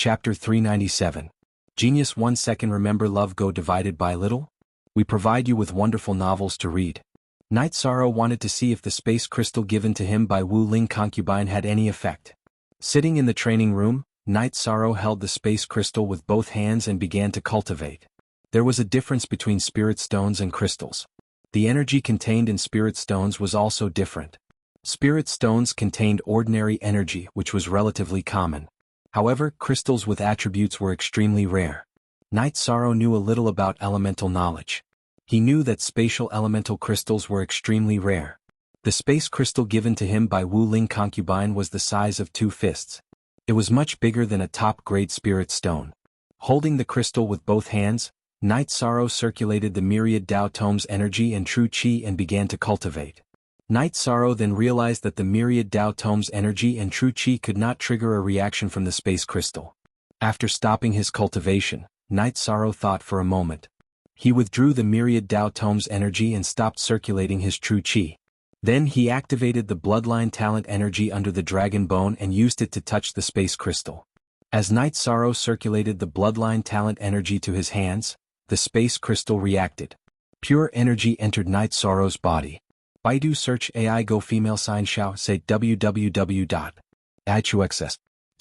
Chapter 397. Genius 1 second. Remember love go divided by little? We provide you with wonderful novels to read. Night Sorrow wanted to see if the space crystal given to him by Wu Ling concubine had any effect. Sitting in the training room, Night Sorrow held the space crystal with both hands and began to cultivate. There was a difference between spirit stones and crystals. The energy contained in spirit stones was also different. Spirit stones contained ordinary energy, which was relatively common. However, crystals with attributes were extremely rare. Night Sorrow knew a little about elemental knowledge. He knew that spatial elemental crystals were extremely rare. The space crystal given to him by Wu Ling concubine was the size of 2 fists. It was much bigger than a top-grade spirit stone. Holding the crystal with both hands, Night Sorrow circulated the myriad Tao Tomes energy and true Qi and began to cultivate. Night Sorrow then realized that the myriad Tao Tomes energy and true Qi could not trigger a reaction from the space crystal. After stopping his cultivation, Night Sorrow thought for a moment. He withdrew the myriad Tao Tomes energy and stopped circulating his true Qi. Then he activated the bloodline talent energy under the dragon bone and used it to touch the space crystal. As Night Sorrow circulated the bloodline talent energy to his hands, the space crystal reacted. Pure energy entered Night Sorrow's body. Baidu search AI go female sign Xiao say www.ichuxs.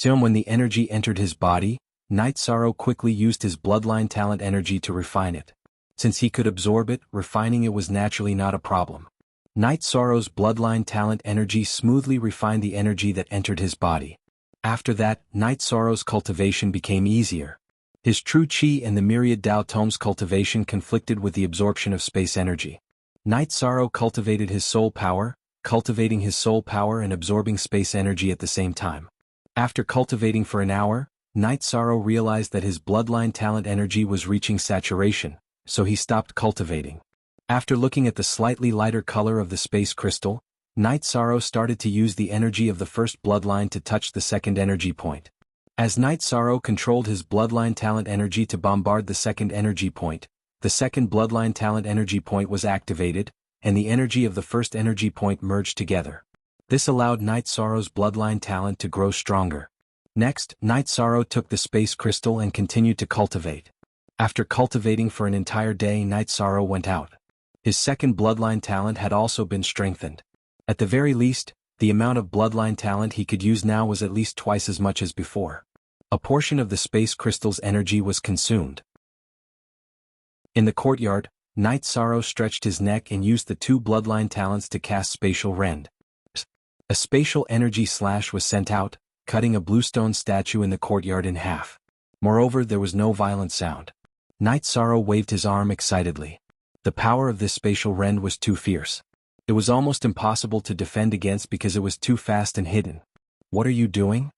When the energy entered his body, Night Sorrow quickly used his bloodline talent energy to refine it. Since he could absorb it, refining it was naturally not a problem. Night Sorrow's bloodline talent energy smoothly refined the energy that entered his body. After that, Night Sorrow's cultivation became easier. His true Qi and the myriad Tao Tomes cultivation conflicted with the absorption of space energy. Night Sorrow cultivated his soul power, cultivating his soul power and absorbing space energy at the same time. After cultivating for an hour, Night Sorrow realized that his bloodline talent energy was reaching saturation, so he stopped cultivating. After looking at the slightly lighter color of the space crystal, Night Sorrow started to use the energy of the first bloodline to touch the second energy point. As Night Sorrow controlled his bloodline talent energy to bombard the second energy point, the second bloodline talent energy point was activated, and the energy of the first energy point merged together. This allowed Night Sorrow's bloodline talent to grow stronger. Next, Night Sorrow took the space crystal and continued to cultivate. After cultivating for an entire day, Night Sorrow went out. His second bloodline talent had also been strengthened. At the very least, the amount of bloodline talent he could use now was at least twice as much as before. A portion of the space crystal's energy was consumed. In the courtyard, Night Sorrow stretched his neck and used the 2 bloodline talents to cast Spatial Rend. A spatial energy slash was sent out, cutting a bluestone statue in the courtyard in half. Moreover, there was no violent sound. Night Sorrow waved his arm excitedly. The power of this spatial rend was too fierce. It was almost impossible to defend against because it was too fast and hidden. What are you doing?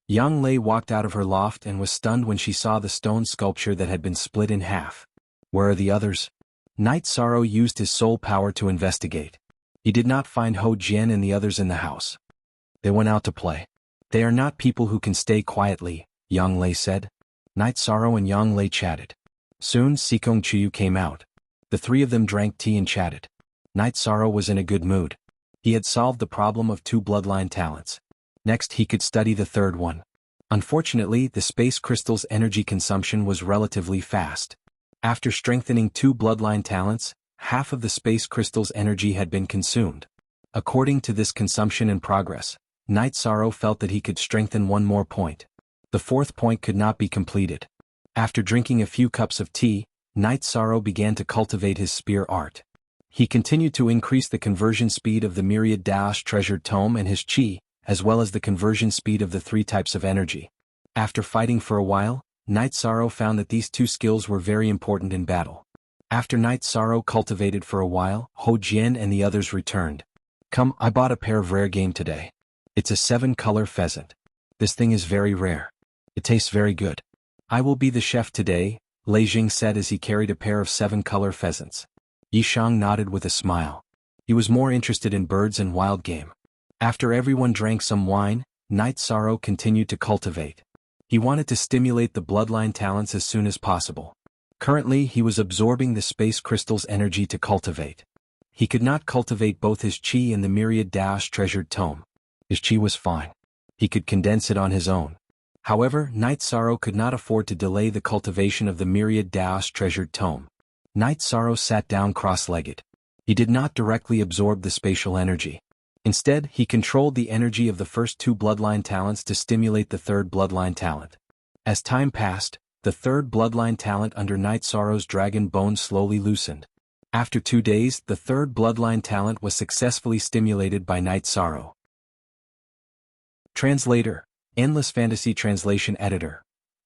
Yang Lei walked out of her loft and was stunned when she saw the stone sculpture that had been split in half. Where are the others? Night Sorrow used his soul power to investigate. He did not find Ho Jian and the others in the house. They went out to play. They are not people who can stay quietly, Yang Lei said. Night Sorrow and Yang Lei chatted. Soon Sikong Chuyu came out. The 3 of them drank tea and chatted. Night Sorrow was in a good mood. He had solved the problem of 2 bloodline talents. Next he could study the third one. Unfortunately, the space crystal's energy consumption was relatively fast. After strengthening 2 bloodline talents, half of the space crystal's energy had been consumed. According to this consumption and progress, Night Sorrow felt that he could strengthen 1 more point. The 4th point could not be completed. After drinking a few cups of tea, Night Sorrow began to cultivate his spear art. He continued to increase the conversion speed of the myriad Daosh treasured tome and his Qi, as well as the conversion speed of the 3 types of energy. After fighting for a while, Night Sorrow found that these 2 skills were very important in battle. After Night Sorrow cultivated for a while, Ho Jian and the others returned. Come, I bought a pair of rare game today. It's a 7-color pheasant. This thing is very rare. It tastes very good. I will be the chef today, Lei Jing said as he carried a pair of 7-color pheasants. Yishang nodded with a smile. He was more interested in birds and wild game. After everyone drank some wine, Night Sorrow continued to cultivate. He wanted to stimulate the bloodline talents as soon as possible. Currently, he was absorbing the space crystal's energy to cultivate. He could not cultivate both his Qi and the myriad Daosh treasured tome. His Qi was fine. He could condense it on his own. However, Night Sorrow could not afford to delay the cultivation of the myriad Daos treasured tome. Night Sorrow sat down cross-legged. He did not directly absorb the spatial energy. Instead, he controlled the energy of the first two bloodline talents to stimulate the third bloodline talent. As time passed, the third bloodline talent under Night Sorrow's dragon bone slowly loosened. After 2 days, the third bloodline talent was successfully stimulated by Night Sorrow. Translator. Endless Fantasy Translation Editor.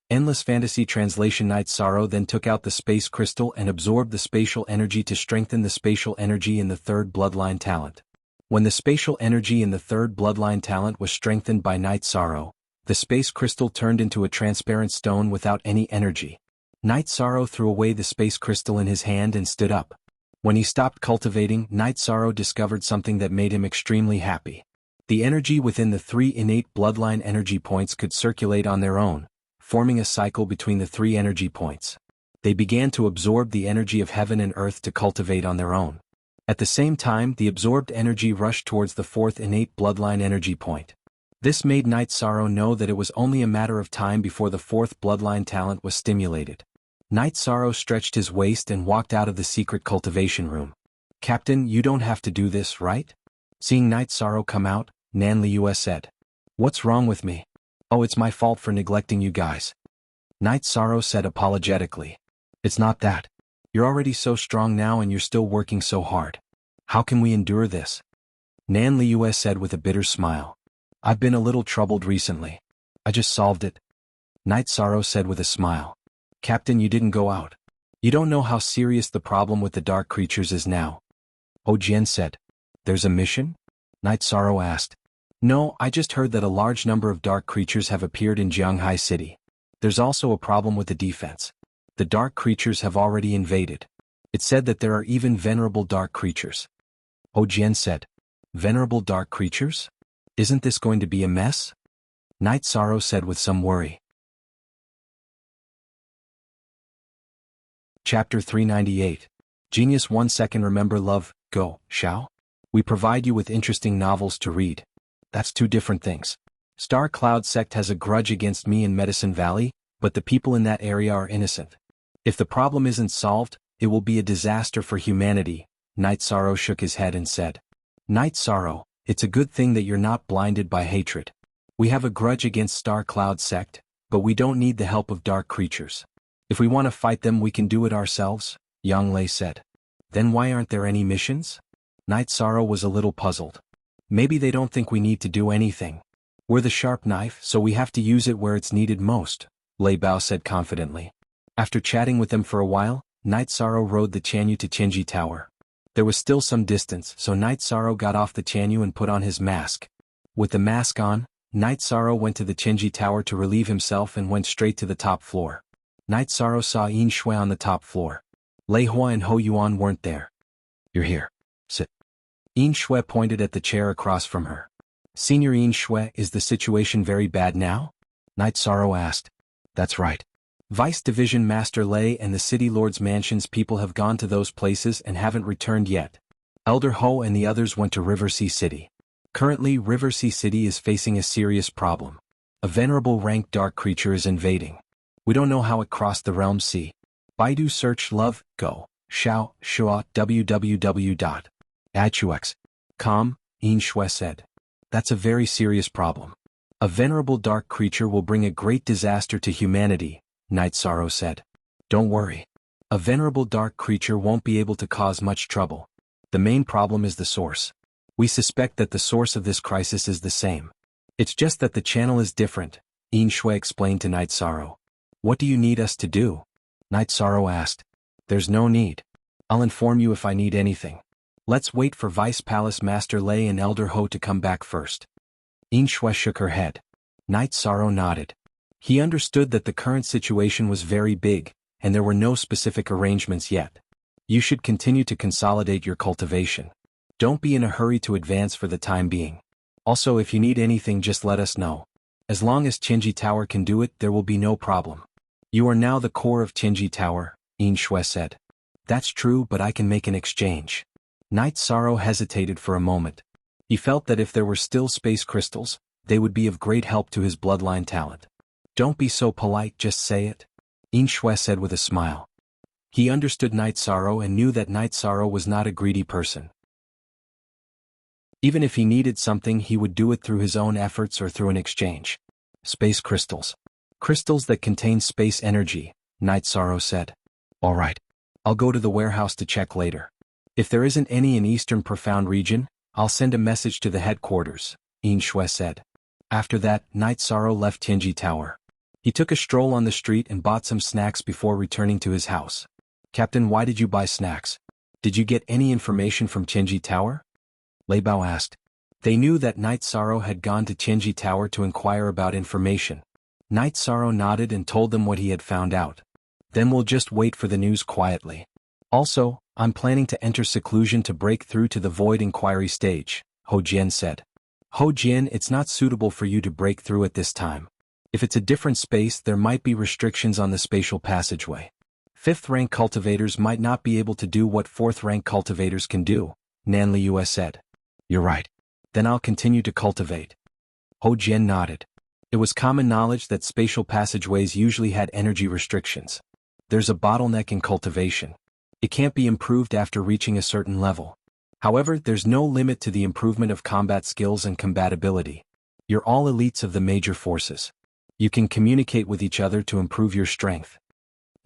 Endless Fantasy Translation. Night Sorrow then took out the space crystal and absorbed the spatial energy to strengthen the spatial energy in the third bloodline talent. When the spatial energy in the third bloodline talent was strengthened by Night Sorrow, the space crystal turned into a transparent stone without any energy. Night Sorrow threw away the space crystal in his hand and stood up. When he stopped cultivating, Night Sorrow discovered something that made him extremely happy. The energy within the 3 innate bloodline energy points could circulate on their own, forming a cycle between the 3 energy points. They began to absorb the energy of heaven and earth to cultivate on their own. At the same time, the absorbed energy rushed towards the 4th innate bloodline energy point. This made Night Sorrow know that it was only a matter of time before the 4th bloodline talent was stimulated. Night Sorrow stretched his waist and walked out of the secret cultivation room. "Captain, you don't have to do this, right?" Seeing Night Sorrow come out, Nan Liu said. "What's wrong with me? Oh, it's my fault for neglecting you guys." Night Sorrow said apologetically. "It's not that. You're already so strong now and you're still working so hard. How can we endure this?" Nan Liu said with a bitter smile. "I've been a little troubled recently. I just solved it." Night Sorrow said with a smile. "Captain, you didn't go out. You don't know how serious the problem with the dark creatures is now." Oh Jian said. "There's a mission?" Night Sorrow asked. "No, I just heard that a large number of dark creatures have appeared in Jianghai City. There's also a problem with the defense. The dark creatures have already invaded. It's said that there are even venerable dark creatures." Oh Jian said. "Venerable dark creatures? Isn't this going to be a mess?" Night Sorrow said with some worry. Chapter 398. Genius 1 second. Remember love, go, Xiao? We provide you with interesting novels to read. That's 2 different things. Star Cloud sect has a grudge against me in Medicine Valley, but the people in that area are innocent. If the problem isn't solved, it will be a disaster for humanity. Night Sorrow shook his head and said. Night Sorrow, it's a good thing that you're not blinded by hatred. We have a grudge against Star Cloud sect, but we don't need the help of dark creatures. If we want to fight them we can do it ourselves, Yang Lei said. Then why aren't there any missions? Night Sorrow was a little puzzled. Maybe they don't think we need to do anything. We're the sharp knife, so we have to use it where it's needed most, Lei Bao said confidently. After chatting with them for a while, Night Sorrow rode the Chanyu to Chenji Tower. There was still some distance, so Night Sorrow got off the Chanyu and put on his mask. With the mask on, Night Sorrow went to the Chenji Tower to relieve himself and went straight to the top floor. Night Sorrow saw Yin Shui on the top floor. Lei Hua and Ho Yuan weren't there. You're here. Sit. Yin Shui pointed at the chair across from her. Senior Yin Shui, is the situation very bad now? Night Sorrow asked. That's right. Vice Division Master Lei and the City Lord's mansion's people have gone to those places and haven't returned yet. Elder Ho and the others went to River Sea City. Currently, River Sea City is facing a serious problem. A venerable ranked dark creature is invading. We don't know how it crossed the realm sea. Baidu search love, go, xiao, shua, www.atux.com, Yin Shui said. That's a very serious problem. A venerable dark creature will bring a great disaster to humanity, Night Sorrow said. Don't worry. A venerable dark creature won't be able to cause much trouble. The main problem is the source. We suspect that the source of this crisis is the same. It's just that the channel is different, Yin Shui explained to Night Sorrow. What do you need us to do? Night Sorrow asked. There's no need. I'll inform you if I need anything. Let's wait for Vice Palace Master Lei and Elder Ho to come back first. Yin Shui shook her head. Night Sorrow nodded. He understood that the current situation was very big, and there were no specific arrangements yet. You should continue to consolidate your cultivation. Don't be in a hurry to advance for the time being. Also, if you need anything, just let us know. As long as Chenji Tower can do it, there will be no problem. You are now the core of Chenji Tower, Yin Shui said. That's true, but I can make an exchange. Night Sorrow hesitated for a moment. He felt that if there were still space crystals, they would be of great help to his bloodline talent. Don't be so polite, just say it. Yin Shui said with a smile. He understood Night Sorrow and knew that Night Sorrow was not a greedy person. Even if he needed something, he would do it through his own efforts or through an exchange. Space crystals. Crystals that contain space energy, Night Sorrow said. All right. I'll go to the warehouse to check later. If there isn't any in Eastern Profound Region, I'll send a message to the headquarters, Yin Shui said. After that, Night Sorrow left Tianji Tower. He took a stroll on the street and bought some snacks before returning to his house. Captain, why did you buy snacks? Did you get any information from Tianji Tower? Lei Bao asked. They knew that Night Sorrow had gone to Tianji Tower to inquire about information. Night Sorrow nodded and told them what he had found out. Then we'll just wait for the news quietly. Also, I'm planning to enter seclusion to break through to the void inquiry stage, Ho Jian said. Ho Jian, it's not suitable for you to break through at this time. If it's a different space, there might be restrictions on the spatial passageway. 5th rank cultivators might not be able to do what 4th rank cultivators can do, Nan Liu said. You're right. Then I'll continue to cultivate. Ho Jian nodded. It was common knowledge that spatial passageways usually had energy restrictions. There's a bottleneck in cultivation. It can't be improved after reaching a certain level. However, there's no limit to the improvement of combat skills and combatability. You're all elites of the major forces. You can communicate with each other to improve your strength.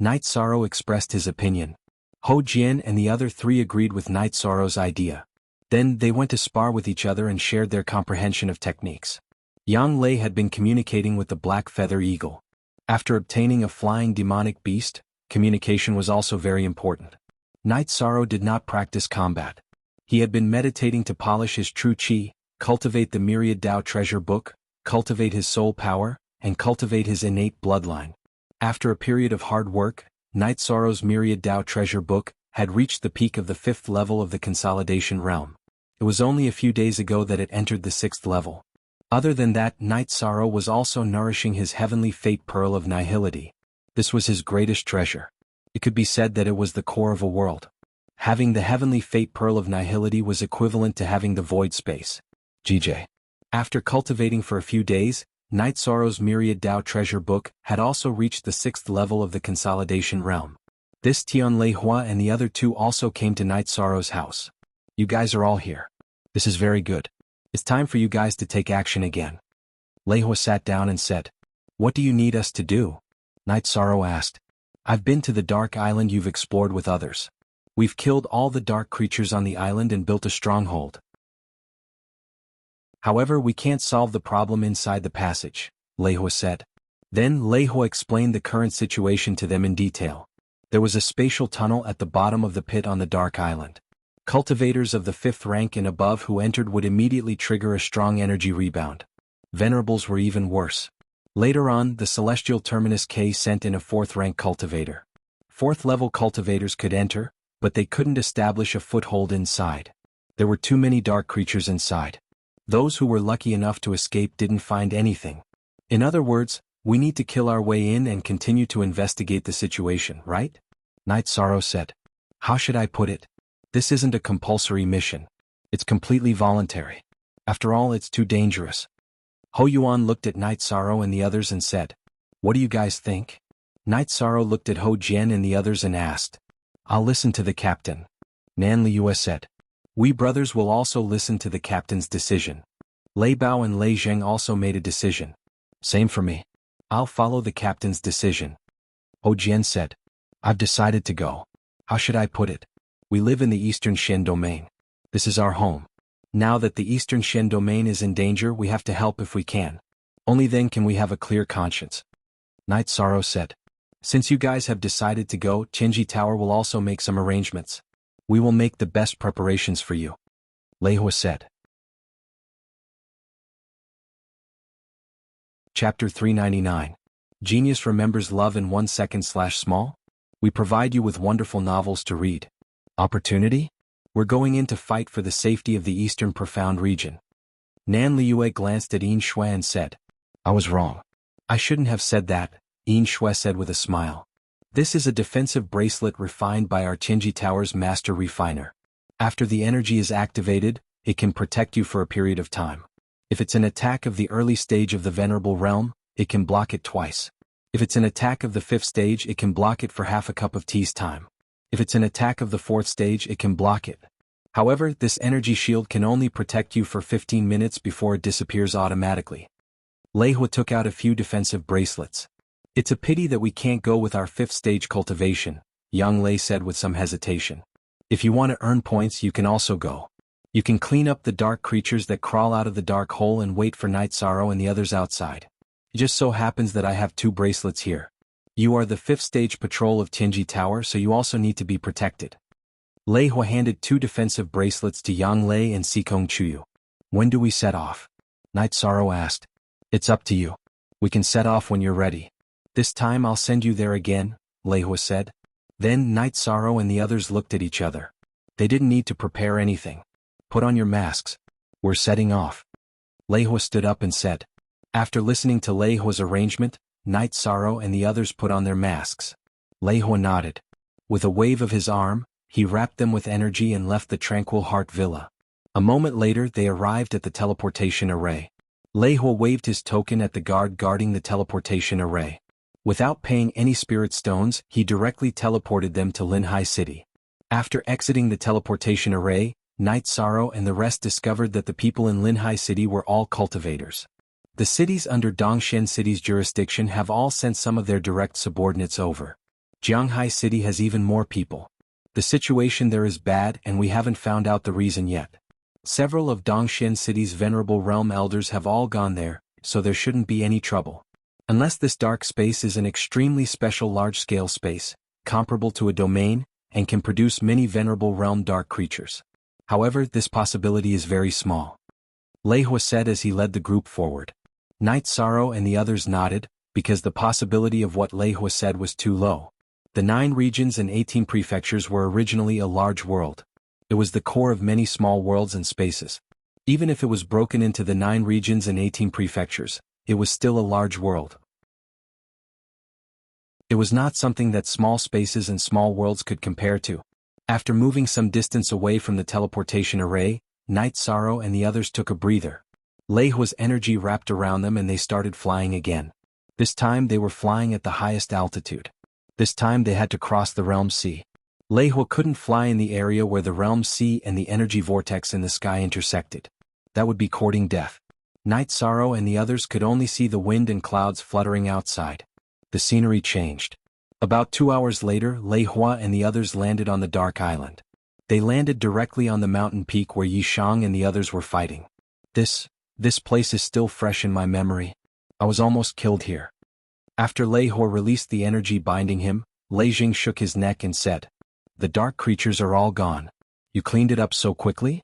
Night Sorrow expressed his opinion. Ho Jian and the other 3 agreed with Night Sorrow's idea. Then they went to spar with each other and shared their comprehension of techniques. Yang Lei had been communicating with the Black Feather Eagle. After obtaining a flying demonic beast, communication was also very important. Night Sorrow did not practice combat. He had been meditating to polish his true qi, cultivate the myriad Tao treasure book, cultivate his soul power, and cultivate his innate bloodline. After a period of hard work, Night Sorrow's myriad Tao treasure book had reached the peak of the 5th level of the consolidation realm. It was only a few days ago that it entered the 6th level. Other than that, Night Sorrow was also nourishing his heavenly fate pearl of nihility. This was his greatest treasure. It could be said that it was the core of a world. Having the heavenly fate pearl of nihility was equivalent to having the void space. GJ. After cultivating for a few days, Night Sorrow's myriad Tao treasure book had also reached the 6th level of the consolidation realm. This Tian Lei Hua and the other 2 also came to Night Sorrow's house. You guys are all here. This is very good. It's time for you guys to take action again. Lei Hua sat down and said, What do you need us to do? Night Sorrow asked. I've been to the dark island you've explored with others. We've killed all the dark creatures on the island and built a stronghold. However, we can't solve the problem inside the passage, Lei Hua said. Then Lei Hua explained the current situation to them in detail. There was a spatial tunnel at the bottom of the pit on the dark island. Cultivators of the 5th rank and above who entered would immediately trigger a strong energy rebound. Venerables were even worse. Later on, the Celestial Terminus K sent in a 4th rank cultivator. 4th level cultivators could enter, but they couldn't establish a foothold inside. There were too many dark creatures inside. Those who were lucky enough to escape didn't find anything. In other words, we need to kill our way in and continue to investigate the situation, right? Night Sorrow said. How should I put it? This isn't a compulsory mission. It's completely voluntary. After all, it's too dangerous. Ho Yuan looked at Night Sorrow and the others and said, What do you guys think? Night Sorrow looked at Ho Jian and the others and asked, I'll listen to the captain. Nan Liu said. We brothers will also listen to the captain's decision. Lei Bao and Lei Zheng also made a decision. Same for me. I'll follow the captain's decision. Ho Jian said. I've decided to go. How should I put it? We live in the Eastern Shen domain. This is our home. Now that the Eastern Shen domain is in danger, we have to help if we can. Only then can we have a clear conscience. Night Sorrow said. Since you guys have decided to go, Tianji Tower will also make some arrangements. We will make the best preparations for you. Lei Hua said. Chapter 399. Genius remembers love in 1 second/small? We provide you with wonderful novels to read. Opportunity? We're going in to fight for the safety of the Eastern Profound Region. Nan Liu glanced at Yin Shui and said, I was wrong. I shouldn't have said that, Yin Shui said with a smile. This is a defensive bracelet refined by our Tianji Tower's master refiner. After the energy is activated, it can protect you for a period of time. If it's an attack of the early stage of the Venerable Realm, it can block it twice. If it's an attack of the 5th stage, it can block it for half a cup of tea's time. If it's an attack of the 4th stage, it can block it. However, this energy shield can only protect you for 15 minutes before it disappears automatically. Lei Hua took out a few defensive bracelets. It's a pity that we can't go with our 5th stage cultivation, Yang Lei said with some hesitation. If you want to earn points, you can also go. You can clean up the dark creatures that crawl out of the dark hole and wait for Night Sorrow and the others outside. It just so happens that I have 2 bracelets here. You are the 5th stage patrol of Tianji Tower, so you also need to be protected. Lei Hua handed 2 defensive bracelets to Yang Lei and Sikong Chuyu. When do we set off? Night Sorrow asked. It's up to you. We can set off when you're ready. This time I'll send you there again, Lei Hua said. Then Night Sorrow and the others looked at each other. They didn't need to prepare anything. Put on your masks. We're setting off. Lei Hua stood up and said. After listening to Lei Hua's arrangement, Night Sorrow and the others put on their masks. Lei Hua nodded. With a wave of his arm, he wrapped them with energy and left the Tranquil Heart Villa. A moment later they arrived at the teleportation array. Lei Hua waved his token at the guard guarding the teleportation array. Without paying any spirit stones, he directly teleported them to Linhai City. After exiting the teleportation array, Night Sorrow and the rest discovered that the people in Linhai City were all cultivators. The cities under Dongshen City's jurisdiction have all sent some of their direct subordinates over. Jianghai City has even more people. The situation there is bad and we haven't found out the reason yet. Several of Dongshen City's venerable realm elders have all gone there, so there shouldn't be any trouble. Unless this dark space is an extremely special large-scale space, comparable to a domain, and can produce many venerable realm dark creatures. However, this possibility is very small. Lei Hua said as he led the group forward. Night Sorrow and the others nodded, because the possibility of what Lei Hua said was too low. The 9 regions and 18 prefectures were originally a large world. It was the core of many small worlds and spaces. Even if it was broken into the 9 regions and 18 prefectures, it was still a large world. It was not something that small spaces and small worlds could compare to. After moving some distance away from the teleportation array, Night Sorrow and the others took a breather. Lei Hua's energy wrapped around them and they started flying again. This time they were flying at the highest altitude. This time they had to cross the realm sea. Lei Hua couldn't fly in the area where the realm sea and the energy vortex in the sky intersected. That would be courting death. Night Sorrow and the others could only see the wind and clouds fluttering outside. The scenery changed. About 2 hours later, Lei Hua and the others landed on the Dark Island. They landed directly on the mountain peak where Yi Shang and the others were fighting. This place is still fresh in my memory. I was almost killed here. After Lei Hua released the energy binding him, Lei Jing shook his neck and said, The dark creatures are all gone. You cleaned it up so quickly?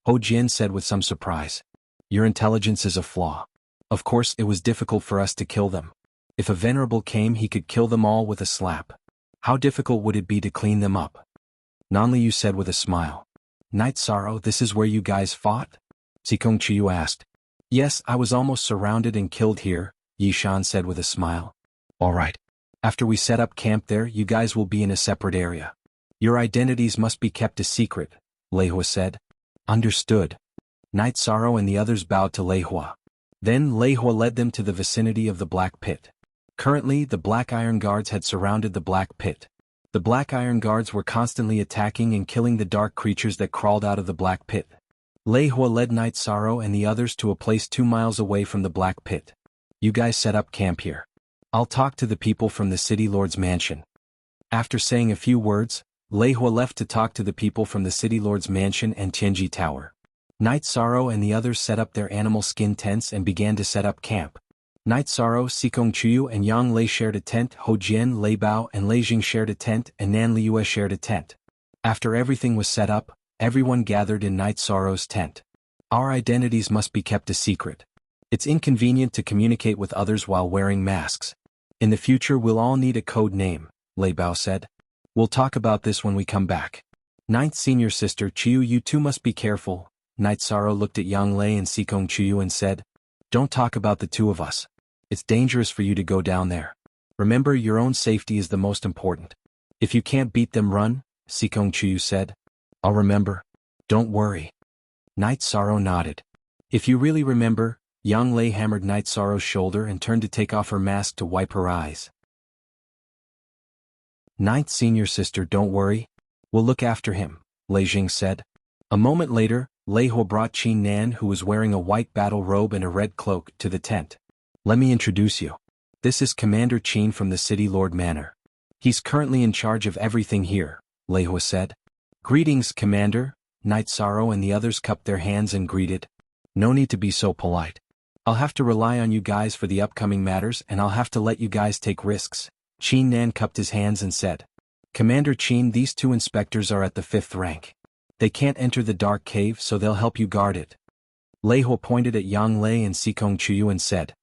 Ho Jian said with some surprise. Your intelligence is a flaw. Of course, it was difficult for us to kill them. If a venerable came, he could kill them all with a slap. How difficult would it be to clean them up? Nanliu said with a smile. Night Sorrow, this is where you guys fought? Sikong Chiyu asked. Yes, I was almost surrounded and killed here, Yi Shan said with a smile. All right. After we set up camp there, you guys will be in a separate area. Your identities must be kept a secret, Lei Hua said. Understood. Night Sorrow and the others bowed to Lei Hua. Then Lei Hua led them to the vicinity of the Black Pit. Currently, the Black Iron Guards had surrounded the Black Pit. The Black Iron Guards were constantly attacking and killing the dark creatures that crawled out of the Black Pit. Lei Hua led Night Sorrow and the others to a place 2 miles away from the Black Pit. You guys set up camp here. I'll talk to the people from the City Lord's mansion. After saying a few words, Lei Hua left to talk to the people from the City Lord's mansion and Tianji Tower. Night Sorrow and the others set up their animal skin tents and began to set up camp. Night Sorrow, Sikong Chuyu and Yang Lei shared a tent, Ho Jian, Lei Bao and Lei Jing shared a tent, and Nan Liue shared a tent. After everything was set up, everyone gathered in Night Sorrow's tent. Our identities must be kept a secret. It's inconvenient to communicate with others while wearing masks. In the future we'll all need a code name, Lei Bao said. We'll talk about this when we come back. Ninth senior sister Chiyu, you two must be careful. Night Sorrow looked at Yang Lei and Sikong Chuyu and said, Don't talk about the two of us. It's dangerous for you to go down there. Remember, your own safety is the most important. If you can't beat them, run, Sikong Chuyu said. I'll remember. Don't worry. Night Sorrow nodded. If you really remember, Yang Lei hammered Night Sorrow's shoulder and turned to take off her mask to wipe her eyes. Ninth senior sister, don't worry. We'll look after him, Lei Jing said. A moment later, Lei Hua brought Qin Nan, who was wearing a white battle robe and a red cloak, to the tent. Let me introduce you. This is Commander Qin from the City Lord Manor. He's currently in charge of everything here, Lei Hua said. Greetings, Commander. Night Sorrow and the others cupped their hands and greeted. No need to be so polite. I'll have to rely on you guys for the upcoming matters, and I'll have to let you guys take risks. Qin Nan cupped his hands and said. Commander Qin, these two inspectors are at the 5th rank. They can't enter the dark cave, so they'll help you guard it. Lei Hua pointed at Yang Lei and Sikong Chuyu and said.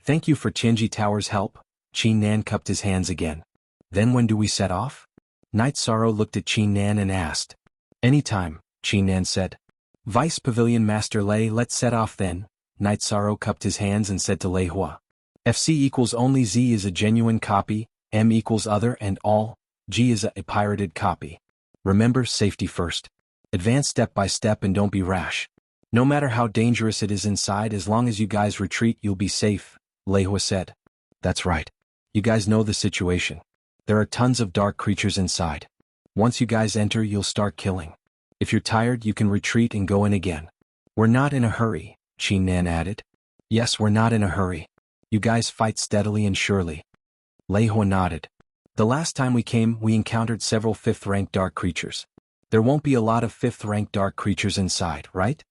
Thank you for Tianji Tower's help. Qin Nan cupped his hands again. Then when do we set off? Night Sorrow looked at Qin Nan and asked. Anytime, Qin Nan said. Vice Pavilion Master Lei, let's set off then. Night Sorrow cupped his hands and said to Lei Hua. FC equals only Z is a genuine copy, M equals other and all, G is a pirated copy. Remember, safety first. Advance step by step and don't be rash. No matter how dangerous it is inside, as long as you guys retreat, you'll be safe, Lei Hua said. That's right. You guys know the situation. There are tons of dark creatures inside. Once you guys enter, you'll start killing. If you're tired, you can retreat and go in again. We're not in a hurry, Qin Nan added. Yes, we're not in a hurry. You guys fight steadily and surely. Lei Hua nodded. The last time we came, we encountered several 5th-rank dark creatures. There won't be a lot of 5th-rank dark creatures inside, right?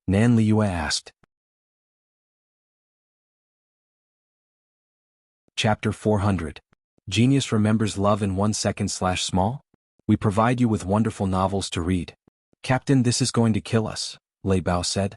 Nan Liyue asked. Chapter 400. Genius remembers love in 1 second/small? We provide you with wonderful novels to read. Captain, this is going to kill us, Lei Bao said.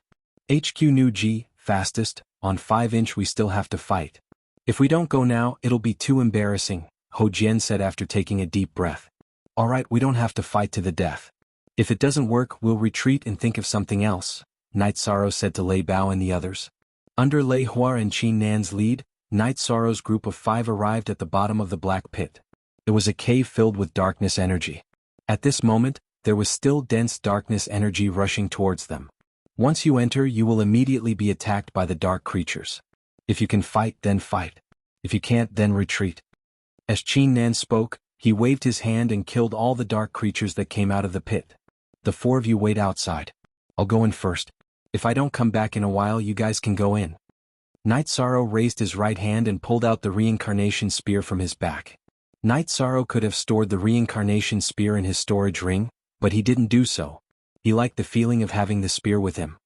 HQ New G, fastest, on 5-inch we still have to fight. If we don't go now, it'll be too embarrassing, Ho Jian said after taking a deep breath. Alright, we don't have to fight to the death. If it doesn't work, we'll retreat and think of something else, Night Sorrow said to Lei Bao and the others. Under Lei Hua and Qin Nan's lead, Night Sorrow's group of 5 arrived at the bottom of the black pit. It was a cave filled with darkness energy. At this moment, there was still dense darkness energy rushing towards them. Once you enter, you will immediately be attacked by the dark creatures. If you can fight, then fight. If you can't, then retreat. As Qin Nan spoke, he waved his hand and killed all the dark creatures that came out of the pit. The 4 of you wait outside. I'll go in first. If I don't come back in a while, you guys can go in. Night Sorrow raised his right hand and pulled out the reincarnation spear from his back. Night Sorrow could have stored the reincarnation spear in his storage ring, but he didn't do so. He liked the feeling of having the spear with him.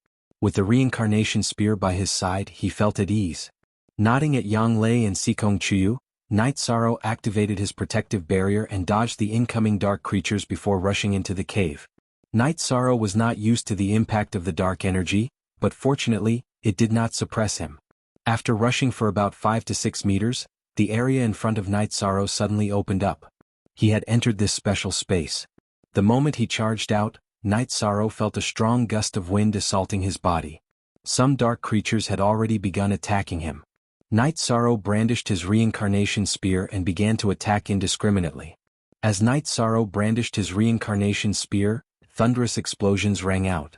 With the reincarnation spear by his side, he felt at ease. Nodding at Yang Lei and Sikong Chuyu, Night Sorrow activated his protective barrier and dodged the incoming dark creatures before rushing into the cave. Night Sorrow was not used to the impact of the dark energy, but fortunately, it did not suppress him. After rushing for about 5 to 6 meters, the area in front of Night Sorrow suddenly opened up. He had entered this special space. The moment he charged out, Night Sorrow felt a strong gust of wind assaulting his body. Some dark creatures had already begun attacking him. Night Sorrow brandished his reincarnation spear and began to attack indiscriminately. As Night Sorrow brandished his reincarnation spear, thunderous explosions rang out.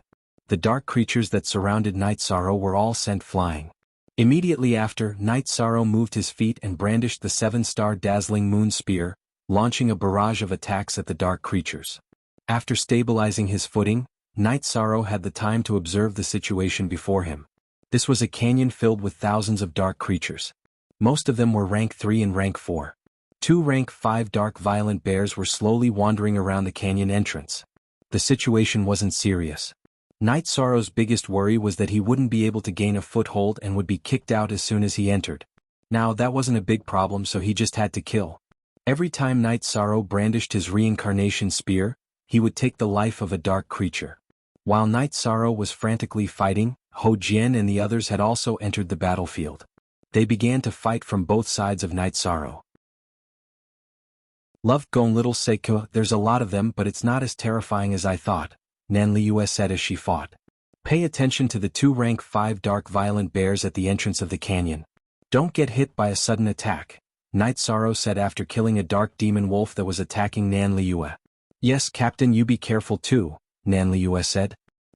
The dark creatures that surrounded Night Sorrow were all sent flying. Immediately after, Night Sorrow moved his feet and brandished the 7-star dazzling moon spear, launching a barrage of attacks at the dark creatures. After stabilizing his footing, Night Sorrow had the time to observe the situation before him. This was a canyon filled with thousands of dark creatures. Most of them were rank 3 and rank 4. 2 rank 5 dark violent bears were slowly wandering around the canyon entrance. The situation wasn't serious. Night Sorrow's biggest worry was that he wouldn't be able to gain a foothold and would be kicked out as soon as he entered. Now that wasn't a big problem, so he just had to kill. Every time Night Sorrow brandished his reincarnation spear, he would take the life of a dark creature. While Night Sorrow was frantically fighting, Ho Jian and the others had also entered the battlefield. They began to fight from both sides of Night Sorrow. Love Gong Little Seiko, there's a lot of them, but it's not as terrifying as I thought, Nan Liyue said as she fought. Pay attention to the 2 rank 5 dark violent bears at the entrance of the canyon. Don't get hit by a sudden attack, Night Sorrow said after killing a dark demon wolf that was attacking Nan Liyue. Yes, Captain, you be careful too, Nan Liyue said.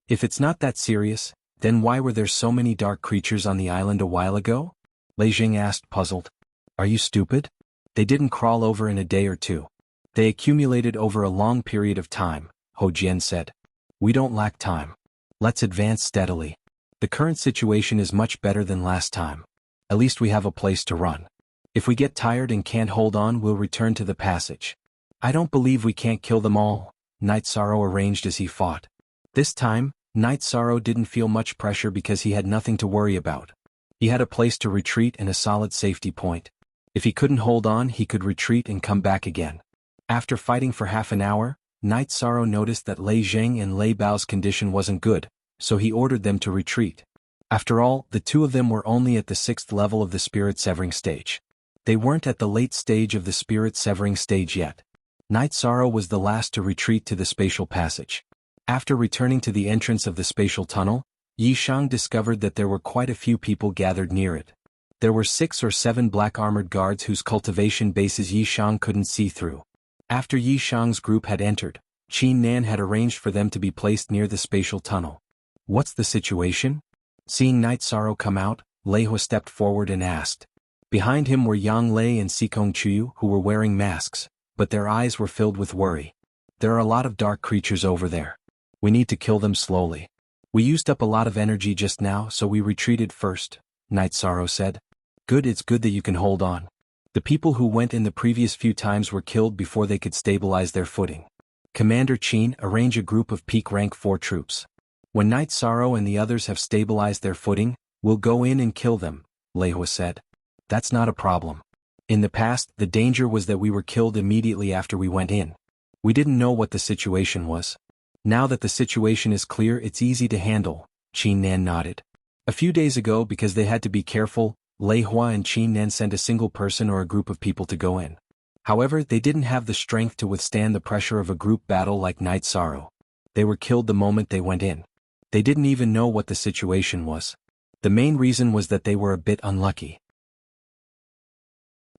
If it's not that serious, Then why were there so many dark creatures on the island a while ago? Lei Jing asked, puzzled. Are you stupid? They didn't crawl over in a day or two. They accumulated over a long period of time, Ho Jian said. We don't lack time. Let's advance steadily. The current situation is much better than last time. At least we have a place to run. If we get tired and can't hold on, we'll return to the passage. I don't believe we can't kill them all, Night Sorrow arranged as he fought. This time, Night Sorrow didn't feel much pressure because he had nothing to worry about. He had a place to retreat and a solid safety point. If he couldn't hold on, he could retreat and come back again. After fighting for half an hour, Night Sorrow noticed that Lei Zheng and Lei Bao's condition wasn't good, so he ordered them to retreat. After all, the two of them were only at the 6th level of the spirit severing stage. They weren't at the late stage of the spirit severing stage yet. Night Sorrow was the last to retreat to the spatial passage. After returning to the entrance of the spatial tunnel, Yi Shang discovered that there were quite a few people gathered near it. There were 6 or 7 black-armored guards whose cultivation bases Yi Shang couldn't see through. After Yi Shang's group had entered, Qin Nan had arranged for them to be placed near the spatial tunnel. What's the situation? Seeing Night Sorrow come out, Lei Hua stepped forward and asked. Behind him were Yang Lei and Sikong Chuyu, who were wearing masks, but their eyes were filled with worry. There are a lot of dark creatures over there. We need to kill them slowly. We used up a lot of energy just now, so we retreated first, Night Sorrow said. Good, it's good that you can hold on. The people who went in the previous few times were killed before they could stabilize their footing. Commander Qin, arrange a group of peak rank 4 troops. When Night Sorrow and the others have stabilized their footing, we'll go in and kill them, Lei Hua said. That's not a problem. In the past, the danger was that we were killed immediately after we went in. We didn't know what the situation was. Now that the situation is clear, it's easy to handle, Qin Nan nodded. A few days ago, because they had to be careful, Lei Hua and Qin Nan sent a single person or a group of people to go in. However, they didn't have the strength to withstand the pressure of a group battle like Night Sorrow. They were killed the moment they went in. They didn't even know what the situation was. The main reason was that they were a bit unlucky.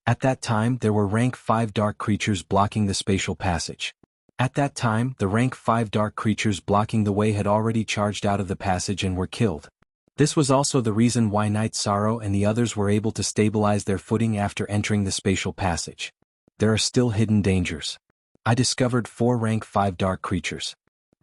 At that time, there were rank 5 dark creatures blocking the spatial passage. At that time, the rank 5 dark creatures blocking the way had already charged out of the passage and were killed. This was also the reason why Night Sorrow and the others were able to stabilize their footing after entering the spatial passage. There are still hidden dangers. I discovered 4 rank 5 dark creatures.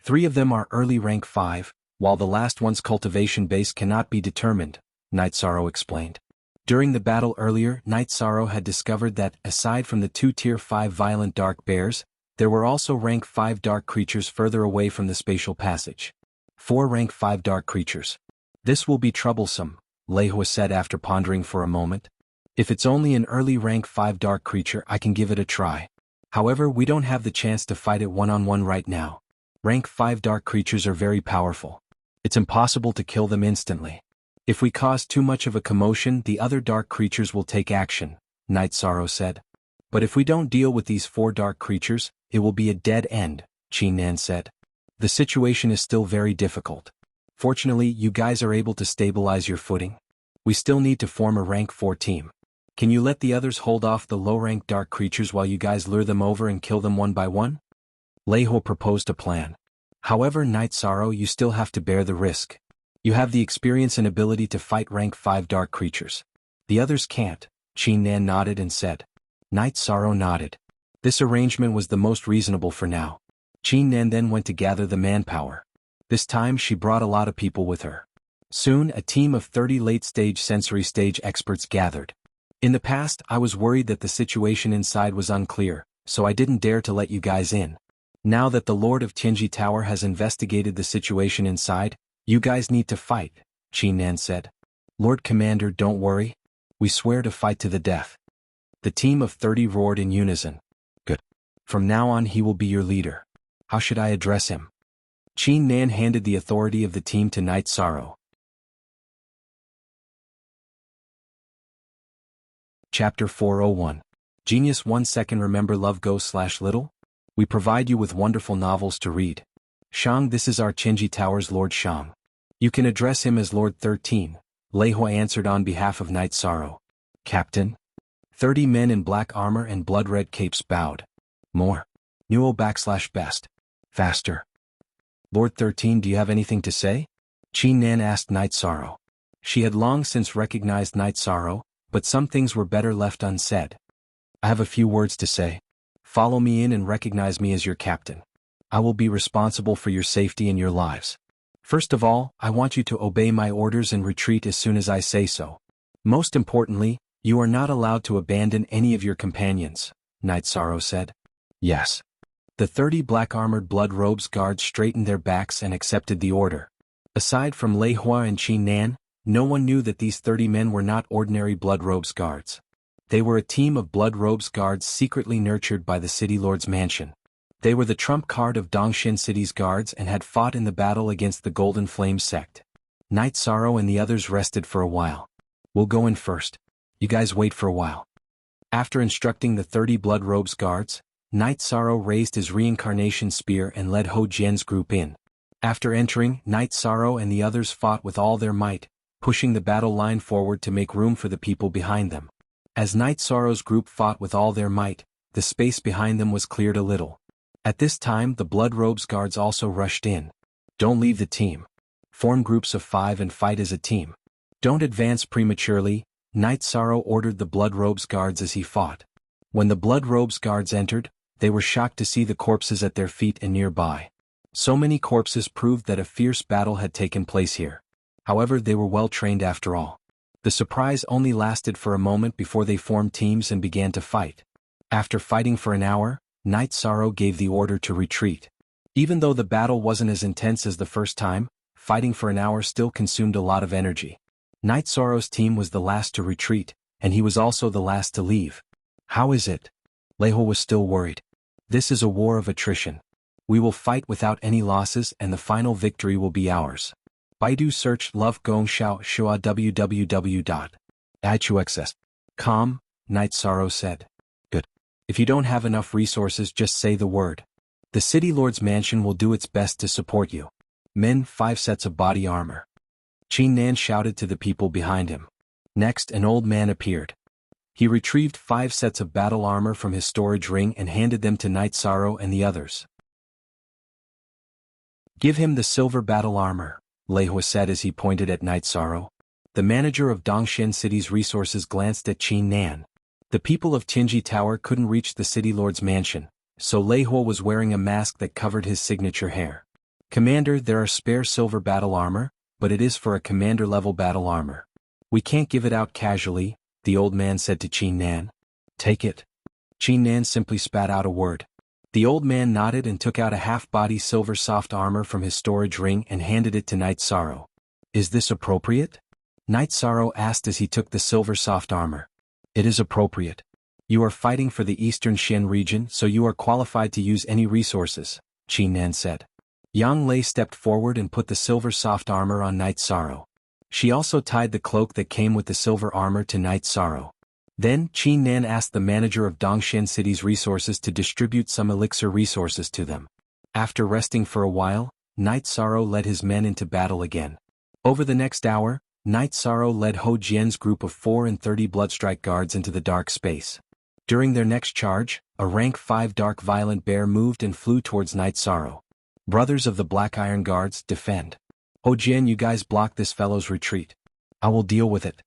3 of them are early rank 5, while the last one's cultivation base cannot be determined, Night Sorrow explained. During the battle earlier, Night Sorrow had discovered that, aside from the 2 tier 5 violent dark bears, there were also rank 5 dark creatures further away from the spatial passage. 4 rank 5 dark creatures. This will be troublesome, Lei Hua said after pondering for a moment. If it's only an early rank 5 dark creature, I can give it a try. However, we don't have the chance to fight it one-on-one right now. Rank 5 dark creatures are very powerful. It's impossible to kill them instantly. If we cause too much of a commotion, the other dark creatures will take action, Night Sorrow said. But if we don't deal with these 4 dark creatures, it will be a dead end, Qin Nan said. The situation is still very difficult. Fortunately, you guys are able to stabilize your footing. We still need to form a rank 4 team. Can you let the others hold off the low-rank dark creatures while you guys lure them over and kill them one by one? Lei Hua proposed a plan. However, Night Sorrow, you still have to bear the risk. You have the experience and ability to fight rank 5 dark creatures. The others can't, Qin Nan nodded and said. Night Sorrow nodded. This arrangement was the most reasonable for now. Qin Nan then went to gather the manpower. This time she brought a lot of people with her. Soon, a team of 30 late-stage sensory stage experts gathered. In the past, I was worried that the situation inside was unclear, so I didn't dare to let you guys in. Now that the Lord of Tianji Tower has investigated the situation inside, you guys need to fight, Qin Nan said. Lord Commander, don't worry. We swear to fight to the death. The team of 30 roared in unison. Good. From now on he will be your leader. How should I address him? Qin Nan handed the authority of the team to Night Sorrow. Chapter 401. Genius 1 second. Remember Love Go/Little? We provide you with wonderful novels to read. Shang, this is our Tianji Tower's Lord Shang. You can address him as Lord 13, Lei Hua answered on behalf of Night Sorrow. Captain? 30 men in black armor and blood-red capes bowed. More. Newell /best. Faster. Lord 13, do you have anything to say? Qin Nan asked Night Sorrow. She had long since recognized Night Sorrow, but some things were better left unsaid. I have a few words to say. Follow me in and recognize me as your captain. I will be responsible for your safety and your lives. First of all, I want you to obey my orders and retreat as soon as I say so. Most importantly, you are not allowed to abandon any of your companions, Night Sorrow said. Yes. The 30 black-armored blood-robes guards straightened their backs and accepted the order. Aside from Lei Hua and Qin Nan, no one knew that these 30 men were not ordinary blood-robes guards. They were a team of blood-robes guards secretly nurtured by the City Lord's mansion. They were the trump card of Dongxian City's guards and had fought in the battle against the Golden Flame sect. Night Sorrow and the others rested for a while. We'll go in first. You guys wait for a while. After instructing the 30 blood-robes guards, Night Sorrow raised his reincarnation spear and led Ho Jian's group in. After entering, Night Sorrow and the others fought with all their might, pushing the battle line forward to make room for the people behind them. As Night Sorrow's group fought with all their might, the space behind them was cleared a little. At this time the blood-robes guards also rushed in. Don't leave the team. Form groups of 5 and fight as a team. Don't advance prematurely, Night Sorrow ordered the blood-robes guards as he fought. When the blood-robes guards entered, they were shocked to see the corpses at their feet and nearby. So many corpses proved that a fierce battle had taken place here. However, they were well trained after all. The surprise only lasted for a moment before they formed teams and began to fight. After fighting for an hour, Night Sorrow gave the order to retreat. Even though the battle wasn't as intense as the first time, fighting for an hour still consumed a lot of energy. Night Sorrow's team was the last to retreat, and he was also the last to leave. How is it? Lei Hua was still worried. This is a war of attrition. We will fight without any losses and the final victory will be ours. Baidu search Love Gong Xiao Shua www.ichuxs.com, Night Sorrow said. Good. If you don't have enough resources, just say the word. The City Lord's mansion will do its best to support you. Men, 5 sets of body armor. Qin Nan shouted to the people behind him. Next, an old man appeared. He retrieved 5 sets of battle armor from his storage ring and handed them to Night Sorrow and the others. Give him the silver battle armor, Lei Hua said as he pointed at Night Sorrow. The manager of Dongxian City's resources glanced at Qin Nan. The people of Tianji Tower couldn't reach the City Lord's mansion, so Lei Hua was wearing a mask that covered his signature hair. Commander, there are spare silver battle armor, but it is for a commander-level battle armor. We can't give it out casually, the old man said to Qin Nan. Take it. Qin Nan simply spat out a word. The old man nodded and took out a half-body silver soft armor from his storage ring and handed it to Night Sorrow. Is this appropriate? Night Sorrow asked as he took the silver soft armor. It is appropriate. You are fighting for the Eastern Xian region, so you are qualified to use any resources, Qin Nan said. Yang Lei stepped forward and put the silver soft armor on Night Sorrow. She also tied the cloak that came with the silver armor to Night Sorrow. Then, Qin Nan asked the manager of Dongxian City's resources to distribute some elixir resources to them. After resting for a while, Night Sorrow led his men into battle again. Over the next hour, Night Sorrow led Ho Jian's group of 4 and 30 Bloodstrike guards into the dark space. During their next charge, a rank 5 dark violent bear moved and flew towards Night Sorrow. Brothers of the Black Iron Guards, defend. Ho Jian, you guys block this fellow's retreat. I will deal with it.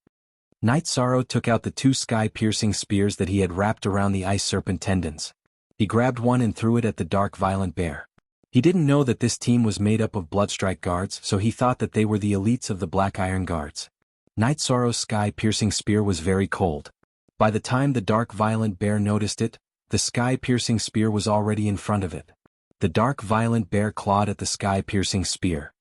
Night Sorrow took out the 2 sky-piercing spears that he had wrapped around the ice serpent tendons. He grabbed one and threw it at the dark violent bear. He didn't know that this team was made up of Bloodstrike guards, so he thought that they were the elites of the Black Iron Guards. Night Sorrow's sky-piercing spear was very cold. By the time the dark violent bear noticed it, the sky-piercing spear was already in front of it. The dark violent bear clawed at the sky-piercing spear.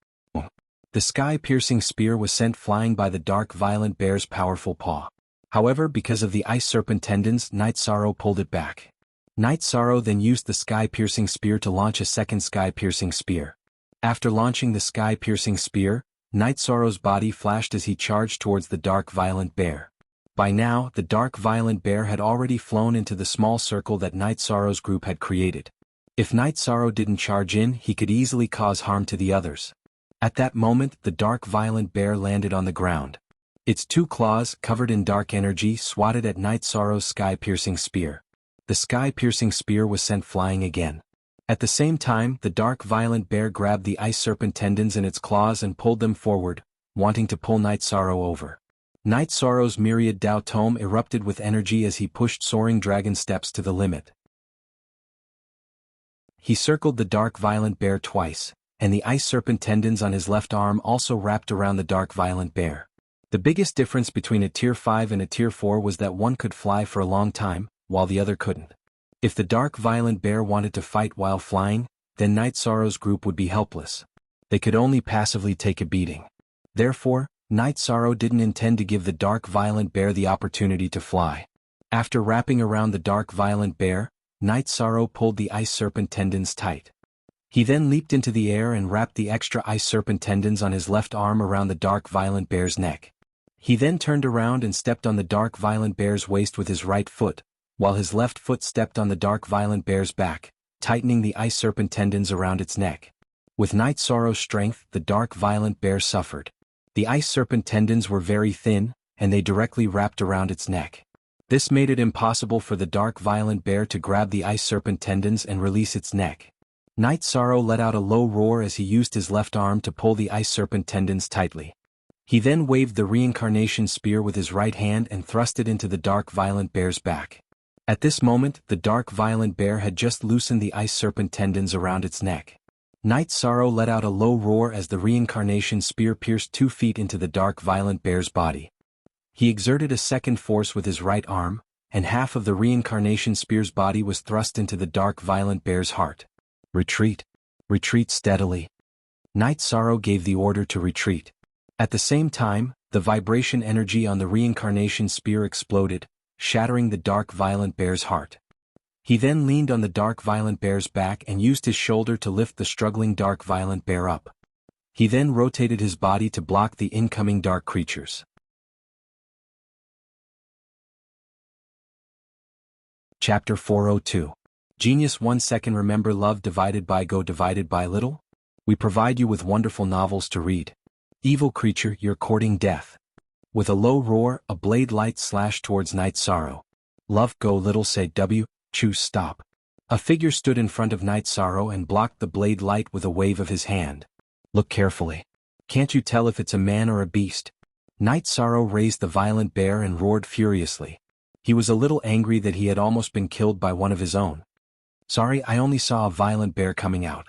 The sky-piercing spear was sent flying by the dark violent bear's powerful paw. However, because of the ice serpent tendons, Night Sorrow pulled it back. Night Sorrow then used the sky-piercing spear to launch a second sky-piercing spear. After launching the sky-piercing spear, Night Sorrow's body flashed as he charged towards the dark violent bear. By now, the dark violent bear had already flown into the small circle that Night Sorrow's group had created. If Night Sorrow didn't charge in, he could easily cause harm to the others. At that moment, the dark violent bear landed on the ground. Its 2 claws, covered in dark energy, swatted at Night Sorrow's sky-piercing spear. The sky-piercing spear was sent flying again. At the same time, the dark violent bear grabbed the ice serpent tendons in its claws and pulled them forward, wanting to pull Night Sorrow over. Night Sorrow's myriad Dao Tome erupted with energy as he pushed soaring dragon steps to the limit. He circled the dark violent bear twice, and the ice serpent tendons on his left arm also wrapped around the dark violent bear. The biggest difference between a Tier 5 and a Tier 4 was that one could fly for a long time, while the other couldn't. If the dark violent bear wanted to fight while flying, then Night Sorrow's group would be helpless. They could only passively take a beating. Therefore, Night Sorrow didn't intend to give the dark violent bear the opportunity to fly. After wrapping around the dark violent bear, Night Sorrow pulled the ice serpent tendons tight. He then leaped into the air and wrapped the extra ice serpent tendons on his left arm around the dark violent bear's neck. He then turned around and stepped on the dark violent bear's waist with his right foot, while his left foot stepped on the dark violent bear's back, tightening the ice serpent tendons around its neck. With Night Sorrow's strength, the dark violent bear suffered. The ice serpent tendons were very thin, and they directly wrapped around its neck. This made it impossible for the dark violent bear to grab the ice serpent tendons and release its neck. Night Sorrow let out a low roar as he used his left arm to pull the ice serpent tendons tightly. He then waved the reincarnation spear with his right hand and thrust it into the dark violent bear's back. At this moment, the dark violent bear had just loosened the ice serpent tendons around its neck. Night Sorrow let out a low roar as the reincarnation spear pierced 2 feet into the dark violent bear's body. He exerted a second force with his right arm, and half of the reincarnation spear's body was thrust into the dark violent bear's heart. Retreat. Retreat steadily. Night Sorrow gave the order to retreat. At the same time, the vibration energy on the reincarnation spear exploded, shattering the dark violent bear's heart. He then leaned on the dark violent bear's back and used his shoulder to lift the struggling dark violent bear up. He then rotated his body to block the incoming dark creatures. Chapter 402. Genius 1 second. Remember love divided by go divided by little? We provide you with wonderful novels to read. Evil creature, you're courting death. With a low roar, a blade light slashed towards Night Sorrow. Love go little say W, choose stop. A figure stood in front of Night Sorrow and blocked the blade light with a wave of his hand. Look carefully. Can't you tell if it's a man or a beast? Night Sorrow raised the violent bear and roared furiously. He was a little angry that he had almost been killed by one of his own. Sorry, I only saw a violent bear coming out.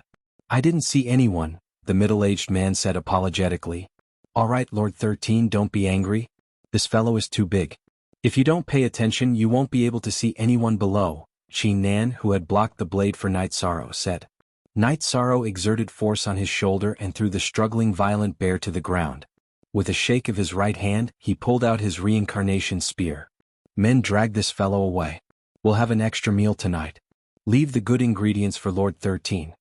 I didn't see anyone, the middle-aged man said apologetically. All right, Lord 13, don't be angry. This fellow is too big. If you don't pay attention, you won't be able to see anyone below, Qin Nan, who had blocked the blade for Night Sorrow, said. Night Sorrow exerted force on his shoulder and threw the struggling violent bear to the ground. With a shake of his right hand, he pulled out his reincarnation spear. Men, drag this fellow away. We'll have an extra meal tonight. Leave the good ingredients for Lord 13.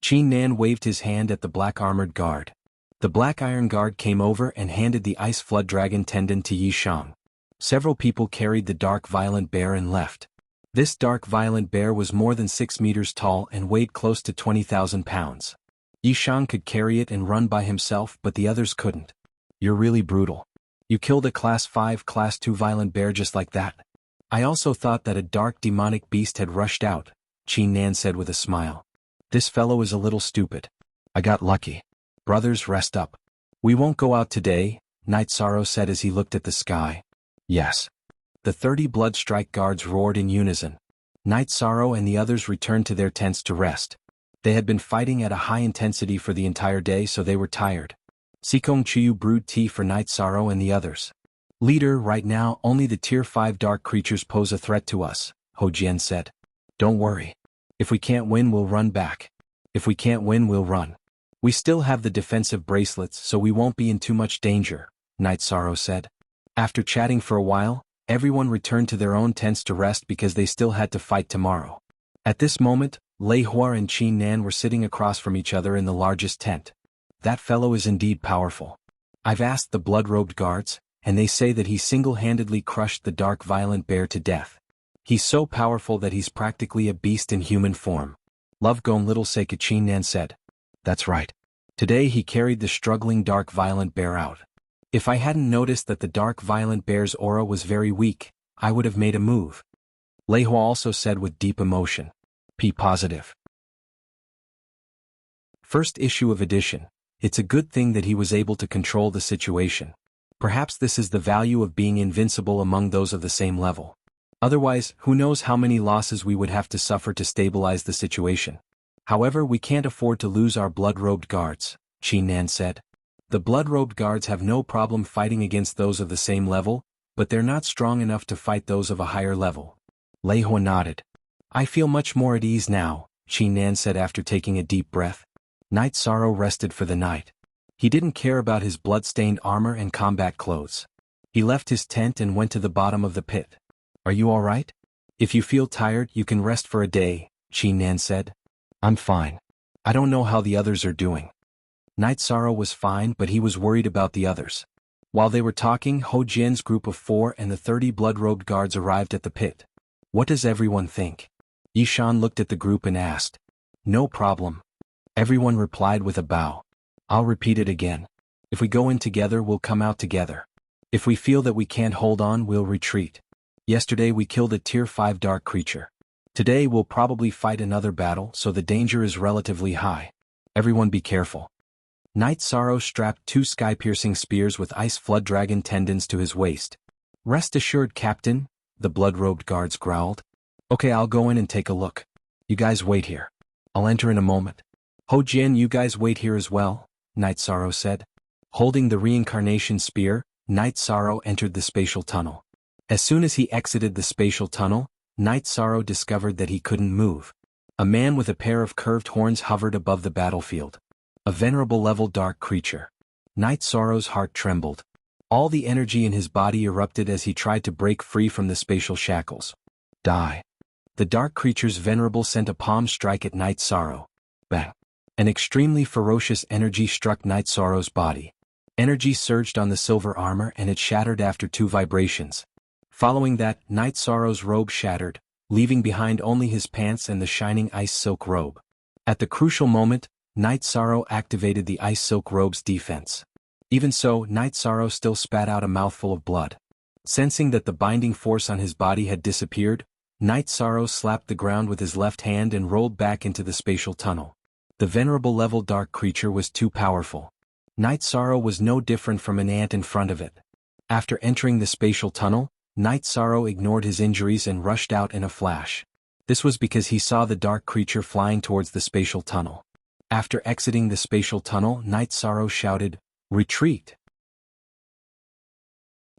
Qin Nan waved his hand at the black armored guard. The black iron guard came over and handed the ice flood dragon tendon to Yi Shang. Several people carried the dark violent bear and left. This dark violent bear was more than 6 meters tall and weighed close to 20,000 pounds. Yi Shang could carry it and run by himself, but the others couldn't. You're really brutal. You killed a Class 5, Class 2 violent bear just like that. I also thought that a dark demonic beast had rushed out, Qin Nan said with a smile. This fellow is a little stupid. I got lucky. Brothers, rest up. We won't go out today, Night Sorrow said as he looked at the sky. Yes. The 30 blood strike guards roared in unison. Night Sorrow and the others returned to their tents to rest. They had been fighting at a high intensity for the entire day, so they were tired. Sikong Chiyu brewed tea for Night Sorrow and the others. Leader, right now only the Tier 5 dark creatures pose a threat to us, Ho Jian said. Don't worry. If we can't win, we'll run back. If we can't win, we'll run. We still have the defensive bracelets, so we won't be in too much danger, Night Sorrow said. After chatting for a while, everyone returned to their own tents to rest because they still had to fight tomorrow. At this moment, Lei Hua and Qin Nan were sitting across from each other in the largest tent. That fellow is indeed powerful. I've asked the blood-robed guards, and they say that he single-handedly crushed the dark violent bear to death. He's so powerful that he's practically a beast in human form. Love Gong Little Seika, Qin Nan said. That's right. Today he carried the struggling dark violent bear out. If I hadn't noticed that the dark violent bear's aura was very weak, I would have made a move. Lei Hua also said with deep emotion. P positive. First issue of edition. It's a good thing that he was able to control the situation. Perhaps this is the value of being invincible among those of the same level. Otherwise, who knows how many losses we would have to suffer to stabilize the situation. However, we can't afford to lose our blood-robed guards, Qin Nan said. The blood-robed guards have no problem fighting against those of the same level, but they're not strong enough to fight those of a higher level. Lei Hua nodded. I feel much more at ease now, Qin Nan said after taking a deep breath. Night Sorrow rested for the night. He didn't care about his blood-stained armor and combat clothes. He left his tent and went to the bottom of the pit. Are you all right? If you feel tired, you can rest for a day, Qin Nan said. I'm fine. I don't know how the others are doing. Night Sorrow was fine, but he was worried about the others. While they were talking, Ho Jian's group of 4 and the 30 blood-robed guards arrived at the pit. What does everyone think? Yishan looked at the group and asked. No problem. Everyone replied with a bow. I'll repeat it again. If we go in together, we'll come out together. If we feel that we can't hold on, we'll retreat. Yesterday we killed a tier 5 dark creature. Today we'll probably fight another battle, so the danger is relatively high. Everyone be careful. Night Sorrow strapped 2 sky-piercing spears with ice flood dragon tendons to his waist. Rest assured, Captain, the blood-robed guards growled. Okay, I'll go in and take a look. You guys wait here. I'll enter in a moment. Ho Jian, you guys wait here as well, Night Sorrow said. Holding the reincarnation spear, Night Sorrow entered the spatial tunnel. As soon as he exited the spatial tunnel, Night Sorrow discovered that he couldn't move. A man with a pair of curved horns hovered above the battlefield. A venerable level dark creature. Night Sorrow's heart trembled. All the energy in his body erupted as he tried to break free from the spatial shackles. Die. The dark creature's venerable sent a palm strike at Night Sorrow. Bang. An extremely ferocious energy struck Night Sorrow's body. Energy surged on the silver armor and it shattered after 2 vibrations. Following that, Night Sorrow's robe shattered, leaving behind only his pants and the shining ice silk robe. At the crucial moment, Night Sorrow activated the ice silk robe's defense. Even so, Night Sorrow still spat out a mouthful of blood. Sensing that the binding force on his body had disappeared, Night Sorrow slapped the ground with his left hand and rolled back into the spatial tunnel. The venerable level dark creature was too powerful. Night Sorrow was no different from an ant in front of it. After entering the spatial tunnel, Night Sorrow ignored his injuries and rushed out in a flash. This was because he saw the dark creature flying towards the spatial tunnel. After exiting the spatial tunnel, Night Sorrow shouted, "Retreat!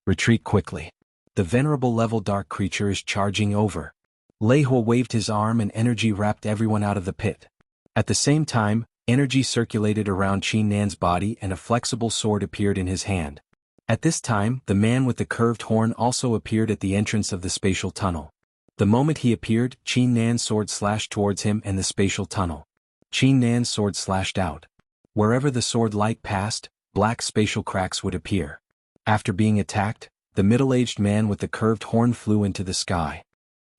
Retreat quickly. The venerable level dark creature is charging over." Lei Hua waved his arm and energy wrapped everyone out of the pit. At the same time, energy circulated around Qin Nan's body and a flexible sword appeared in his hand. At this time, the man with the curved horn also appeared at the entrance of the spatial tunnel. The moment he appeared, Qin Nan's sword slashed towards him and the spatial tunnel. Qin Nan's sword slashed out. Wherever the sword light passed, black spatial cracks would appear. After being attacked, the middle-aged man with the curved horn flew into the sky.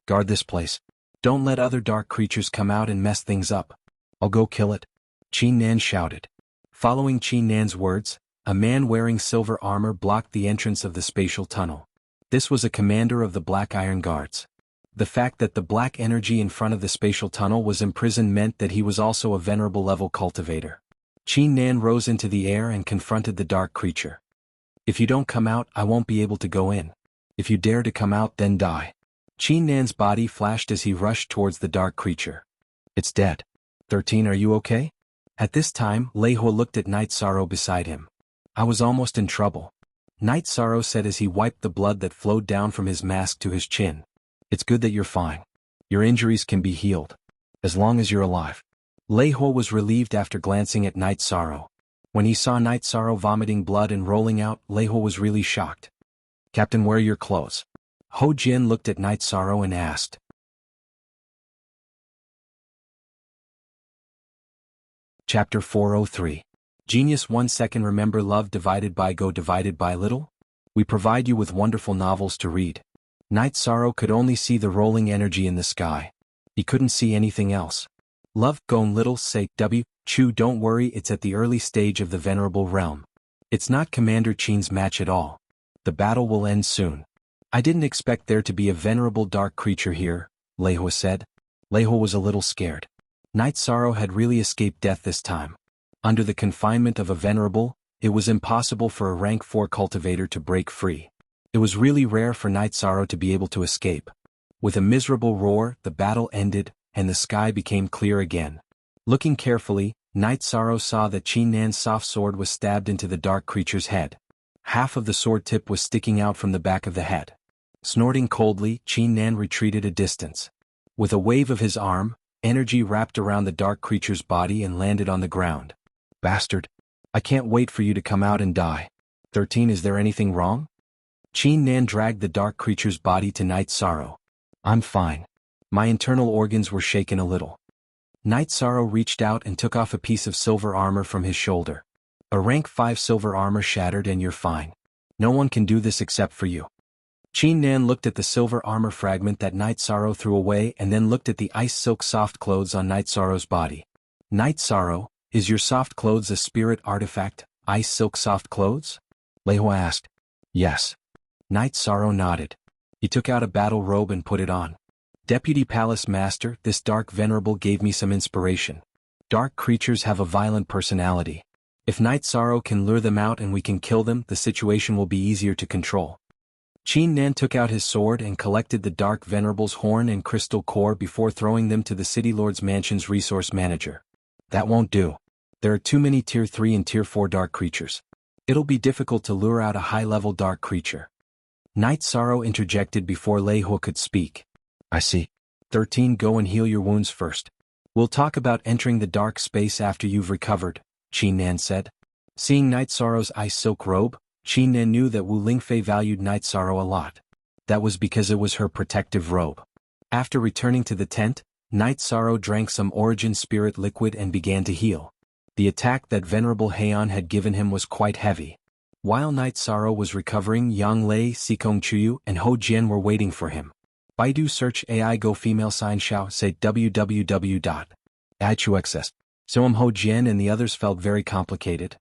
Guard this place. Don't let other dark creatures come out and mess things up. I'll go kill it, Qin Nan shouted. Following Qin Nan's words, a man wearing silver armor blocked the entrance of the spatial tunnel. This was a commander of the Black Iron Guards. The fact that the black energy in front of the spatial tunnel was imprisoned meant that he was also a venerable level cultivator. Qin Nan rose into the air and confronted the dark creature. If you don't come out, I won't be able to go in. If you dare to come out, then die. Qin Nan's body flashed as he rushed towards the dark creature. It's dead. 13, are you okay? At this time, Lei Hua looked at Night Sorrow beside him. I was almost in trouble, Night Sorrow said as he wiped the blood that flowed down from his mask to his chin. It's good that you're fine. Your injuries can be healed. As long as you're alive. Lei Hua was relieved after glancing at Night Sorrow. When he saw Night Sorrow vomiting blood and rolling out, Lei Hua was really shocked. Captain, where are your clothes? Ho Jian looked at Night Sorrow and asked. Chapter 403. Genius 1 second. Remember love divided by go divided by little? We provide you with wonderful novels to read. Night Sorrow could only see the rolling energy in the sky. He couldn't see anything else. Love, gone little, say, W, Chu, don't worry, it's at the early stage of the venerable realm. It's not Commander Qin's match at all. The battle will end soon. I didn't expect there to be a venerable dark creature here, Lei Hua said. Lei Hua was a little scared. Night Sorrow had really escaped death this time. Under the confinement of a venerable, it was impossible for a rank 4 cultivator to break free. It was really rare for Night Sorrow to be able to escape. With a miserable roar, the battle ended, and the sky became clear again. Looking carefully, Night Sorrow saw that Qin Nan's soft sword was stabbed into the dark creature's head. Half of the sword tip was sticking out from the back of the head. Snorting coldly, Qin Nan retreated a distance. With a wave of his arm, energy wrapped around the dark creature's body and landed on the ground. Bastard! I can't wait for you to come out and die. 13. Is there anything wrong? Qin Nan dragged the dark creature's body to Night Sorrow. I'm fine. My internal organs were shaken a little. Night Sorrow reached out and took off a piece of silver armor from his shoulder. A rank 5 silver armor shattered and you're fine. No one can do this except for you. Qin Nan looked at the silver armor fragment that Night Sorrow threw away and then looked at the ice silk soft clothes on Night Sorrow's body. Night Sorrow, is your soft clothes a spirit artifact, ice silk soft clothes? Lei Hua asked. Yes. Night Sorrow nodded. He took out a battle robe and put it on. Deputy Palace Master, this dark venerable gave me some inspiration. Dark creatures have a violent personality. If Night Sorrow can lure them out and we can kill them, the situation will be easier to control. Qin Nan took out his sword and collected the dark venerable's horn and crystal core before throwing them to the City Lord's Mansion's resource manager. That won't do. There are too many Tier 3 and Tier 4 dark creatures. It'll be difficult to lure out a high-level dark creature. Night Sorrow interjected before Lei Hua could speak. I see. 13. Go and heal your wounds first. We'll talk about entering the dark space after you've recovered, Qin Nan said. Seeing Night Sorrow's ice silk robe, Qin Nan knew that Wu Lingfei valued Night Sorrow a lot. That was because it was her protective robe. After returning to the tent, Night Sorrow drank some origin spirit liquid and began to heal. The attack that Venerable Heian had given him was quite heavy. While Night Sorrow was recovering, Yang Lei, Sikong Chuyu, and Ho Jian were waiting for him. Baidu search AI go female sign Xiao say www.ichuxs. Soam Ho Jian and the others felt very complicated.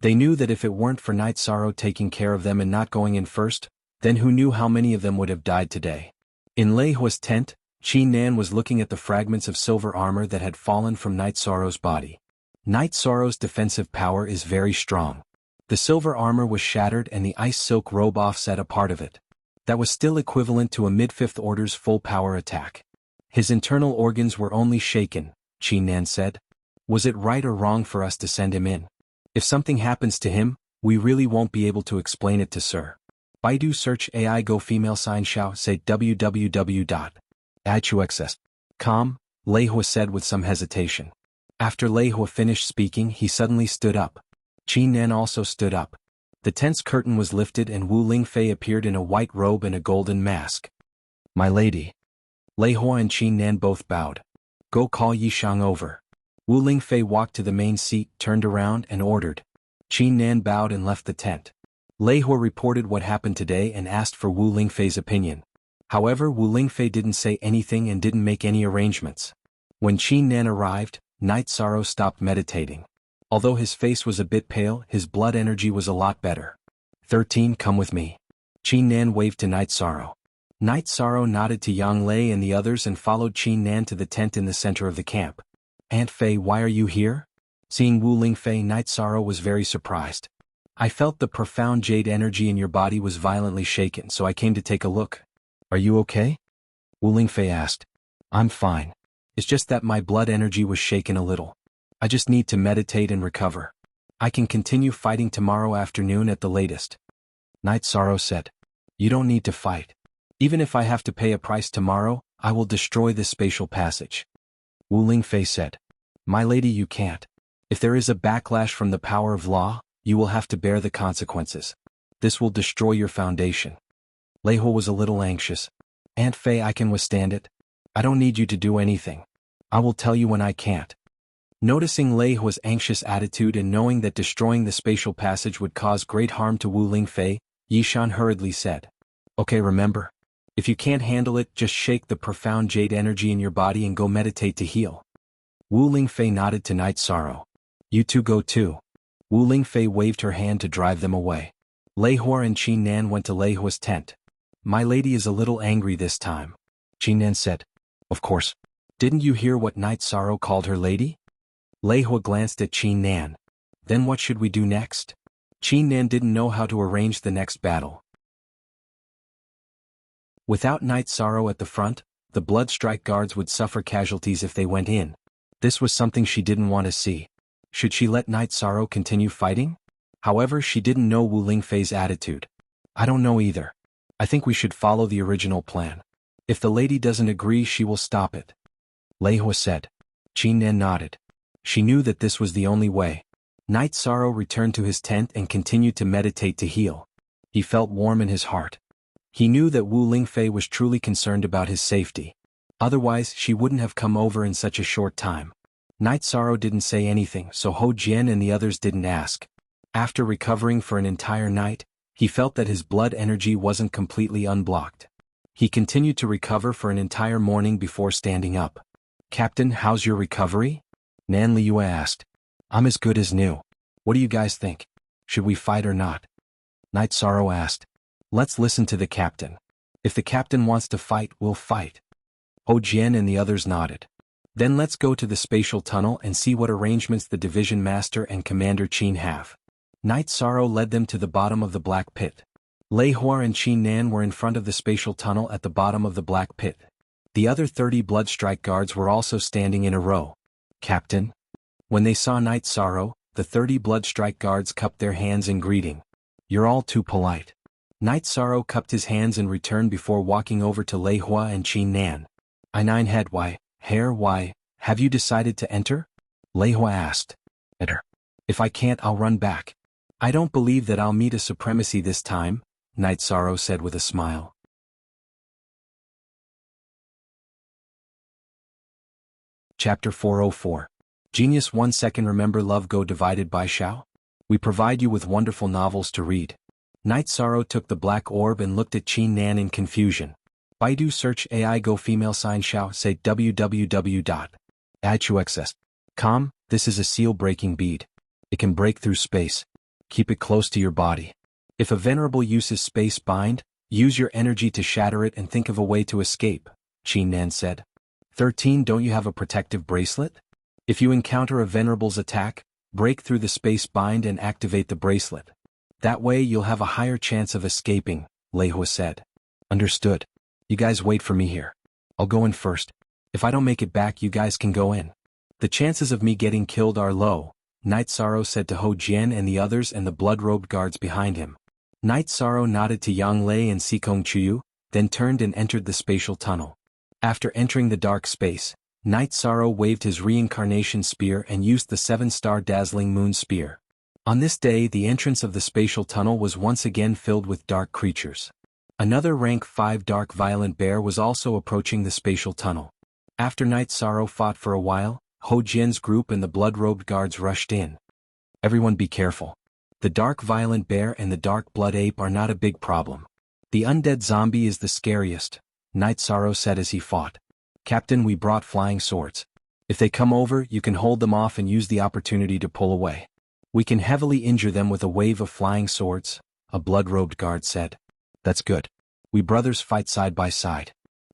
They knew that if it weren't for Night Sorrow taking care of them and not going in first, then who knew how many of them would have died today. In Lei Hua's tent, Qin Nan was looking at the fragments of silver armor that had fallen from Night Sorrow's body. Night Sorrow's defensive power is very strong. The silver armor was shattered and the ice silk robe offset a part of it. That was still equivalent to a mid-fifth order's full power attack. His internal organs were only shaken, Qin Nan said. Was it right or wrong for us to send him in? If something happens to him, we really won't be able to explain it to Sir. Baidu search AI go female sign Xiao say www.ichuxs.com, Lei Hua said with some hesitation. After Lei Hua finished speaking, he suddenly stood up. Qin Nan also stood up. The tent's curtain was lifted and Wu Lingfei appeared in a white robe and a golden mask. My lady. Lei Hua and Qin Nan both bowed. Go call Yishang over. Wu Lingfei walked to the main seat, turned around, and ordered. Qin Nan bowed and left the tent. Lei Hua reported what happened today and asked for Wu Lingfei's opinion. However, Wu Lingfei didn't say anything and didn't make any arrangements. When Qin Nan arrived, Night Sorrow stopped meditating. Although his face was a bit pale, his blood energy was a lot better. 13. Come with me. Qin Nan waved to Night Sorrow. Night Sorrow nodded to Yang Lei and the others and followed Qin Nan to the tent in the center of the camp. Aunt Fei, why are you here? Seeing Wu Lingfei, Night Sorrow was very surprised. I felt the profound jade energy in your body was violently shaken, so I came to take a look. Are you okay? Wu Lingfei asked. I'm fine. It's just that my blood energy was shaken a little. I just need to meditate and recover. I can continue fighting tomorrow afternoon at the latest. Night Sorrow said. You don't need to fight. Even if I have to pay a price tomorrow, I will destroy this spatial passage. Wu Lingfei said. My lady, you can't. If there is a backlash from the power of law, you will have to bear the consequences. This will destroy your foundation. Lei Hua was a little anxious. Aunt Fei, I can withstand it. I don't need you to do anything. I will tell you when I can't. Noticing Lei Hua's anxious attitude and knowing that destroying the spatial passage would cause great harm to Wu Lingfei, Yishan hurriedly said. Okay, remember. If you can't handle it, just shake the profound jade energy in your body and go meditate to heal. Wu Lingfei nodded to Night Sorrow. You two go too. Wu Lingfei waved her hand to drive them away. Lei Hua and Qin Nan went to Lei Hua's tent. My lady is a little angry this time. Qin Nan said. Of course. Didn't you hear what Night Sorrow called her lady? Lei Hua glanced at Qin Nan. Then what should we do next? Qin Nan didn't know how to arrange the next battle. Without Night Sorrow at the front, the Blood Strike Guards would suffer casualties if they went in. This was something she didn't want to see. Should she let Night Sorrow continue fighting? However, she didn't know Wu Lingfei's attitude. I don't know either. I think we should follow the original plan. If the lady doesn't agree, she will stop it. Lei Hua said. Qin Nan nodded. She knew that this was the only way. Night Sorrow returned to his tent and continued to meditate to heal. He felt warm in his heart. He knew that Wu Lingfei was truly concerned about his safety. Otherwise, she wouldn't have come over in such a short time. Night Sorrow didn't say anything, so Hou Jian and the others didn't ask. After recovering for an entire night, he felt that his blood energy wasn't completely unblocked. He continued to recover for an entire morning before standing up. Captain, how's your recovery? Nan Liu asked. I'm as good as new. What do you guys think? Should we fight or not? Night Sorrow asked. Let's listen to the captain. If the captain wants to fight, we'll fight. Hou Jian and the others nodded. Then let's go to the spatial tunnel and see what arrangements the division master and Commander Qin have. Night Sorrow led them to the bottom of the black pit. Lei Hua and Qin Nan were in front of the spatial tunnel at the bottom of the black pit. The other 30 Blood Strike Guards were also standing in a row. Captain? When they saw Night Sorrow, the 30 Blood Strike Guards cupped their hands in greeting. You're all too polite. Night Sorrow cupped his hands in return before walking over to Lei Hua and Qin Nan. I9 head, why, have you decided to enter? Lei Hua asked. Enter. If I can't, I'll run back. I don't believe that I'll meet a supremacy this time, Night Sorrow said with a smile. Chapter 404. Genius 1 second. Remember Love Go divided by Xiao? We provide you with wonderful novels to read. Night Sorrow took the black orb and looked at Qin Nan in confusion. Baidu search AI Go female sign Xiao say www.ichuxs.com. This is a seal-breaking bead. It can break through space. Keep it close to your body. If a venerable uses space bind, use your energy to shatter it and think of a way to escape, Qin Nan said. 13. Don't you have a protective bracelet? If you encounter a venerable's attack, break through the space bind and activate the bracelet. That way you'll have a higher chance of escaping, Lei Hua said. Understood. You guys wait for me here. I'll go in first. If I don't make it back, you guys can go in. The chances of me getting killed are low, Night Sorrow said to Hou Jian and the others and the blood-robed guards behind him. Night Sorrow nodded to Yang Lei and Xikong Chuyu, then turned and entered the spatial tunnel. After entering the dark space, Night Sorrow waved his reincarnation spear and used the 7-star dazzling moon spear. On this day, the entrance of the spatial tunnel was once again filled with dark creatures. Another rank 5 dark violent bear was also approaching the spatial tunnel. After Night Sorrow fought for a while, Hou Jian's group and the blood-robed guards rushed in. Everyone be careful. The dark violent bear and the dark blood ape are not a big problem. The undead zombie is the scariest, Night Sorrow said as he fought. Captain, we brought flying swords. If they come over, you can hold them off and use the opportunity to pull away. We can heavily injure them with a wave of flying swords, a blood-robed guard said. That's good. We brothers fight side by side.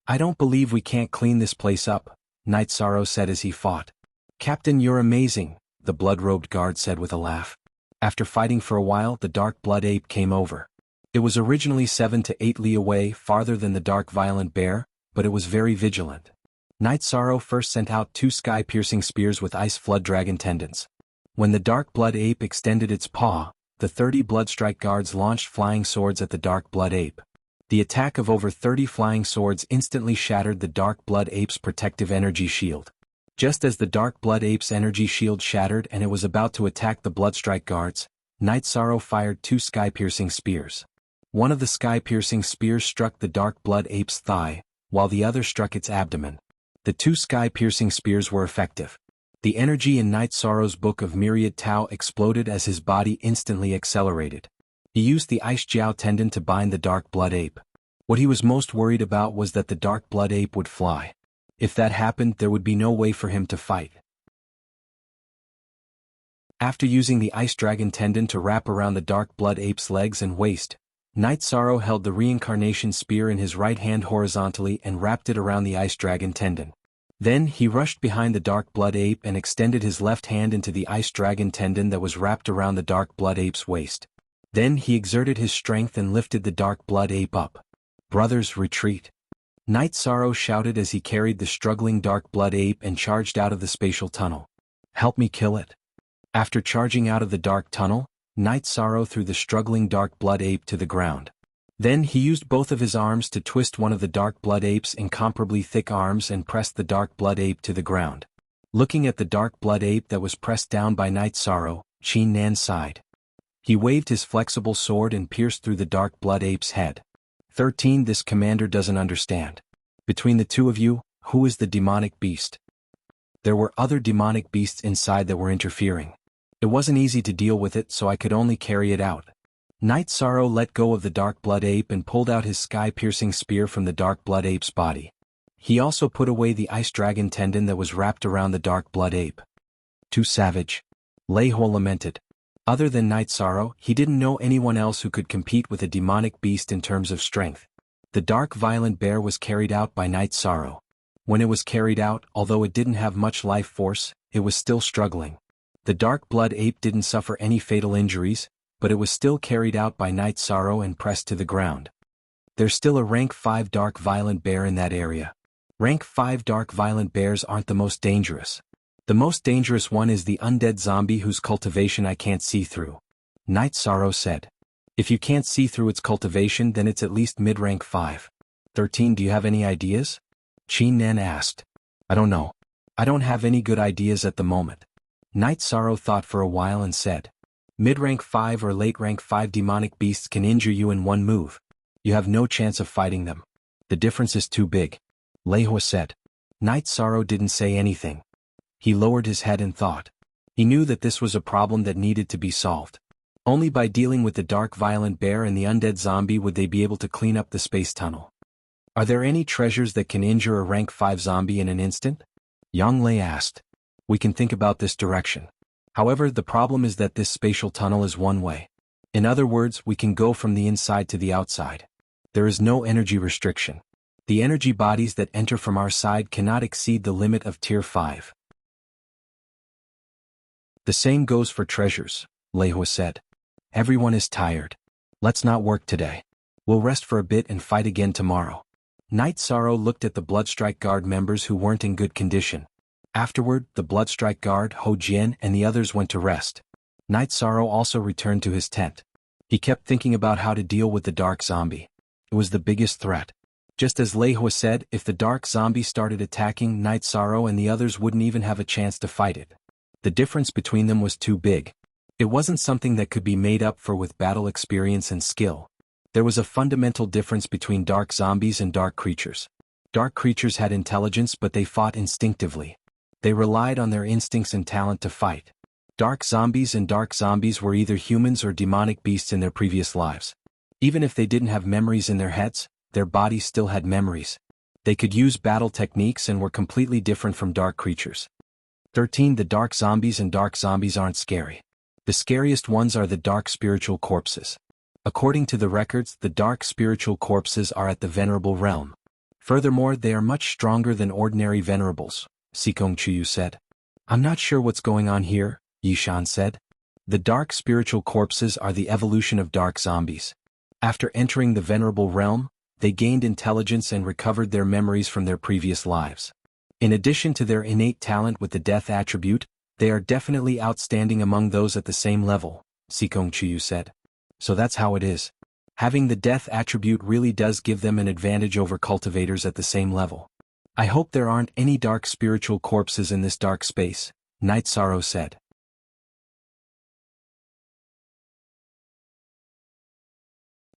I don't believe we can't clean this place up, Night Sorrow said as he fought. Captain, you're amazing, the blood-robed guard said with a laugh. After fighting for a while, the dark blood ape came over. It was originally 7 to 8 li away, farther than the dark violent bear, but it was very vigilant. Night Sorrow first sent out 2 sky-piercing spears with ice flood dragon tendons. When the dark blood ape extended its paw, the 30 blood strike guards launched flying swords at the dark blood ape. The attack of over 30 flying swords instantly shattered the dark blood ape's protective energy shield. Just as the dark blood ape's energy shield shattered and it was about to attack the blood strike guards, Night Sorrow fired 2 sky-piercing spears. One of the sky-piercing spears struck the dark blood ape's thigh, while the other struck its abdomen. The 2 sky-piercing spears were effective. The energy in Night Sorrow's Book of Myriad Tao exploded as his body instantly accelerated. He used the Ice Jiao tendon to bind the dark blood ape. What he was most worried about was that the dark blood ape would fly. If that happened, there would be no way for him to fight. After using the Ice Dragon tendon to wrap around the dark blood ape's legs and waist, Night Sorrow held the reincarnation spear in his right hand horizontally and wrapped it around the Ice Dragon tendon. Then he rushed behind the dark blood ape and extended his left hand into the ice dragon tendon that was wrapped around the dark blood ape's waist. Then he exerted his strength and lifted the dark blood ape up. "Brothers, retreat!" Night Sorrow shouted as he carried the struggling dark blood ape and charged out of the spatial tunnel. "Help me kill it." After charging out of the dark tunnel, Night Sorrow threw the struggling dark blood ape to the ground. Then he used both of his arms to twist one of the dark blood ape's incomparably thick arms and pressed the dark blood ape to the ground. Looking at the dark blood ape that was pressed down by Night Sorrow, Qin Nan sighed. He waved his flexible sword and pierced through the dark blood ape's head. 13 This commander doesn't understand. Between the two of you, who is the demonic beast? There were other demonic beasts inside that were interfering. It wasn't easy to deal with it, so I could only carry it out. Night Sorrow let go of the dark blood ape and pulled out his sky-piercing spear from the dark blood ape's body. He also put away the ice dragon tendon that was wrapped around the dark blood ape. "Too savage," Lei Huo lamented. Other than Night Sorrow, he didn't know anyone else who could compete with a demonic beast in terms of strength. The dark violent bear was carried out by Night Sorrow. When it was carried out, although it didn't have much life force, it was still struggling. The dark blood ape didn't suffer any fatal injuries, but it was still carried out by Night Sorrow and pressed to the ground. There's still a rank 5 dark violent bear in that area. Rank 5 dark violent bears aren't the most dangerous. The most dangerous one is the undead zombie whose cultivation I can't see through. Night Sorrow said. If you can't see through its cultivation, then it's at least mid-rank 5. 13 Do you have any ideas? Qin Nan asked. I don't know. I don't have any good ideas at the moment. Night Sorrow thought for a while and said. Mid-rank 5 or late-rank 5 demonic beasts can injure you in one move. You have no chance of fighting them. The difference is too big. Lei Huo said. Night Sorrow didn't say anything. He lowered his head and thought. He knew that this was a problem that needed to be solved. Only by dealing with the dark violent bear and the undead zombie would they be able to clean up the space tunnel. Are there any treasures that can injure a rank 5 zombie in an instant? Yang Lei asked. We can think about this direction. However, the problem is that this spatial tunnel is one way. In other words, we can go from the inside to the outside. There is no energy restriction. The energy bodies that enter from our side cannot exceed the limit of Tier 5. The same goes for treasures, Lei Huo said. Everyone is tired. Let's not work today. We'll rest for a bit and fight again tomorrow. Night Sorrow looked at the Bloodstrike Guard members who weren't in good condition. Afterward, the Bloodstrike Guard, Ho Jian, and the others went to rest. Night Sorrow also returned to his tent. He kept thinking about how to deal with the dark zombie. It was the biggest threat. Just as Lei Huo said, if the dark zombie started attacking, Night Sorrow and the others wouldn't even have a chance to fight it. The difference between them was too big. It wasn't something that could be made up for with battle experience and skill. There was a fundamental difference between dark zombies and dark creatures. Dark creatures had intelligence, but they fought instinctively. They relied on their instincts and talent to fight. Dark zombies were either humans or demonic beasts in their previous lives. Even if they didn't have memories in their heads, their bodies still had memories. They could use battle techniques and were completely different from dark creatures. 13 The dark zombies aren't scary. The scariest ones are the dark spiritual corpses. According to the records, the dark spiritual corpses are at the venerable realm. Furthermore, they are much stronger than ordinary venerables, Sikong Chuyu said. I'm not sure what's going on here, Yishan said. The dark spiritual corpses are the evolution of dark zombies. After entering the venerable realm, they gained intelligence and recovered their memories from their previous lives. In addition to their innate talent with the death attribute, they are definitely outstanding among those at the same level, Sikong Chuyu said. So that's how it is. Having the death attribute really does give them an advantage over cultivators at the same level. I hope there aren't any dark spiritual corpses in this dark space, Night Sorrow said.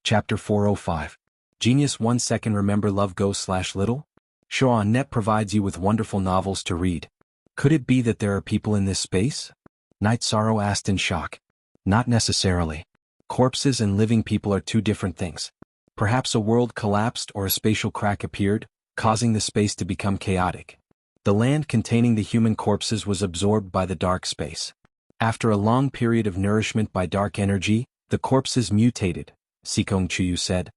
Chapter 405. Genius 1 second. Remember Love Go/Little? Show.net provides you with wonderful novels to read. Could it be that there are people in this space? Night Sorrow asked in shock. Not necessarily. Corpses and living people are two different things. Perhaps a world collapsed or a spatial crack appeared, causing the space to become chaotic. The land containing the human corpses was absorbed by the dark space. After a long period of nourishment by dark energy, the corpses mutated, Sikong Chuyu said.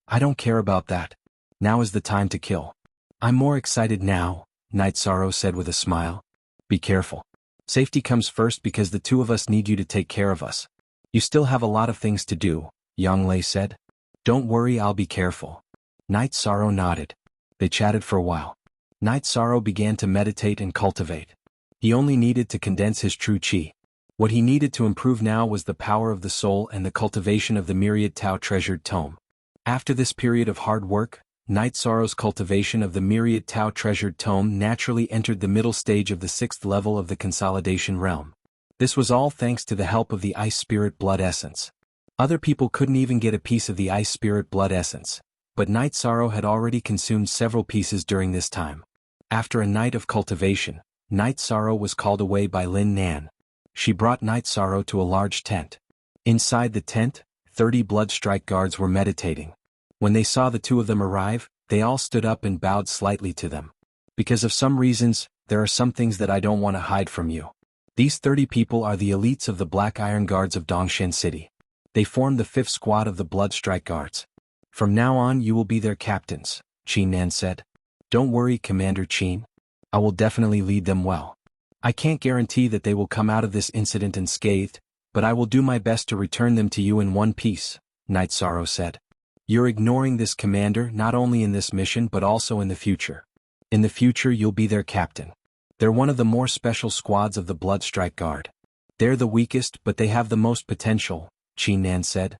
I don't care about that. Now is the time to kill. I'm more excited now, Night Sorrow said with a smile. Be careful. Safety comes first because the two of us need you to take care of us. You still have a lot of things to do, Yanglei said. Don't worry, I'll be careful. Night Sorrow nodded. They chatted for a while. Night Sorrow began to meditate and cultivate. He only needed to condense his true qi. What he needed to improve now was the power of the soul and the cultivation of the myriad Tao treasured tome. After this period of hard work, Night Sorrow's cultivation of the myriad Tao treasured tome naturally entered the middle stage of the 6th level of the consolidation realm. This was all thanks to the help of the Ice Spirit Blood Essence. Other people couldn't even get a piece of the Ice Spirit Blood Essence, but Night Sorrow had already consumed several pieces during this time. After a night of cultivation, Night Sorrow was called away by Lin Nan. She brought Night Sorrow to a large tent. Inside the tent, 30 Blood Strike guards were meditating. When they saw the two of them arrive, they all stood up and bowed slightly to them. Because of some reasons, there are some things that I don't want to hide from you. These 30 people are the elites of the Black Iron Guards of Dongshan City. They form the 5th squad of the Blood Strike Guards. From now on you will be their captains, Qin Nan said. Don't worry, Commander Qin. I will definitely lead them well. I can't guarantee that they will come out of this incident unscathed, but I will do my best to return them to you in one piece, Night Sorrow said. You're ignoring this, Commander, not only in this mission but also in the future. In the future you'll be their captain. They're one of the more special squads of the Blood Strike Guard. They're the weakest but they have the most potential, Qin Nan said.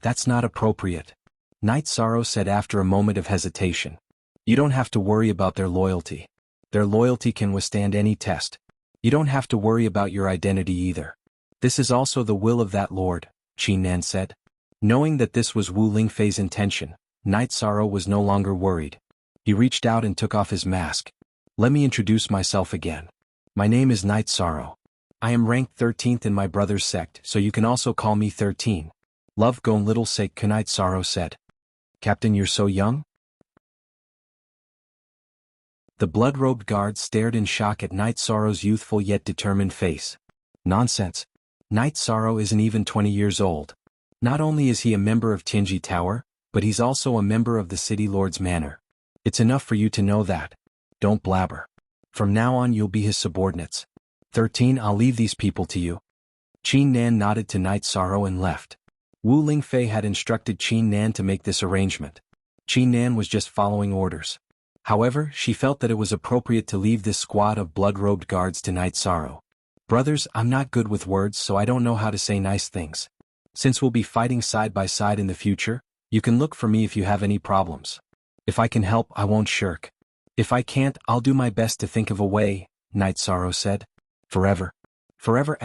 That's not appropriate. Night Sorrow said after a moment of hesitation. You don't have to worry about their loyalty. Their loyalty can withstand any test. You don't have to worry about your identity either. This is also the will of that lord, Qin Nan said. Knowing that this was Wu Lingfei's intention, Night Sorrow was no longer worried. He reached out and took off his mask. Let me introduce myself again. My name is Night Sorrow. I am ranked 13th in my brother's sect, so you can also call me 13. Love Gon Little Sake, Night Sorrow said. Captain, you're so young? The blood-robed guards stared in shock at Night Sorrow's youthful yet determined face. Nonsense. Night Sorrow isn't even 20 years old. Not only is he a member of Tianji Tower, but he's also a member of the City Lord's Manor. It's enough for you to know that. Don't blabber. From now on you'll be his subordinates. 13, I'll leave these people to you. Qin Nan nodded to Night Sorrow and left. Wu Lingfei had instructed Qin Nan to make this arrangement. Qin Nan was just following orders. However, she felt that it was appropriate to leave this squad of blood-robed guards to Night Sorrow. Brothers, I'm not good with words, so I don't know how to say nice things. Since we'll be fighting side by side in the future, you can look for me if you have any problems. If I can help, I won't shirk. If I can't, I'll do my best to think of a way, Night Sorrow said. Forever. Forever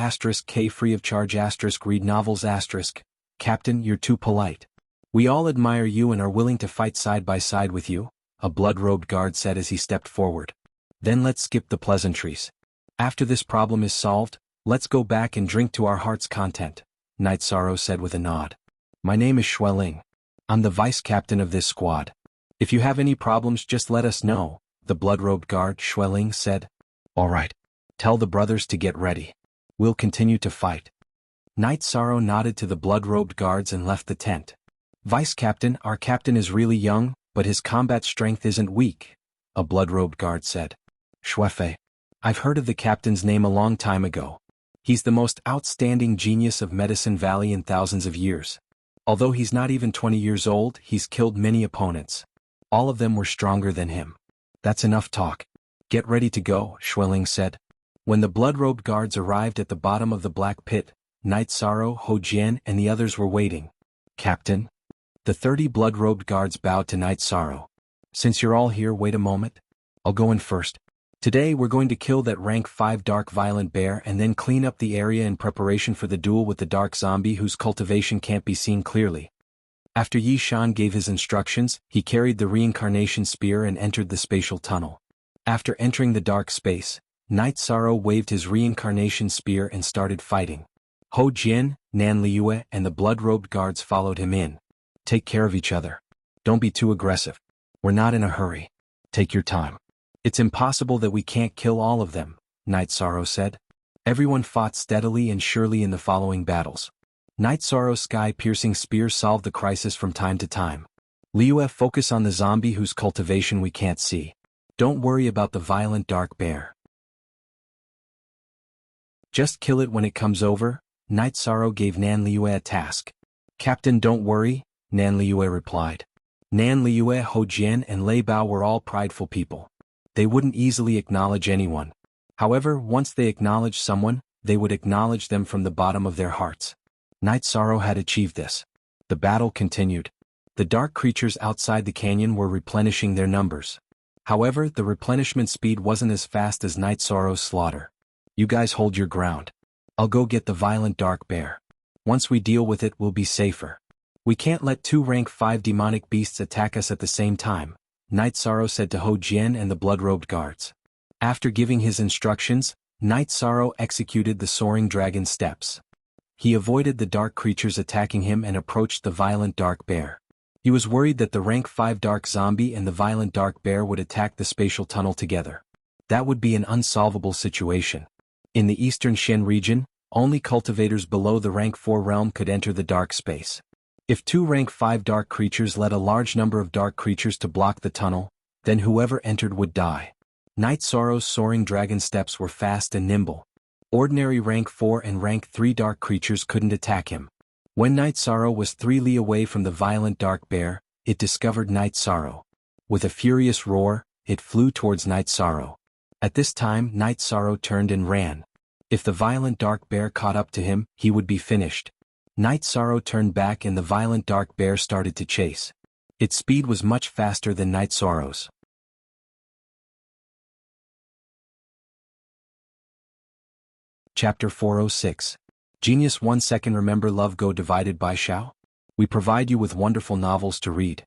*K free of charge * read novels *. Captain, you're too polite. We all admire you and are willing to fight side by side with you, a blood-robed guard said as he stepped forward. Then let's skip the pleasantries. After this problem is solved, let's go back and drink to our heart's content, Night Sorrow said with a nod. My name is Xueling. I'm the vice captain of this squad. If you have any problems, just let us know, the blood-robed guard Xueling said. All right. Tell the brothers to get ready. We'll continue to fight. Night Sorrow nodded to the blood-robed guards and left the tent. Vice captain, our captain is really young, but his combat strength isn't weak, a blood-robed guard said. Xuefei. I've heard of the captain's name a long time ago. He's the most outstanding genius of Medicine Valley in thousands of years. Although he's not even 20 years old, he's killed many opponents. All of them were stronger than him. That's enough talk. Get ready to go, Xueling said. When the blood-robed guards arrived at the bottom of the black pit, Night Sorrow, Ho Jian, and the others were waiting. Captain? The 30 blood-robed guards bowed to Night Sorrow. Since you're all here, wait a moment. I'll go in first. Today we're going to kill that rank 5 dark violent bear and then clean up the area in preparation for the duel with the dark zombie whose cultivation can't be seen clearly. After Yi Shan gave his instructions, he carried the reincarnation spear and entered the spatial tunnel. After entering the dark space, Night Sorrow waved his reincarnation spear and started fighting. Ho Jian, Nan Liyue, and the blood-robed guards followed him in. Take care of each other. Don't be too aggressive. We're not in a hurry. Take your time. It's impossible that we can't kill all of them, Night Sorrow said. Everyone fought steadily and surely in the following battles. Night Sorrow's sky-piercing spear solved the crisis from time to time. Liyue, focus on the zombie whose cultivation we can't see. Don't worry about the violent dark bear. Just kill it when it comes over. Night Sorrow gave Nan Liyue a task. Captain, don't worry, Nan Liyue replied. Nan Liyue, Ho Jian and Lei Bao were all prideful people. They wouldn't easily acknowledge anyone. However, once they acknowledged someone, they would acknowledge them from the bottom of their hearts. Night Sorrow had achieved this. The battle continued. The dark creatures outside the canyon were replenishing their numbers. However, the replenishment speed wasn't as fast as Night Sorrow's slaughter. You guys hold your ground. I'll go get the violent dark bear. Once we deal with it, we'll be safer. We can't let two rank 5 demonic beasts attack us at the same time, Night Sorrow said to Ho Jian and the blood-robed guards. After giving his instructions, Night Sorrow executed the soaring dragon steps. He avoided the dark creatures attacking him and approached the violent dark bear. He was worried that the rank 5 dark zombie and the violent dark bear would attack the spatial tunnel together. That would be an unsolvable situation. In the eastern Shen region, only cultivators below the rank 4 realm could enter the dark space. If two rank 5 dark creatures led a large number of dark creatures to block the tunnel, then whoever entered would die. Night Sorrow's soaring dragon steps were fast and nimble. Ordinary rank 4 and rank 3 dark creatures couldn't attack him. When Night Sorrow was 3 li away from the violent dark bear, it discovered Night Sorrow. With a furious roar, it flew towards Night Sorrow. At this time, Night Sorrow turned and ran. If the violent dark bear caught up to him, he would be finished. Night Sorrow turned back and the violent dark bear started to chase. Its speed was much faster than Night Sorrow's. Chapter 406. Genius 1 second. Remember Love Go divided by Xiao? We provide you with wonderful novels to read.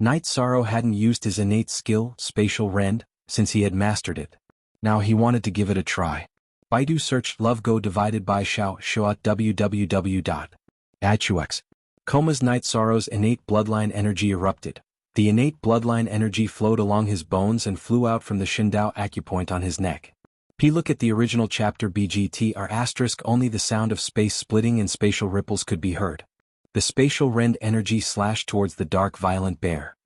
Night Sorrow hadn't used his innate skill, Spatial Rend, since he had mastered it. Now he wanted to give it a try. Baidu searched Love Go divided by Xiao at www.achux.com's. Night Sorrow's innate bloodline energy erupted. The innate bloodline energy flowed along his bones and flew out from the Shindao acupoint on his neck. Look at the original chapter BGTR*, only the sound of space splitting and spatial ripples could be heard. The spatial rend energy slashed towards the dark violent bear.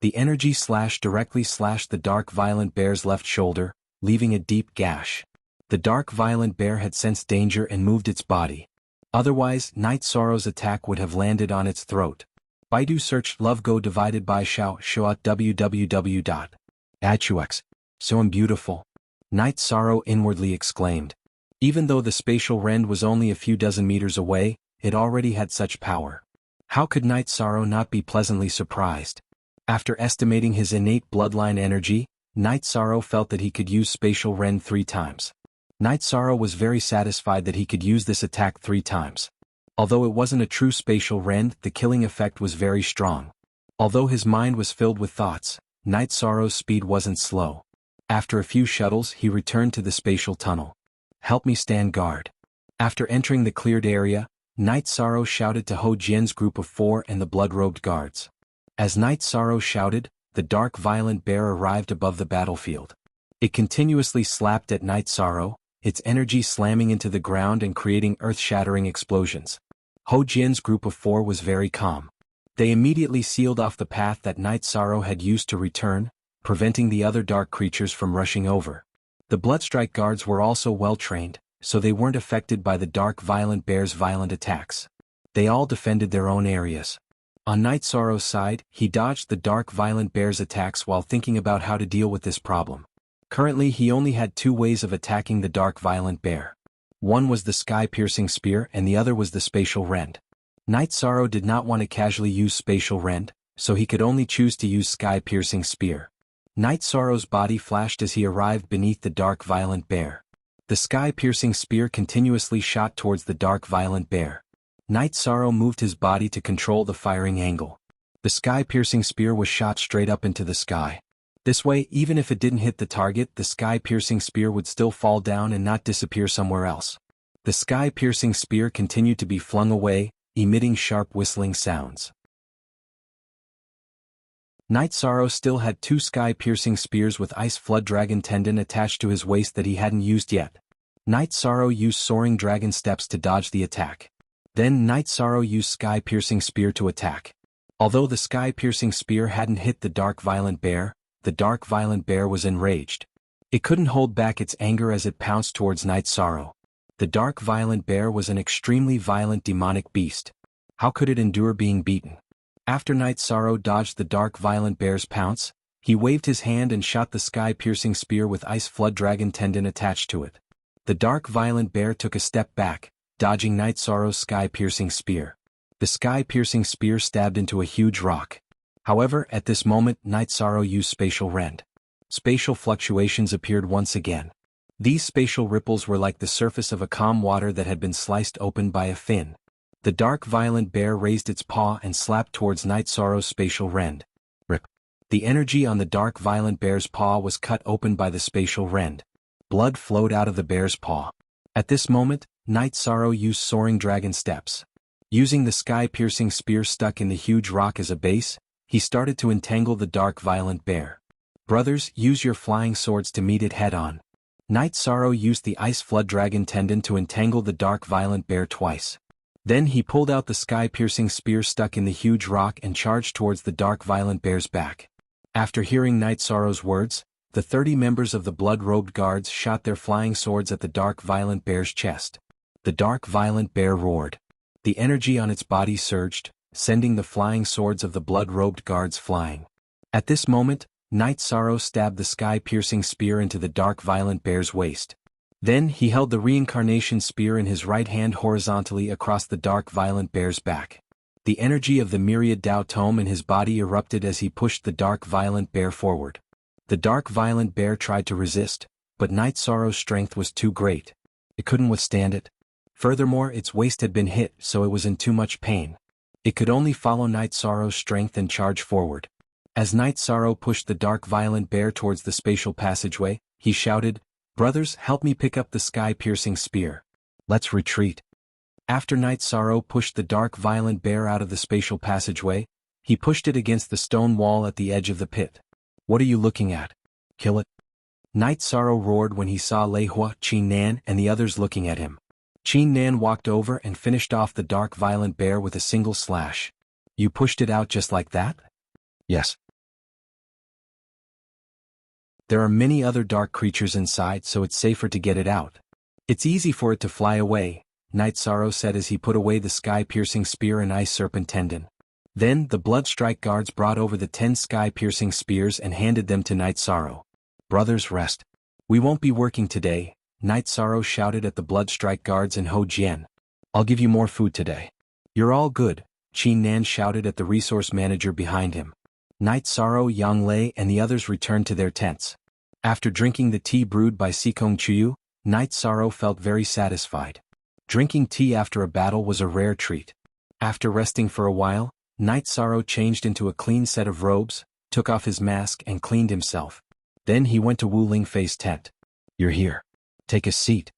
The energy directly slashed the dark violent bear's left shoulder, leaving a deep gash. The dark violent bear had sensed danger and moved its body. Otherwise, Night Sorrow's attack would have landed on its throat. Baidu searched Love Go divided by Xiao at www.achux. So beautiful. Night Sorrow inwardly exclaimed. Even though the spatial rend was only a few dozen meters away, it already had such power. How could Night Sorrow not be pleasantly surprised? After estimating his innate bloodline energy, Night Sorrow felt that he could use spatial rend 3 times. Night Sorrow was very satisfied that he could use this attack 3 times. Although it wasn't a true spatial rend, the killing effect was very strong. Although his mind was filled with thoughts, Night Sorrow's speed wasn't slow. After a few shuttles, he returned to the spatial tunnel. Help me stand guard. After entering the cleared area, Night Sorrow shouted to Ho Jian's group of 4 and the blood-robed guards. As Night Sorrow shouted, the dark violent bear arrived above the battlefield. It continuously slapped at Night Sorrow, its energy slamming into the ground and creating earth-shattering explosions. Ho Jian's group of 4 was very calm. They immediately sealed off the path that Night Sorrow had used to return, preventing the other dark creatures from rushing over. The Bloodstrike guards were also well-trained, so they weren't affected by the dark violent bear's violent attacks. They all defended their own areas. On Night Sorrow's side, he dodged the dark violent bear's attacks while thinking about how to deal with this problem. Currently he only had 2 ways of attacking the dark violent bear. One was the sky-piercing spear and the other was the spatial rend. Night Sorrow did not want to casually use spatial rend, so he could only choose to use sky-piercing spear. Night Sorrow's body flashed as he arrived beneath the dark violent bear. The sky-piercing spear continuously shot towards the dark violent bear. Night Sorrow moved his body to control the firing angle. The sky-piercing spear was shot straight up into the sky. This way, even if it didn't hit the target, the sky-piercing spear would still fall down and not disappear somewhere else. The sky-piercing spear continued to be flung away, emitting sharp whistling sounds. Night Sorrow still had 2 sky-piercing spears with Ice Flood Dragon tendon attached to his waist that he hadn't used yet. Night Sorrow used Soaring Dragon Steps to dodge the attack. Then Night Sorrow used Sky-Piercing Spear to attack. Although the Sky-Piercing Spear hadn't hit the dark violent bear, the dark violent bear was enraged. It couldn't hold back its anger as it pounced towards Night Sorrow. The dark violent bear was an extremely violent demonic beast. How could it endure being beaten? After Night Sorrow dodged the dark violent bear's pounce, he waved his hand and shot the sky-piercing spear with ice flood dragon tendon attached to it. The dark violent bear took a step back, dodging Night Sorrow's sky-piercing spear. The sky-piercing spear stabbed into a huge rock. However, at this moment Night Sorrow used spatial rend. Spatial fluctuations appeared once again. These spatial ripples were like the surface of a calm water that had been sliced open by a fin. The dark violent bear raised its paw and slapped towards Night Sorrow's spatial rend. Rip. The energy on the dark violent bear's paw was cut open by the spatial rend. Blood flowed out of the bear's paw. At this moment, Night Sorrow used soaring dragon steps. Using the sky-piercing spear stuck in the huge rock as a base, he started to entangle the dark violent bear. Brothers, use your flying swords to meet it head-on. Night Sorrow used the ice flood dragon tendon to entangle the dark violent bear twice. Then he pulled out the sky-piercing spear stuck in the huge rock and charged towards the dark violent bear's back. After hearing Night Sorrow's words, the 30 members of the blood-robed guards shot their flying swords at the dark violent bear's chest. The dark violent bear roared. The energy on its body surged, sending the flying swords of the blood-robed guards flying. At this moment, Night Sorrow stabbed the sky-piercing spear into the dark violent bear's waist. Then he held the reincarnation spear in his right hand horizontally across the dark violent bear's back. The energy of the myriad Tao tome in his body erupted as he pushed the dark violent bear forward. The dark violent bear tried to resist, but Night Sorrow's strength was too great. It couldn't withstand it. Furthermore, its waist had been hit, so it was in too much pain. It could only follow Night Sorrow's strength and charge forward. As Night Sorrow pushed the dark violent bear towards the spatial passageway, he shouted, "Brothers, help me pick up the sky-piercing spear. Let's retreat." After Night Sorrow pushed the dark violent bear out of the spatial passageway, he pushed it against the stone wall at the edge of the pit. "What are you looking at? Kill it." Night Sorrow roared when he saw Lei Hua, Qin Nan and the others looking at him. Qin Nan walked over and finished off the dark violent bear with a single slash. "You pushed it out just like that?" "Yes." "There are many other dark creatures inside, so it's safer to get it out. It's easy for it to fly away," Night Sorrow said as he put away the sky-piercing spear and ice serpent tendon. Then the Bloodstrike guards brought over the 10 sky-piercing spears and handed them to Night Sorrow. "Brothers, rest. We won't be working today," Night Sorrow shouted at the Bloodstrike guards and Ho Jian. "I'll give you more food today." "You're all good," Qin Nan shouted at the resource manager behind him. Night Sorrow, Yang Lei and the others returned to their tents. After drinking the tea brewed by Sikong Chuyu, Night Sorrow felt very satisfied. Drinking tea after a battle was a rare treat. After resting for a while, Night Sorrow changed into a clean set of robes, took off his mask and cleaned himself. Then he went to Wu Lingfei's tent. "You're here. Take a seat."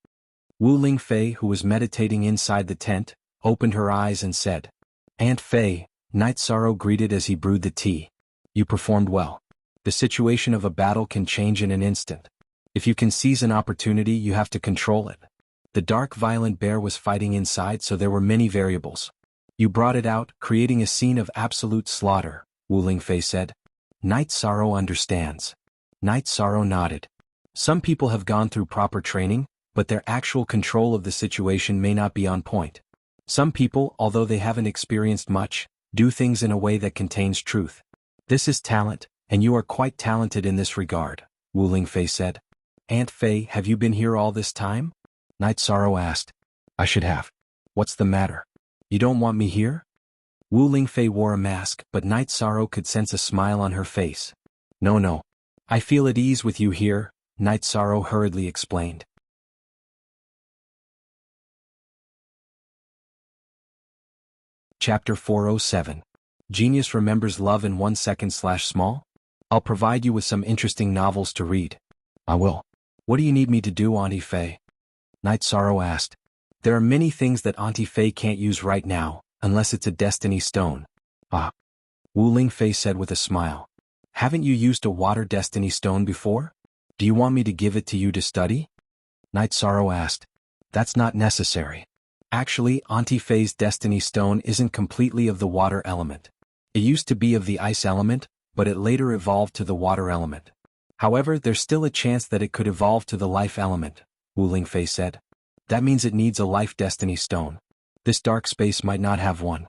Wu Lingfei, who was meditating inside the tent, opened her eyes and said, "Aunt Fei," Night Sorrow greeted as he brewed the tea. "You performed well. The situation of a battle can change in an instant. If you can seize an opportunity, you have to control it. The dark violent bear was fighting inside, so there were many variables. You brought it out, creating a scene of absolute slaughter," Wu Lingfei said. "Night Sorrow understands." Night Sorrow nodded. "Some people have gone through proper training, but their actual control of the situation may not be on point. Some people, although they haven't experienced much, do things in a way that contains truth. This is talent, and you are quite talented in this regard," Wu Lingfei said. "Aunt Fei, have you been here all this time?" Night Sorrow asked. "I should have. What's the matter? You don't want me here?" Wu Lingfei wore a mask, but Night Sorrow could sense a smile on her face. No. I feel at ease with you here," Night Sorrow hurriedly explained. Chapter 407. Genius remembers love in 1 second/small? I'll provide you with some interesting novels to read. I will. What do you need me to do, Auntie Fei? Night Sorrow asked. There are many things that Auntie Fei can't use right now, unless it's a destiny stone. Ah. Wu Lingfei said with a smile. Haven't you used a water destiny stone before? Do you want me to give it to you to study? Night Sorrow asked. That's not necessary. Actually, Auntie Fei's destiny stone isn't completely of the water element. It used to be of the ice element, but it later evolved to the water element. However, there's still a chance that it could evolve to the life element, Wu Lingfei said. That means it needs a life destiny stone. This dark space might not have one.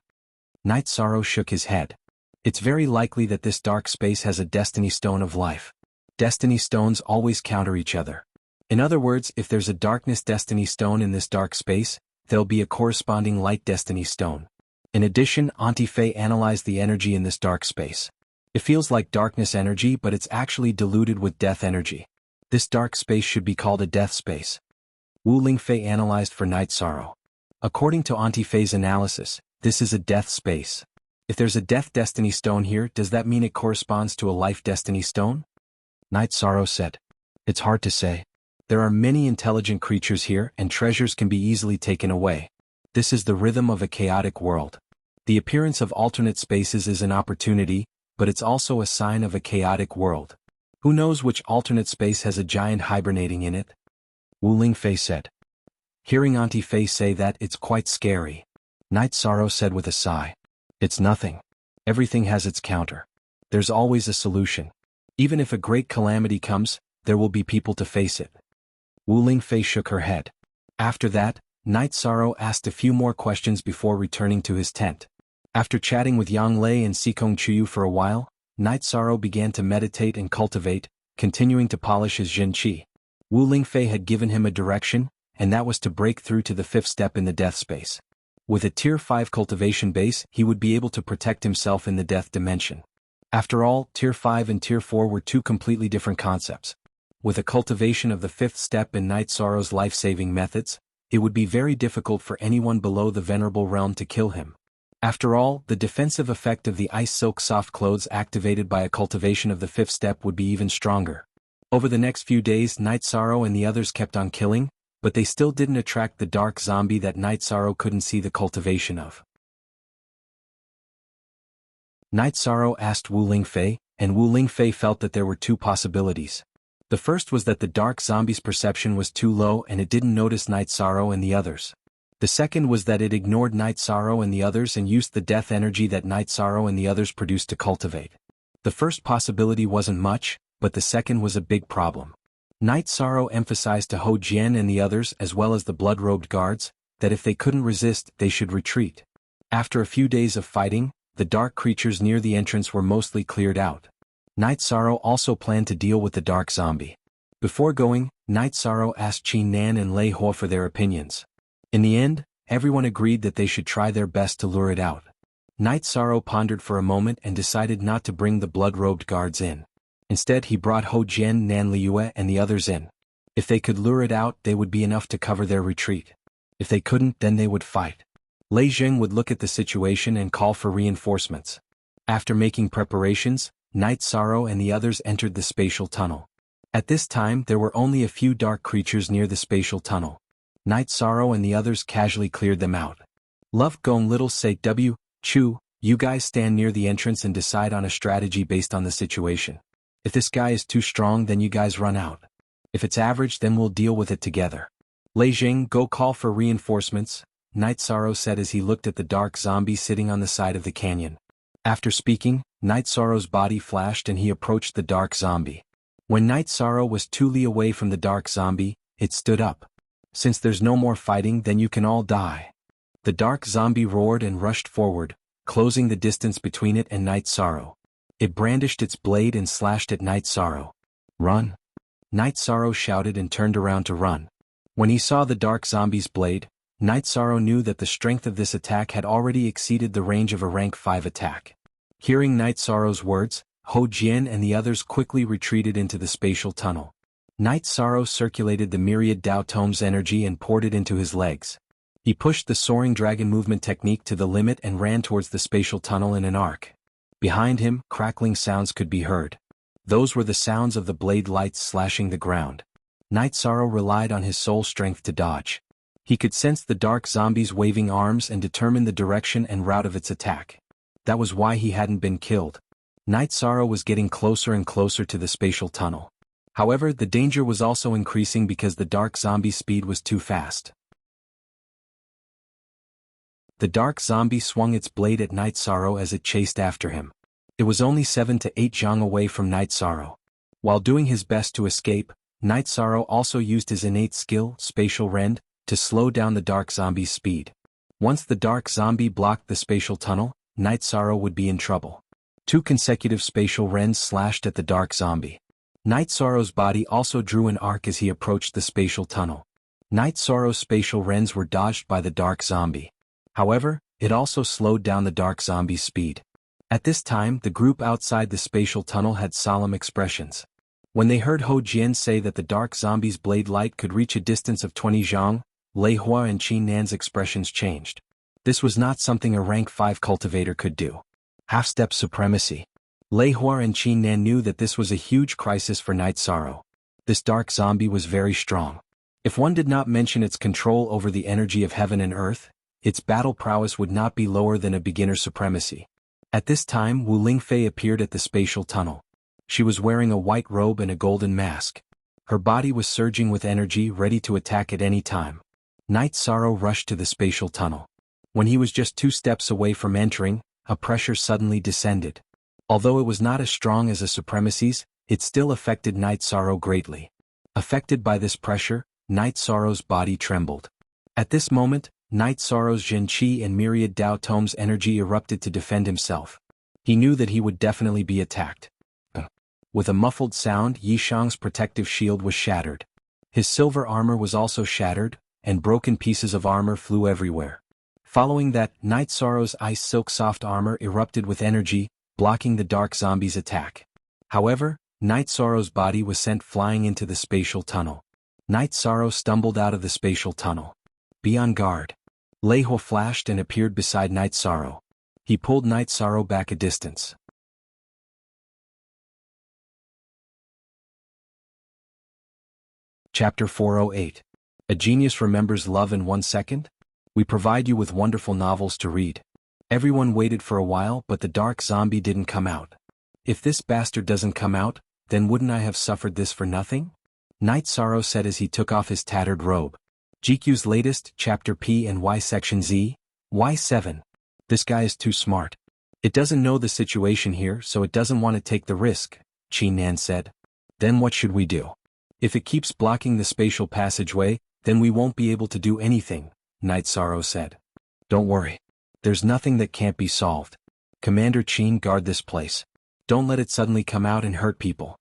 Night Sorrow shook his head. It's very likely that this dark space has a destiny stone of life. Destiny stones always counter each other. In other words, if there's a darkness destiny stone in this dark space, there'll be a corresponding light destiny stone. In addition, Auntie Fei analyzed the energy in this dark space. It feels like darkness energy, but it's actually diluted with death energy. This dark space should be called a death space. Wu Lingfei analyzed for Night Sorrow. According to Auntie Fei's analysis, this is a death space. If there's a death destiny stone here, does that mean it corresponds to a life destiny stone? Night Sorrow said. It's hard to say. There are many intelligent creatures here, and treasures can be easily taken away. This is the rhythm of a chaotic world. The appearance of alternate spaces is an opportunity, but it's also a sign of a chaotic world. Who knows which alternate space has a giant hibernating in it? Wu Lingfei said. Hearing Auntie Fei say that, it's quite scary. Night Sorrow said with a sigh. It's nothing. Everything has its counter. There's always a solution. Even if a great calamity comes, there will be people to face it. Wu Lingfei shook her head. After that, Night Sorrow asked a few more questions before returning to his tent. After chatting with Yang Lei and Sikong Chuyu for a while, Night Sorrow began to meditate and cultivate, continuing to polish his Jin Qi. Wu Lingfei had given him a direction, and that was to break through to the fifth step in the death space. With a Tier 5 cultivation base, he would be able to protect himself in the death dimension. After all, Tier 5 and Tier 4 were two completely different concepts. With a cultivation of the fifth step in Night Sorrow's life-saving methods, it would be very difficult for anyone below the Venerable Realm to kill him. After all, the defensive effect of the ice silk soft clothes activated by a cultivation of the fifth step would be even stronger. Over the next few days, Night Sorrow and the others kept on killing, but they still didn't attract the dark zombie that Night Sorrow couldn't see the cultivation of. Night Sorrow asked Wu Lingfei, and Wu Lingfei felt that there were two possibilities. The first was that the dark zombie's perception was too low and it didn't notice Night Sorrow and the others. The second was that it ignored Night Sorrow and the others and used the death energy that Night Sorrow and the others produced to cultivate. The first possibility wasn't much, but the second was a big problem. Night Sorrow emphasized to Ho Jian and the others, as well as the blood-robed guards, that if they couldn't resist, they should retreat. After a few days of fighting, the dark creatures near the entrance were mostly cleared out. Night Sorrow also planned to deal with the dark zombie. Before going, Night Sorrow asked Qin Nan and Lei Hua for their opinions. In the end, everyone agreed that they should try their best to lure it out. Night Sorrow pondered for a moment and decided not to bring the blood-robed guards in. Instead, he brought Ho Jian, Nan Liyue and the others in. If they could lure it out, they would be enough to cover their retreat. If they couldn't, then they would fight. Lei Zheng would look at the situation and call for reinforcements. After making preparations, Night Sorrow and the others entered the spatial tunnel. At this time, there were only a few dark creatures near the spatial tunnel. Night Sorrow and the others casually cleared them out. Love Gong Little say Chu, you guys stand near the entrance and decide on a strategy based on the situation. If this guy is too strong, then you guys run out. If it's average, then we'll deal with it together. Lei Jing, go call for reinforcements, Night Sorrow said as he looked at the dark zombie sitting on the side of the canyon. After speaking, Night Sorrow's body flashed and he approached the dark zombie. When Night Sorrow was 2 li away from the dark zombie, it stood up. Since there's no more fighting, then you can all die. The dark zombie roared and rushed forward, closing the distance between it and Night Sorrow. It brandished its blade and slashed at Night Sorrow. Run! Night Sorrow shouted and turned around to run. When he saw the dark zombie's blade, Night Sorrow knew that the strength of this attack had already exceeded the range of a rank 5 attack. Hearing Night Sorrow's words, Ho Jian and the others quickly retreated into the spatial tunnel. Night Sorrow circulated the myriad Dao Tome's energy and poured it into his legs. He pushed the soaring dragon movement technique to the limit and ran towards the spatial tunnel in an arc. Behind him, crackling sounds could be heard. Those were the sounds of the blade lights slashing the ground. Night Sorrow relied on his soul strength to dodge. He could sense the dark zombie's waving arms and determine the direction and route of its attack. That was why he hadn't been killed. Night Sorrow was getting closer and closer to the spatial tunnel. However, the danger was also increasing because the dark zombie's speed was too fast. The dark zombie swung its blade at Night Sorrow as it chased after him. It was only 7 to 8 zhang away from Night Sorrow. While doing his best to escape, Night Sorrow also used his innate skill, Spatial Rend, to slow down the dark zombie's speed. Once the dark zombie blocked the spatial tunnel, Night Sorrow would be in trouble. 2 consecutive spatial rends slashed at the dark zombie. Night Sorrow's body also drew an arc as he approached the spatial tunnel. Night Sorrow's spatial rends were dodged by the dark zombie. However, it also slowed down the dark zombie's speed. At this time, the group outside the spatial tunnel had solemn expressions. When they heard Ho Jian say that the dark zombie's blade light could reach a distance of 20 zhang, Lei Hua and Qin Nan's expressions changed. This was not something a rank 5 cultivator could do. Half-step supremacy. Lei Hua and Qin Nan knew that this was a huge crisis for Night Sorrow. This dark zombie was very strong. If one did not mention its control over the energy of heaven and earth, its battle prowess would not be lower than a beginner's supremacy. At this time, Wu Lingfei appeared at the spatial tunnel. She was wearing a white robe and a golden mask. Her body was surging with energy, ready to attack at any time. Night Sorrow rushed to the spatial tunnel. When he was just 2 steps away from entering, a pressure suddenly descended. Although it was not as strong as a supremacy's, it still affected Night Sorrow greatly. Affected by this pressure, Night Sorrow's body trembled. At this moment, Night Sorrow's Zhen Qi and myriad Dao Tome's energy erupted to defend himself. He knew that he would definitely be attacked. With a muffled sound, Yishang's protective shield was shattered. His silver armor was also shattered, and broken pieces of armor flew everywhere. Following that, Night Sorrow's ice silk soft armor erupted with energy, blocking the dark zombie's attack. However, Night Sorrow's body was sent flying into the spatial tunnel. Night Sorrow stumbled out of the spatial tunnel. Be on guard. Lei Hua flashed and appeared beside Night Sorrow. He pulled Night Sorrow back a distance. Chapter 408. A Genius Remembers Love in 1 Second? We provide you with wonderful novels to read. Everyone waited for a while, but the dark zombie didn't come out. If this bastard doesn't come out, then wouldn't I have suffered this for nothing? Night Sorrow said as he took off his tattered robe. GQ's latest, Chapter P and Y Section Z, Y7. This guy is too smart. It doesn't know the situation here, so it doesn't want to take the risk, Qin Nan said. Then what should we do? If it keeps blocking the spatial passageway, then we won't be able to do anything, Night Sorrow said. Don't worry. There's nothing that can't be solved. Commander Qin, guard this place. Don't let it suddenly come out and hurt people.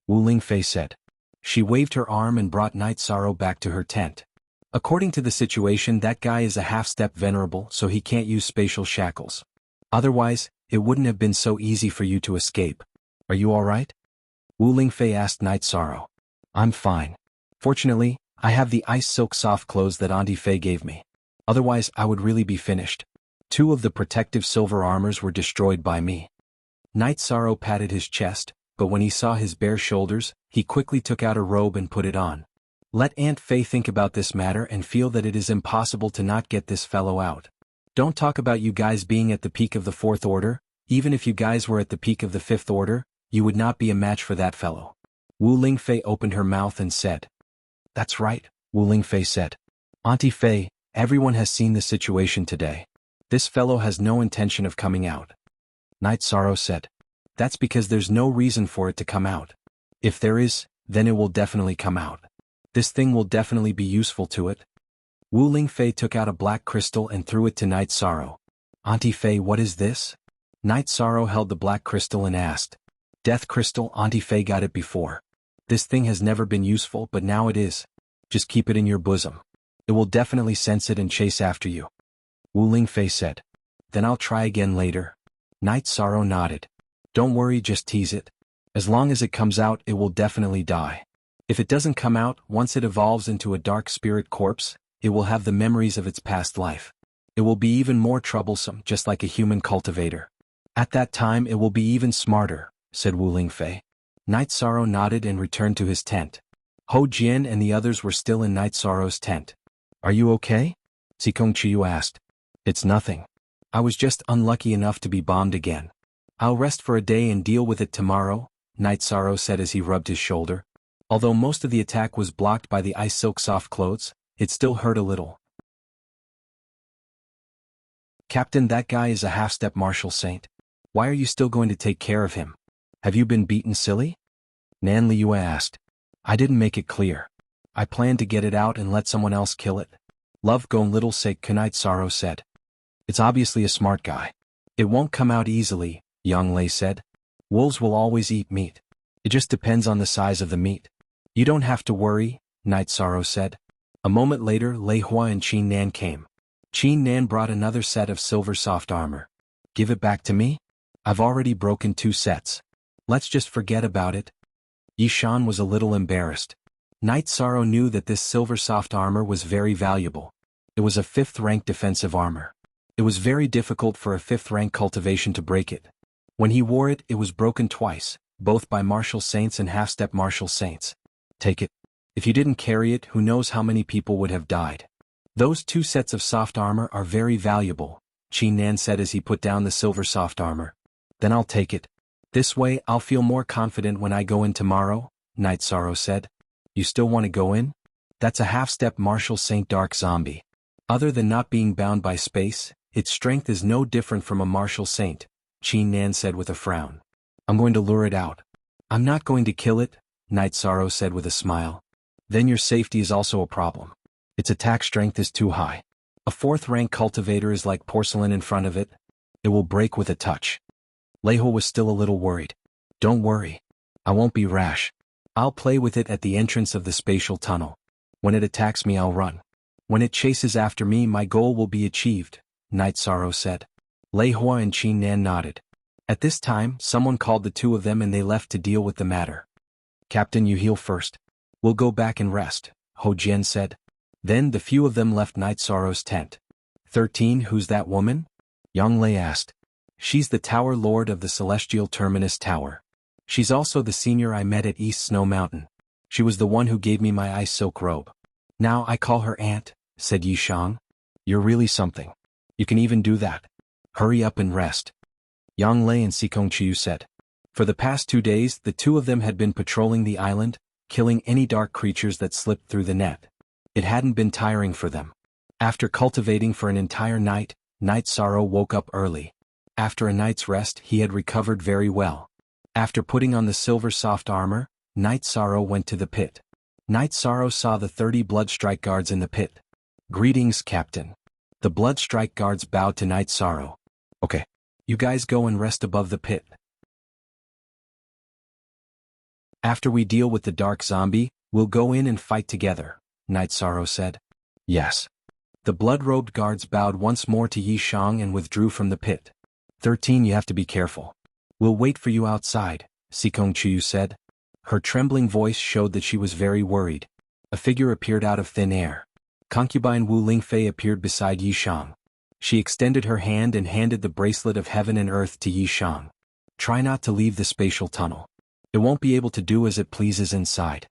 Wu Lingfei said. She waved her arm and brought Night Sorrow back to her tent. According to the situation, that guy is a half-step venerable, so he can't use spatial shackles. Otherwise, it wouldn't have been so easy for you to escape. Are you alright? Wu Lingfei asked Night Sorrow. I'm fine. Fortunately, I have the ice silk soft clothes that Auntie Fei gave me. Otherwise, I would really be finished. 2 of the protective silver armors were destroyed by me. Night Sorrow patted his chest, but when he saw his bare shoulders, he quickly took out a robe and put it on. Let Aunt Fei think about this matter and feel that it is impossible to not get this fellow out. Don't talk about you guys being at the peak of the 4th order. Even if you guys were at the peak of the 5th order, you would not be a match for that fellow. Wu Lingfei opened her mouth and said. That's right, Wu Lingfei said. Auntie Fei, everyone has seen the situation today. This fellow has no intention of coming out. Night Sorrow said. That's because there's no reason for it to come out. If there is, then it will definitely come out. This thing will definitely be useful to it. Wu Lingfei took out a black crystal and threw it to Night Sorrow. Auntie Fei, what is this? Night Sorrow held the black crystal and asked. Death crystal, Auntie Fei got it before. This thing has never been useful, but now it is. Just keep it in your bosom. It will definitely sense it and chase after you. Wu Lingfei said. Then I'll try again later. Night Sorrow nodded. Don't worry, just tease it. As long as it comes out, it will definitely die. If it doesn't come out, once it evolves into a dark spirit corpse, it will have the memories of its past life. It will be even more troublesome, just like a human cultivator. At that time it will be even smarter, said Wu Lingfei. Night Sorrow nodded and returned to his tent. Ho Jian and the others were still in Night Sorrow's tent. Are you okay? Zikong Chiyu asked. It's nothing. I was just unlucky enough to be bombed again. I'll rest for a day and deal with it tomorrow, Night Sorrow said as he rubbed his shoulder. Although most of the attack was blocked by the ice silk soft clothes, it still hurt a little. Captain, that guy is a half-step martial saint. Why are you still going to take care of him? Have you been beaten silly? Nan Liu asked. I didn't make it clear. I plan to get it out and let someone else kill it. Love Gong Little Sake Kunite Saro said. It's obviously a smart guy. It won't come out easily, Yang Lei said. Wolves will always eat meat. It just depends on the size of the meat. You don't have to worry, Night Sorrow said. A moment later, Lei Hua and Qin Nan came. Qin Nan brought another set of silver soft armor. Give it back to me? I've already broken 2 sets. Let's just forget about it. Yishan was a little embarrassed. Night Sorrow knew that this silver soft armor was very valuable. It was a 5th rank defensive armor. It was very difficult for a 5th rank cultivation to break it. When he wore it, it was broken twice, both by martial saints and half-step martial saints. Take it. If you didn't carry it, who knows how many people would have died. Those 2 sets of soft armor are very valuable, Qin Nan said as he put down the silver soft armor. Then I'll take it. This way I'll feel more confident when I go in tomorrow, Night Sorrow said. You still want to go in? That's a half-step martial saint dark zombie. Other than not being bound by space, its strength is no different from a martial saint, Qin Nan said with a frown. I'm going to lure it out. I'm not going to kill it, Night Sorrow said with a smile. Then your safety is also a problem. Its attack strength is too high. A 4th rank cultivator is like porcelain in front of it. It will break with a touch. Leiho was still a little worried. Don't worry. I won't be rash. I'll play with it at the entrance of the spatial tunnel. When it attacks me, I'll run. When it chases after me, my goal will be achieved, Night Sorrow said. Lei Hua and Qin Nan nodded. At this time, someone called the 2 of them and they left to deal with the matter. Captain, you heal first. We'll go back and rest, Ho Jian said. Then the few of them left Night Sorrow's tent. 13. Who's that woman? Yang Lei asked. She's the Tower Lord of the Celestial Terminus Tower. She's also the senior I met at East Snow Mountain. She was the one who gave me my ice silk robe. Now I call her Aunt, said Yi Shang. You're really something. You can even do that. Hurry up and rest. Yang Lei and Sikong Chiu said. For the past 2 days, the 2 of them had been patrolling the island, killing any dark creatures that slipped through the net. It hadn't been tiring for them. After cultivating for an entire night, Night Sorrow woke up early. After a night's rest, he had recovered very well. After putting on the silver soft armor, Night Sorrow went to the pit. Night Sorrow saw the 30 Blood Strike guards in the pit. Greetings, Captain. The Blood Strike guards bowed to Night Sorrow. Okay. You guys go and rest above the pit. After we deal with the dark zombie, we'll go in and fight together, Night Sorrow said. Yes. The blood-robed guards bowed once more to Yi Shang and withdrew from the pit. 13. You have to be careful. We'll wait for you outside, Sikong Chiu said. Her trembling voice showed that she was very worried. A figure appeared out of thin air. Concubine Wu Lingfei appeared beside Yi Shang. She extended her hand and handed the bracelet of heaven and earth to Yi Shang. Try not to leave the spatial tunnel. It won't be able to do as it pleases inside.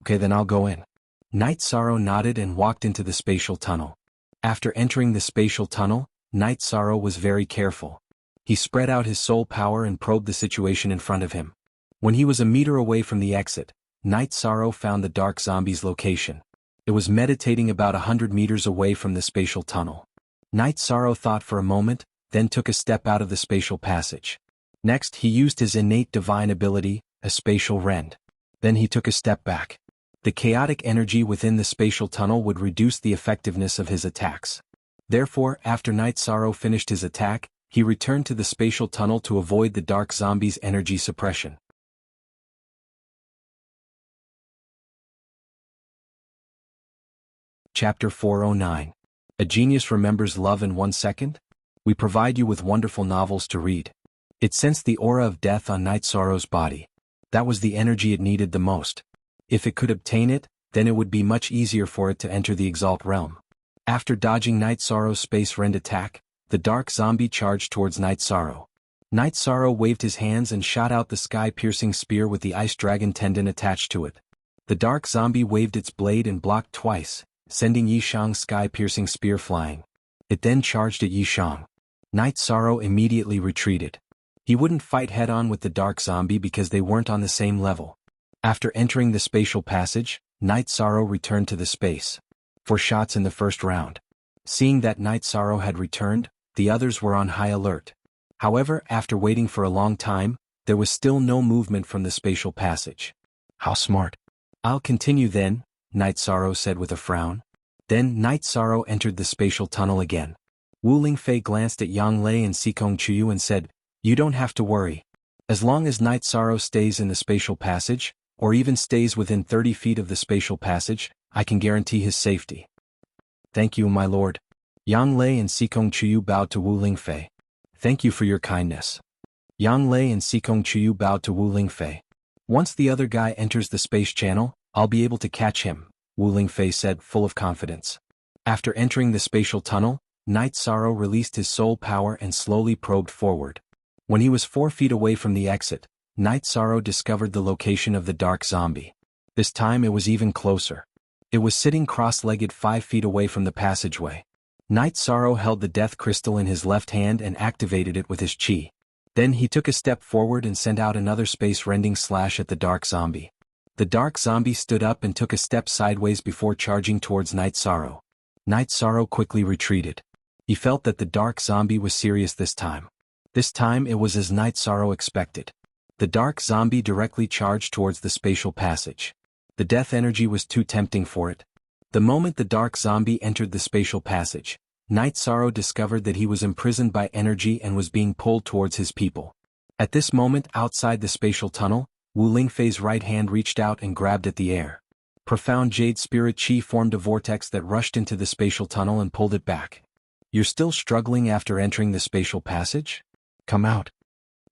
Okay, then I'll go in. Night Sorrow nodded and walked into the spatial tunnel. After entering the spatial tunnel, Night Sorrow was very careful. He spread out his soul power and probed the situation in front of him. When he was a meter away from the exit, Night Sorrow found the dark zombie's location. It was meditating about 100 meters away from the spatial tunnel. Night Sorrow thought for a moment, then took a step out of the spatial passage. Next, he used his innate divine ability, a spatial rend. Then he took a step back. The chaotic energy within the spatial tunnel would reduce the effectiveness of his attacks. Therefore, after Night Sorrow finished his attack, he returned to the spatial tunnel to avoid the dark zombie's energy suppression. Chapter 409. A Genius Remembers Love in 1 Second? We provide you with wonderful novels to read. It sensed the aura of death on Night Sorrow's body. That was the energy it needed the most. If it could obtain it, then it would be much easier for it to enter the Exalt realm. After dodging Night Sorrow's space rend attack, the dark zombie charged towards Night Sorrow. Night Sorrow waved his hands and shot out the sky-piercing spear with the ice dragon tendon attached to it. The dark zombie waved its blade and blocked twice, sending Yi Shang's sky-piercing spear flying. It then charged at Yi Shang. Night Sorrow immediately retreated. He wouldn't fight head-on with the dark zombie because they weren't on the same level. After entering the spatial passage, Night Sorrow returned to the space. 4 shots in the first round. Seeing that Night Sorrow had returned, the others were on high alert. However, after waiting for a long time, there was still no movement from the spatial passage. How smart. I'll continue then, Night Sorrow said with a frown. Then Night Sorrow entered the spatial tunnel again. Wu Lingfei glanced at Yang Lei and Xikong Chuyu and said, "You don't have to worry. As long as Night Sorrow stays in the spatial passage, or even stays within 30 feet of the spatial passage, I can guarantee his safety." "Thank you, my lord." Yang Lei and Xikong Chuyu bowed to Wu Lingfei. "Thank you for your kindness." Yang Lei and Xikong Chuyu bowed to Wu Lingfei. "Once the other guy enters the space channel, I'll be able to catch him," Wu Lingfei said, full of confidence. After entering the spatial tunnel, Night Sorrow released his soul power and slowly probed forward. When he was 4 feet away from the exit, Night Sorrow discovered the location of the dark zombie. This time it was even closer. It was sitting cross-legged 5 feet away from the passageway. Night Sorrow held the death crystal in his left hand and activated it with his chi. Then he took a step forward and sent out another space-rending slash at the dark zombie. The dark zombie stood up and took a step sideways before charging towards Night Sorrow. Night Sorrow quickly retreated. He felt that the dark zombie was serious this time. This time it was as Night Sorrow expected. The dark zombie directly charged towards the spatial passage. The death energy was too tempting for it. The moment the dark zombie entered the spatial passage, Night Sorrow discovered that he was imprisoned by energy and was being pulled towards his people. At this moment outside the spatial tunnel, Wu Lingfei's right hand reached out and grabbed at the air. Profound jade spirit chi formed a vortex that rushed into the spatial tunnel and pulled it back. "You're still struggling after entering the spatial passage? Come out."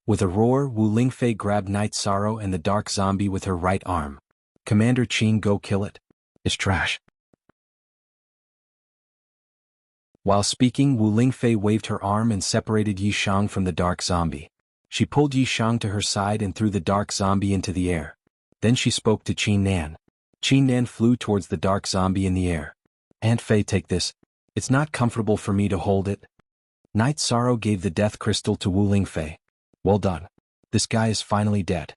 With a roar, Wu Lingfei grabbed Night Sorrow and the dark zombie with her right arm. "Commander Qin, go kill it. It's trash." While speaking, Wu Lingfei waved her arm and separated Yi Shang from the dark zombie. She pulled Yi Shang to her side and threw the dark zombie into the air. Then she spoke to Qin Nan. Qin Nan flew towards the dark zombie in the air. "Aunt Fei, take this. It's not comfortable for me to hold it." Night Sorrow gave the death crystal to Wu Lingfei. "Well done. This guy is finally dead."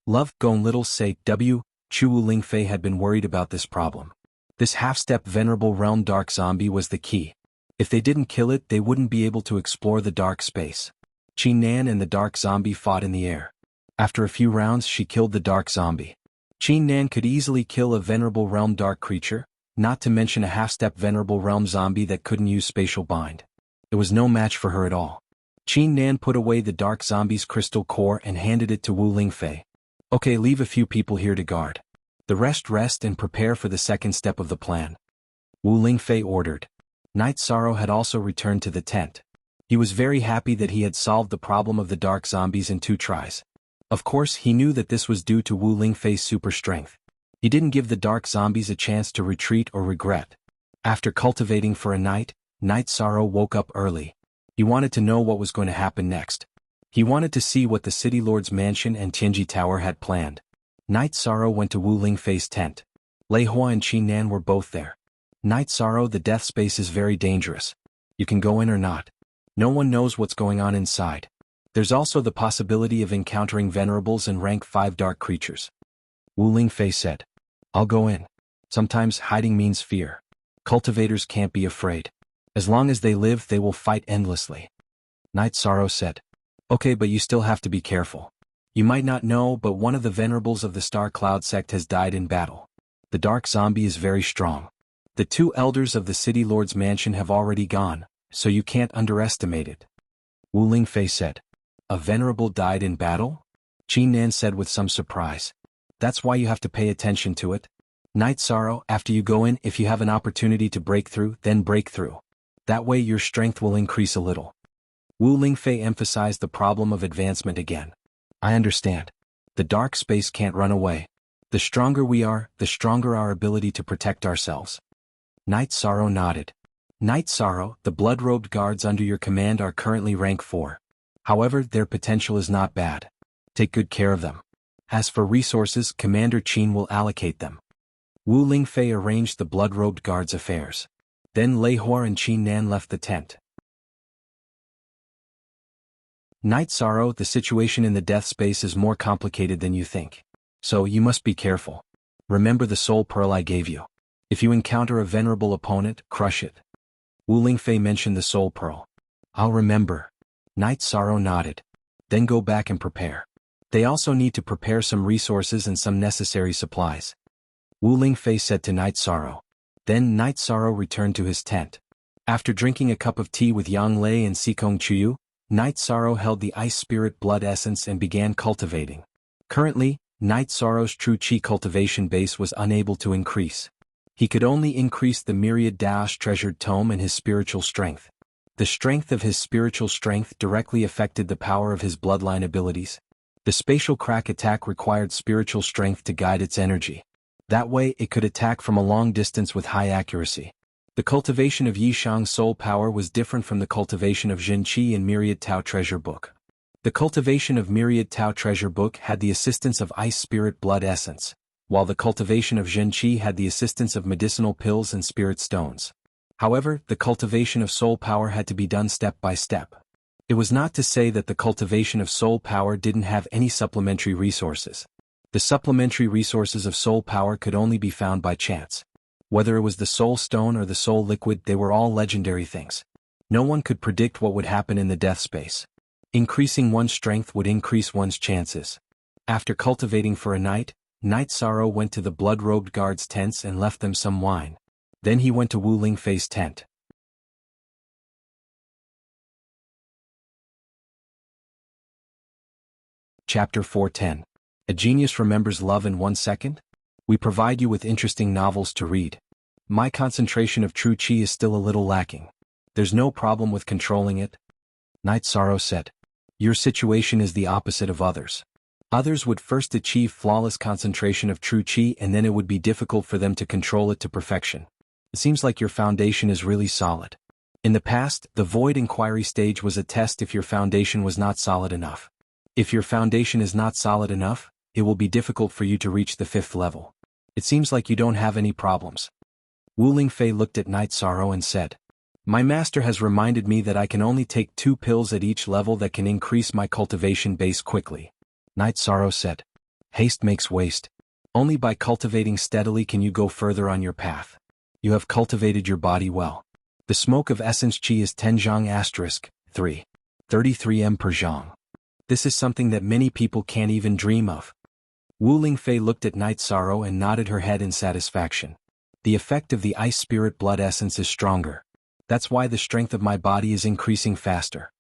Love Gong Little Say W. Chu. Wu Lingfei had been worried about this problem. This half-step venerable realm dark zombie was the key. If they didn't kill it, they wouldn't be able to explore the dark space. Qin Nan and the dark zombie fought in the air. After a few rounds, she killed the dark zombie. Qin Nan could easily kill a venerable realm dark creature, not to mention a half-step venerable realm zombie that couldn't use spatial bind. It was no match for her at all. Qin Nan put away the dark zombie's crystal core and handed it to Wu Lingfei. "Okay, leave a few people here to guard. The rest and prepare for the second step of the plan." Wu Lingfei ordered. Night Sorrow had also returned to the tent. He was very happy that he had solved the problem of the dark zombies in 2 tries. Of course, he knew that this was due to Wu Lingfei's super strength. He didn't give the dark zombies a chance to retreat or regret. After cultivating for a night, Night Sorrow woke up early. He wanted to know what was going to happen next. He wanted to see what the City Lord's mansion and Tianji Tower had planned. Night Sorrow went to Wu Lingfei's tent. Lei Hua and Qin Nan were both there. "Night Sorrow, the death space is very dangerous. You can go in or not. No one knows what's going on inside. There's also the possibility of encountering venerables and rank 5 dark creatures." Wu Lingfei said. "I'll go in. Sometimes hiding means fear. Cultivators can't be afraid. As long as they live, they will fight endlessly." Night Sorrow said. "Okay, but you still have to be careful. You might not know, but one of the venerables of the Star Cloud sect has died in battle. The dark zombie is very strong. The 2 elders of the City Lord's mansion have already gone, so you can't underestimate it." Wu Lingfei said. "A venerable died in battle?" Qin Nan said with some surprise. "That's why you have to pay attention to it. Night Sorrow, after you go in, if you have an opportunity to break through, then break through. That way your strength will increase a little." Wu Lingfei emphasized the problem of advancement again. "I understand. The dark space can't run away. The stronger we are, the stronger our ability to protect ourselves." Night Sorrow nodded. "Night Sorrow, the blood-robed guards under your command are currently rank 4. However, their potential is not bad. Take good care of them. As for resources, Commander Qin will allocate them." Wu Lingfei arranged the blood-robed guards' affairs. Then Lei Hua and Qin Nan left the tent. "Night Sorrow, the situation in the death space is more complicated than you think. So you must be careful. Remember the soul pearl I gave you. If you encounter a venerable opponent, crush it." Wu Lingfei mentioned the soul pearl. "I'll remember." Night Sorrow nodded. Then go back and prepare. They also need to prepare some resources and some necessary supplies. Wu Lingfei said to Night Sorrow. Then Night Sorrow returned to his tent. After drinking a cup of tea with Yang Lei and Sikong Chuyu, Night Sorrow held the Ice Spirit Blood Essence and began cultivating. Currently, Night Sorrow's true Qi cultivation base was unable to increase. He could only increase the myriad Dao's treasured tome and his spiritual strength. The strength of his spiritual strength directly affected the power of his bloodline abilities. The spatial crack attack required spiritual strength to guide its energy. That way it could attack from a long distance with high accuracy. The cultivation of Yishang's soul power was different from the cultivation of Jin Qi in Myriad Tao Treasure Book. The cultivation of Myriad Tao Treasure Book had the assistance of Ice Spirit Blood Essence, while the cultivation of Jin Qi had the assistance of medicinal pills and spirit stones. However, the cultivation of soul power had to be done step by step. It was not to say that the cultivation of soul power didn't have any supplementary resources. The supplementary resources of soul power could only be found by chance. Whether it was the soul stone or the soul liquid, they were all legendary things. No one could predict what would happen in the death space. Increasing one's strength would increase one's chances. After cultivating for a night, Night Sorrow went to the blood-robed guards' tents and left them some wine. Then he went to Wu Lingfei's tent. Chapter 410. A Genius Remembers Love in 1 Second? We provide you with interesting novels to read. My concentration of true Qi is still a little lacking. There's no problem with controlling it. Night Sorrow said. Your situation is the opposite of others. Others would first achieve flawless concentration of true Qi and then it would be difficult for them to control it to perfection. It seems like your foundation is really solid. In the past, the void inquiry stage was a test if your foundation was not solid enough. If your foundation is not solid enough, it will be difficult for you to reach the 5th level. It seems like you don't have any problems. Wu Lingfei looked at Night Sorrow and said, My master has reminded me that I can only take 2 pills at each level that can increase my cultivation base quickly. Night Sorrow said, Haste makes waste. Only by cultivating steadily can you go further on your path. You have cultivated your body well. The smoke of essence Qi is 10 zhang * 3. 33 m per zhang. This is something that many people can't even dream of. Wu Lingfei looked at Night Sorrow and nodded her head in satisfaction. The effect of the Ice Spirit Blood Essence is stronger. That's why the strength of my body is increasing faster.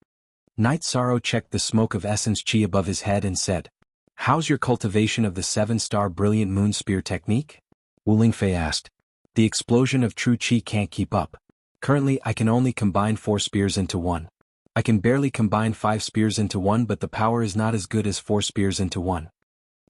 Night Sorrow checked the smoke of essence Qi above his head and said, How's your cultivation of the 7-star Brilliant Moon Spear technique? Wu Lingfei asked. The explosion of true Qi can't keep up. Currently I can only combine 4 spears into one. I can barely combine 5 spears into one, but the power is not as good as 4 spears into one.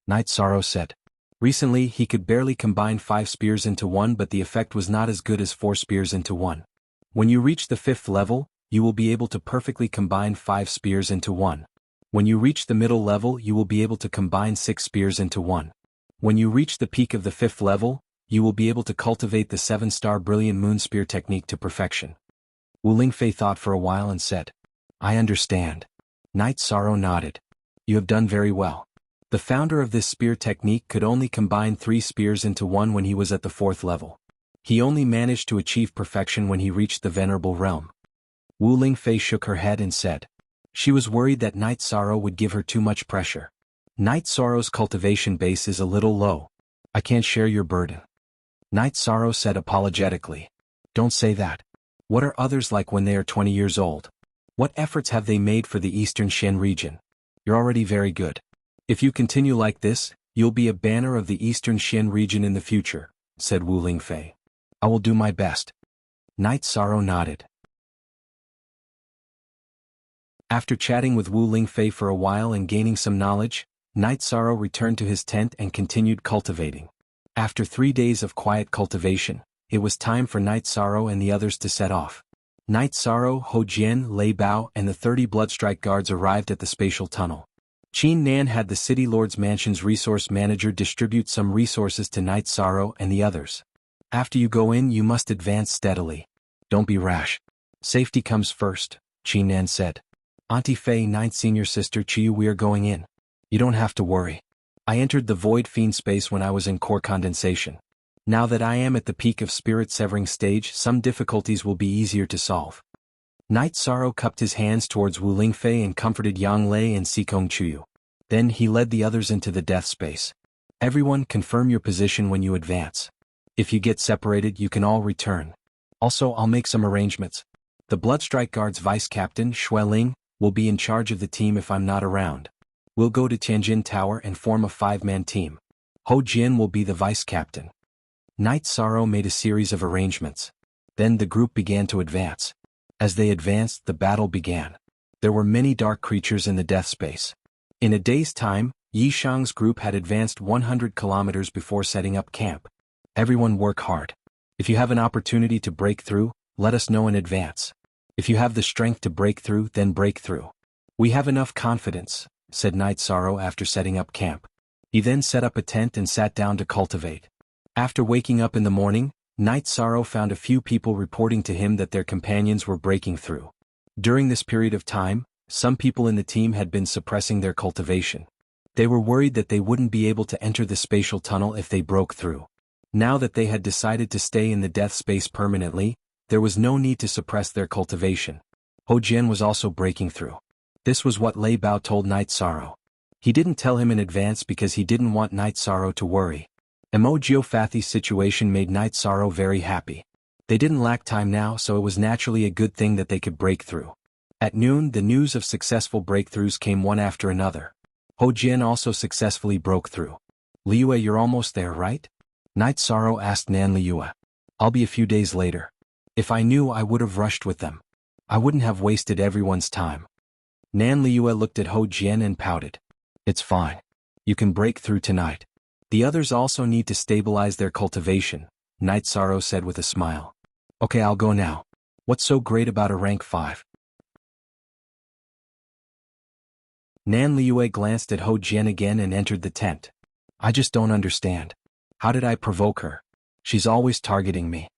Night Sorrow said. Recently he could barely combine 5 spears into one, but the effect was not as good as 4 spears into one. When you reach the 5th level, you will be able to perfectly combine 5 spears into one. When you reach the middle level, you will be able to combine 6 spears into one. When you reach the peak of the 5th level, you will be able to cultivate the 7-star Brilliant Moon Spear technique to perfection. Wu Lingfei thought for a while and said, I understand. Night Sorrow nodded. You have done very well. The founder of this spear technique could only combine 3 spears into one when he was at the 4th level. He only managed to achieve perfection when he reached the Venerable Realm. Wu Lingfei shook her head and said. She was worried that Night Sorrow would give her too much pressure. Night Sorrow's cultivation base is a little low. I can't share your burden. Night Sorrow said apologetically. Don't say that. What are others like when they are 20 years old? What efforts have they made for the Eastern Xian region? You're already very good. If you continue like this, you'll be a banner of the Eastern Xian region in the future, said Wu Lingfei. I will do my best. Night Sorrow nodded. After chatting with Wu Lingfei for a while and gaining some knowledge, Night Sorrow returned to his tent and continued cultivating. After 3 days of quiet cultivation, it was time for Night Sorrow and the others to set off. Night Sorrow, Ho Jian, Lei Bao, and the 30 Bloodstrike guards arrived at the spatial tunnel. Qin Nan had the City Lord's Mansion's resource manager distribute some resources to Night Sorrow and the others. After you go in, you must advance steadily. Don't be rash. Safety comes first, Qin Nan said. Auntie Fei, 9th senior sister Chiyu, we are going in. You don't have to worry. I entered the Void Fiend space when I was in core condensation. Now that I am at the peak of spirit severing stage, some difficulties will be easier to solve. Night Sorrow cupped his hands towards Wu Lingfei and comforted Yang Lei and Sikong Chuyu. Then he led the others into the death space. Everyone confirm your position when you advance. If you get separated you can all return. Also I'll make some arrangements. The Bloodstrike Guard's vice captain, Xue Ling, will be in charge of the team if I'm not around. We'll go to Tianjin Tower and form a 5-man team. Ho Jian will be the vice captain. Night Sorrow made a series of arrangements. Then the group began to advance. As they advanced, the battle began. There were many dark creatures in the death space. In a day's time, Yi Shang's group had advanced 100 kilometers before setting up camp. Everyone work hard. If you have an opportunity to break through, let us know in advance. If you have the strength to break through, then break through. We have enough confidence, said Night Sorrow after setting up camp. He then set up a tent and sat down to cultivate. After waking up in the morning, Night Sorrow found a few people reporting to him that their companions were breaking through. During this period of time, some people in the team had been suppressing their cultivation. They were worried that they wouldn't be able to enter the spatial tunnel if they broke through. Now that they had decided to stay in the death space permanently, there was no need to suppress their cultivation. Ho Jian was also breaking through. This was what Lei Bao told Night Sorrow. He didn't tell him in advance because he didn't want Night Sorrow to worry. Emogeopathy's situation made Night Sorrow very happy. They didn't lack time now, so it was naturally a good thing that they could break through. At noon, the news of successful breakthroughs came one after another. Ho Jian also successfully broke through. Liue, you're almost there, right? Night Sorrow asked Nan Liue. I'll be a few days later. If I knew, I would have rushed with them. I wouldn't have wasted everyone's time. Nan Liue looked at Ho Jian and pouted. It's fine. You can break through tonight. The others also need to stabilize their cultivation, Night Sorrow said with a smile. Okay, I'll go now. What's so great about a rank 5? Nan Liue glanced at Ho Jian again and entered the tent. I just don't understand. How did I provoke her? She's always targeting me.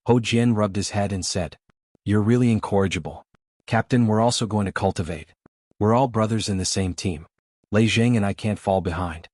Ho Jian rubbed his head and said, You're really incorrigible. Captain, we're also going to cultivate. We're all brothers in the same team. Lei Zheng and I can't fall behind.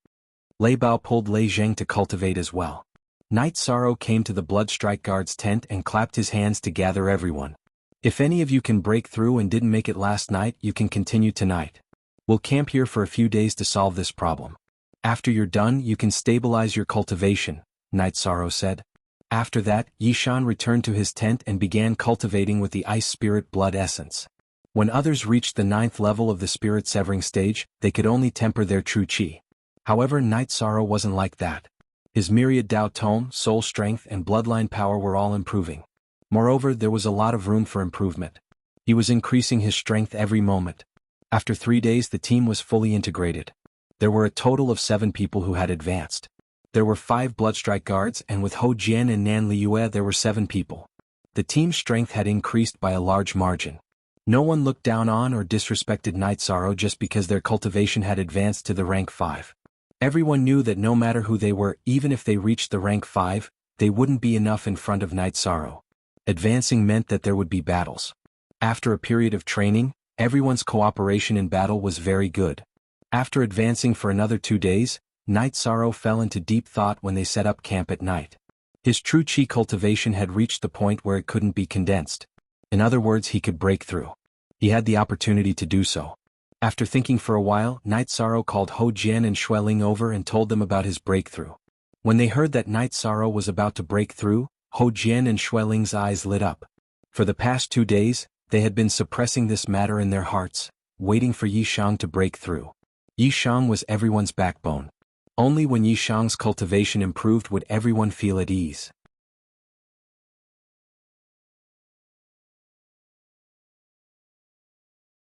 Lei Bao pulled Lei Zheng to cultivate as well. Night Sorrow came to the Bloodstrike Guard's tent and clapped his hands to gather everyone. If any of you can break through and didn't make it last night, you can continue tonight. We'll camp here for a few days to solve this problem. After you're done, you can stabilize your cultivation, Night Sorrow said. After that, Yishan returned to his tent and began cultivating with the Ice Spirit Blood Essence. When others reached the 9th level of the Spirit Severing stage, they could only temper their true chi. However, Night Sorrow wasn't like that. His myriad Dao Tome, soul strength and bloodline power were all improving. Moreover, there was a lot of room for improvement. He was increasing his strength every moment. After 3 days, the team was fully integrated. There were a total of 7 people who had advanced. There were 5 Bloodstrike Guards, and with Ho Jian and Nan Liue there were 7 people. The team's strength had increased by a large margin. No one looked down on or disrespected Night Sorrow just because their cultivation had advanced to the rank 5. Everyone knew that no matter who they were, even if they reached the rank 5, they wouldn't be enough in front of Night Sorrow. Advancing meant that there would be battles. After a period of training, everyone's cooperation in battle was very good. After advancing for another 2 days, Night Sorrow fell into deep thought when they set up camp at night. His true chi cultivation had reached the point where it couldn't be condensed. In other words, he could break through. He had the opportunity to do so. After thinking for a while, Night Sorrow called Ho Jian and Xue Ling over and told them about his breakthrough. When they heard that Night Sorrow was about to break through, Ho Jian and Xue Ling's eyes lit up. For the past 2 days, they had been suppressing this matter in their hearts, waiting for Yi Shang to break through. Yi Shang was everyone's backbone. Only when Yi Shang's cultivation improved would everyone feel at ease.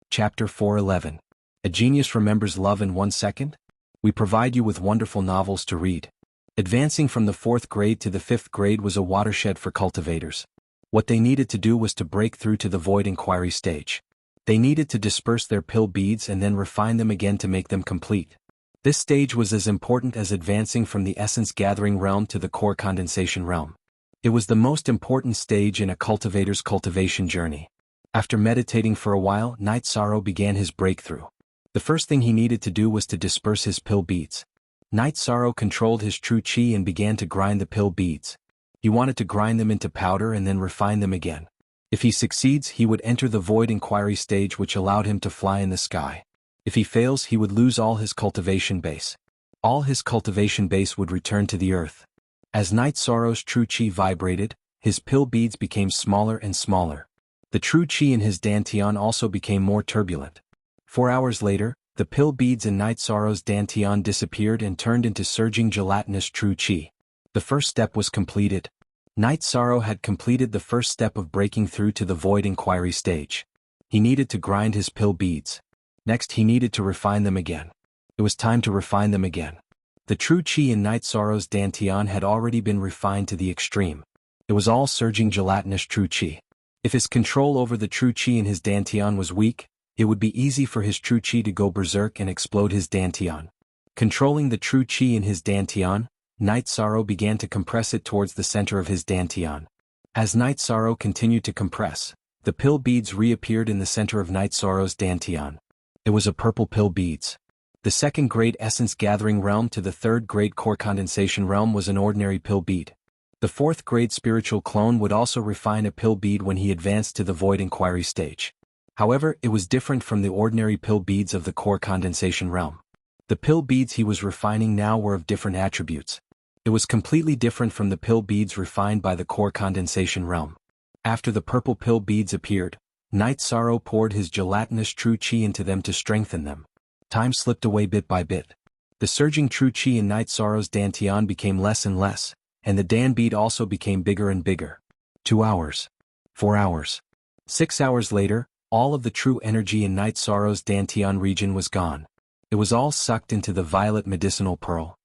Chapter 411. A Genius Remembers Love in 1 Second? We provide you with wonderful novels to read. Advancing from the 4th grade to the 5th grade was a watershed for cultivators. What they needed to do was to break through to the void inquiry stage. They needed to disperse their pill beads and then refine them again to make them complete. This stage was as important as advancing from the essence gathering realm to the core condensation realm. It was the most important stage in a cultivator's cultivation journey. After meditating for a while, Night Sorrow began his breakthrough. The first thing he needed to do was to disperse his pill beads. Night Sorrow controlled his true chi and began to grind the pill beads. He wanted to grind them into powder and then refine them again. If he succeeds, he would enter the void inquiry stage, which allowed him to fly in the sky. If he fails, he would lose all his cultivation base. All his cultivation base would return to the earth. As Night Sorrow's true chi vibrated, his pill beads became smaller and smaller. The true chi in his dantian also became more turbulent. 4 hours later, the pill beads in Night Sorrow's dantian disappeared and turned into surging gelatinous true chi. The first step was completed. Night Sorrow had completed the first step of breaking through to the void inquiry stage. He needed to grind his pill beads. Next, he needed to refine them again. It was time to refine them again. The true chi in Night Sorrow's dantian had already been refined to the extreme. It was all surging gelatinous true chi. If his control over the true chi in his dantian was weak, it would be easy for his true chi to go berserk and explode his dantian. Controlling the true chi in his dantian, Night Sorrow began to compress it towards the center of his dantian. As Night Sorrow continued to compress, the pill beads reappeared in the center of Night Sorrow's dantian. It was a purple pill beads. The second grade essence gathering realm to the third grade core condensation realm was an ordinary pill bead. The fourth grade spiritual clone would also refine a pill bead when he advanced to the void inquiry stage. However, it was different from the ordinary pill beads of the core condensation realm. The pill beads he was refining now were of different attributes. It was completely different from the pill beads refined by the core condensation realm. After the purple pill beads appeared, Night Sorrow poured his gelatinous true chi into them to strengthen them. Time slipped away bit by bit. The surging true chi in Night Sorrow's dantian became less and less, and the dan bead also became bigger and bigger. 2 hours. 4 hours. 6 hours later, all of the true energy in Night Sorrow's dantian region was gone. It was all sucked into the violet medicinal pearl.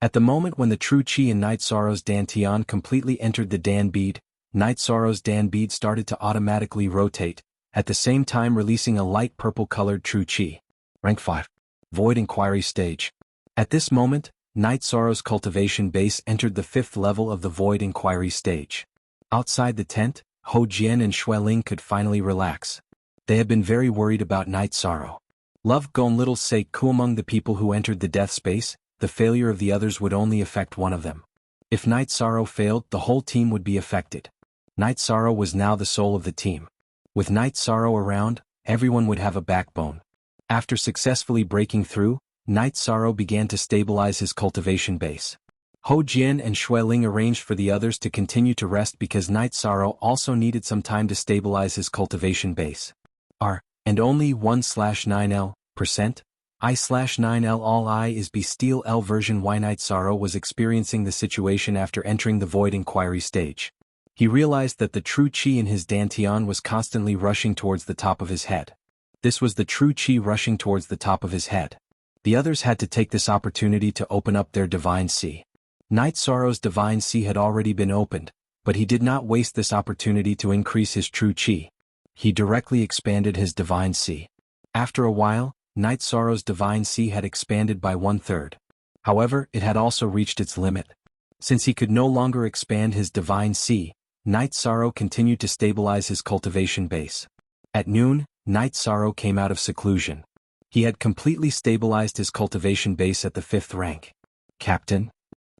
At the moment when the true chi in Night Sorrow's dantian completely entered the dan bead, Night Sorrow's dan bead started to automatically rotate, at the same time releasing a light purple-colored true chi. Rank 5. Void Inquiry Stage. At this moment, Night Sorrow's cultivation base entered the 5th level of the Void Inquiry Stage. Outside the tent, Ho Jian and Xue Ling could finally relax. They had been very worried about Night Sorrow. Love Gone Little Say Ku among the people who entered the death space, the failure of the others would only affect one of them. If Night Sorrow failed, the whole team would be affected. Night Sorrow was now the soul of the team. With Night Sorrow around, everyone would have a backbone. After successfully breaking through, Night Sorrow began to stabilize his cultivation base. Ho Jian and Xue Ling arranged for the others to continue to rest because Night Sorrow also needed some time to stabilize his cultivation base. And only 1/9L% I/9L all I is B Steel L version Y. Night Sorrow was experiencing the situation after entering the void inquiry stage. He realized that the true chi in his dantian was constantly rushing towards the top of his head. This was the true chi rushing towards the top of his head. The others had to take this opportunity to open up their divine sea. Night Sorrow's divine sea had already been opened, but he did not waste this opportunity to increase his true chi. He directly expanded his divine sea. After a while, Night Sorrow's divine sea had expanded by 1/3. However, it had also reached its limit. Since he could no longer expand his divine sea, Night Sorrow continued to stabilize his cultivation base. At noon, Night Sorrow came out of seclusion. He had completely stabilized his cultivation base at the 5th rank. Captain?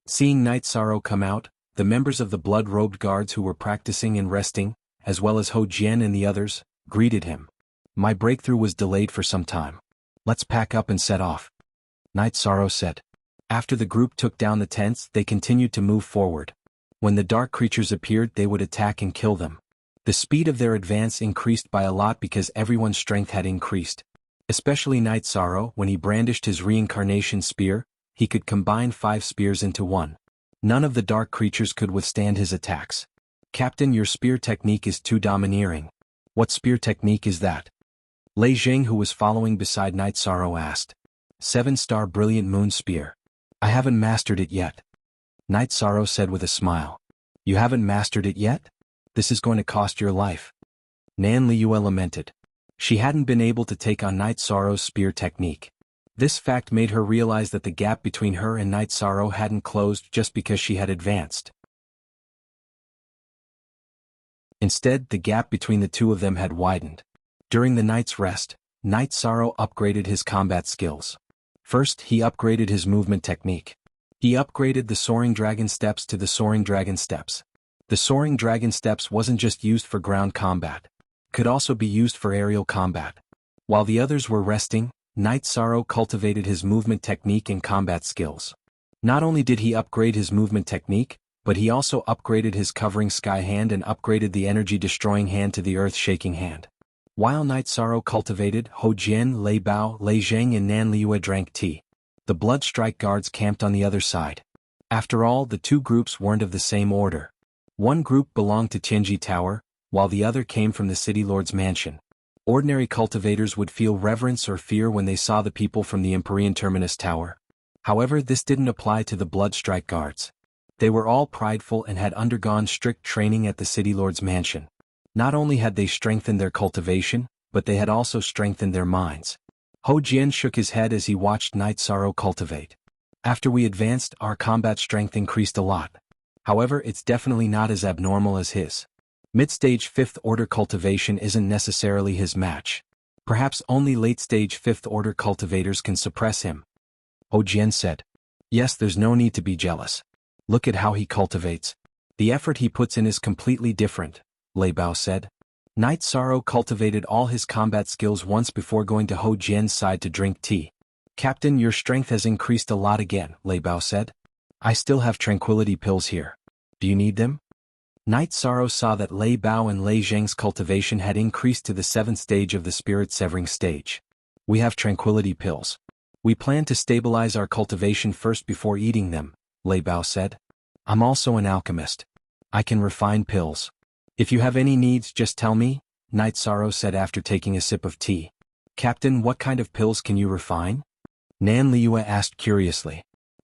Seeing Night Sorrow come out, the members of the blood-robed guards who were practicing and resting, as well as Ho Jian and the others, greeted him. My breakthrough was delayed for some time. Let's pack up and set off. Night Sorrow said. After the group took down the tents, they continued to move forward. When the dark creatures appeared, they would attack and kill them. The speed of their advance increased by a lot because everyone's strength had increased. Especially Night Sorrow, when he brandished his reincarnation spear, he could combine 5 spears into one. None of the dark creatures could withstand his attacks. Captain, your spear technique is too domineering. What spear technique is that? Lei Jing, who was following beside Night Sorrow, asked. 7-star Brilliant Moon Spear. I haven't mastered it yet. Night Sorrow said with a smile. You haven't mastered it yet? This is going to cost your life. Nan Liyue lamented. She hadn't been able to take on Night Sorrow's spear technique. This fact made her realize that the gap between her and Night Sorrow hadn't closed just because she had advanced. Instead, the gap between the two of them had widened. During the night's rest, Night Sorrow upgraded his combat skills. First, he upgraded his movement technique. He upgraded the Soaring Dragon Steps to the Soaring Dragon Steps. The soaring dragon steps wasn't just used for ground combat. It could also be used for aerial combat. While the others were resting, Knight Sorrow cultivated his movement technique and combat skills. Not only did he upgrade his movement technique, but he also upgraded his covering sky hand and upgraded the energy-destroying hand to the earth-shaking hand. While Knight Sorrow cultivated, Hou Jian, Lei Bao, Lei Zheng and Nan Liyue drank tea. The Blood Strike guards camped on the other side. After all, the two groups weren't of the same order. One group belonged to Tianji Tower, while the other came from the City Lord's mansion. Ordinary cultivators would feel reverence or fear when they saw the people from the Empyrean Terminus Tower. However, this didn't apply to the Blood Strike guards. They were all prideful and had undergone strict training at the City Lord's mansion. Not only had they strengthened their cultivation, but they had also strengthened their minds. Hou Jian shook his head as he watched Knight Sorrow cultivate. After we advanced, our combat strength increased a lot. However, it's definitely not as abnormal as his. Mid-stage 5th order cultivation isn't necessarily his match. Perhaps only late-stage 5th order cultivators can suppress him. Hou Jian said. Yes, there's no need to be jealous. Look at how he cultivates. The effort he puts in is completely different, Lei Bao said. Knight Sorrow cultivated all his combat skills once before going to Hou Jian's side to drink tea. Captain, your strength has increased a lot again, Lei Bao said. I still have tranquility pills here. Do you need them? Knight Sorrow saw that Lei Bao and Lei Zheng's cultivation had increased to the 7th stage of the spirit severing stage. We have tranquility pills. We plan to stabilize our cultivation first before eating them, Lei Bao said. I'm also an alchemist. I can refine pills. If you have any needs, just tell me, Knight Sorrow said after taking a sip of tea. Captain, what kind of pills can you refine? Nan Liyue asked curiously.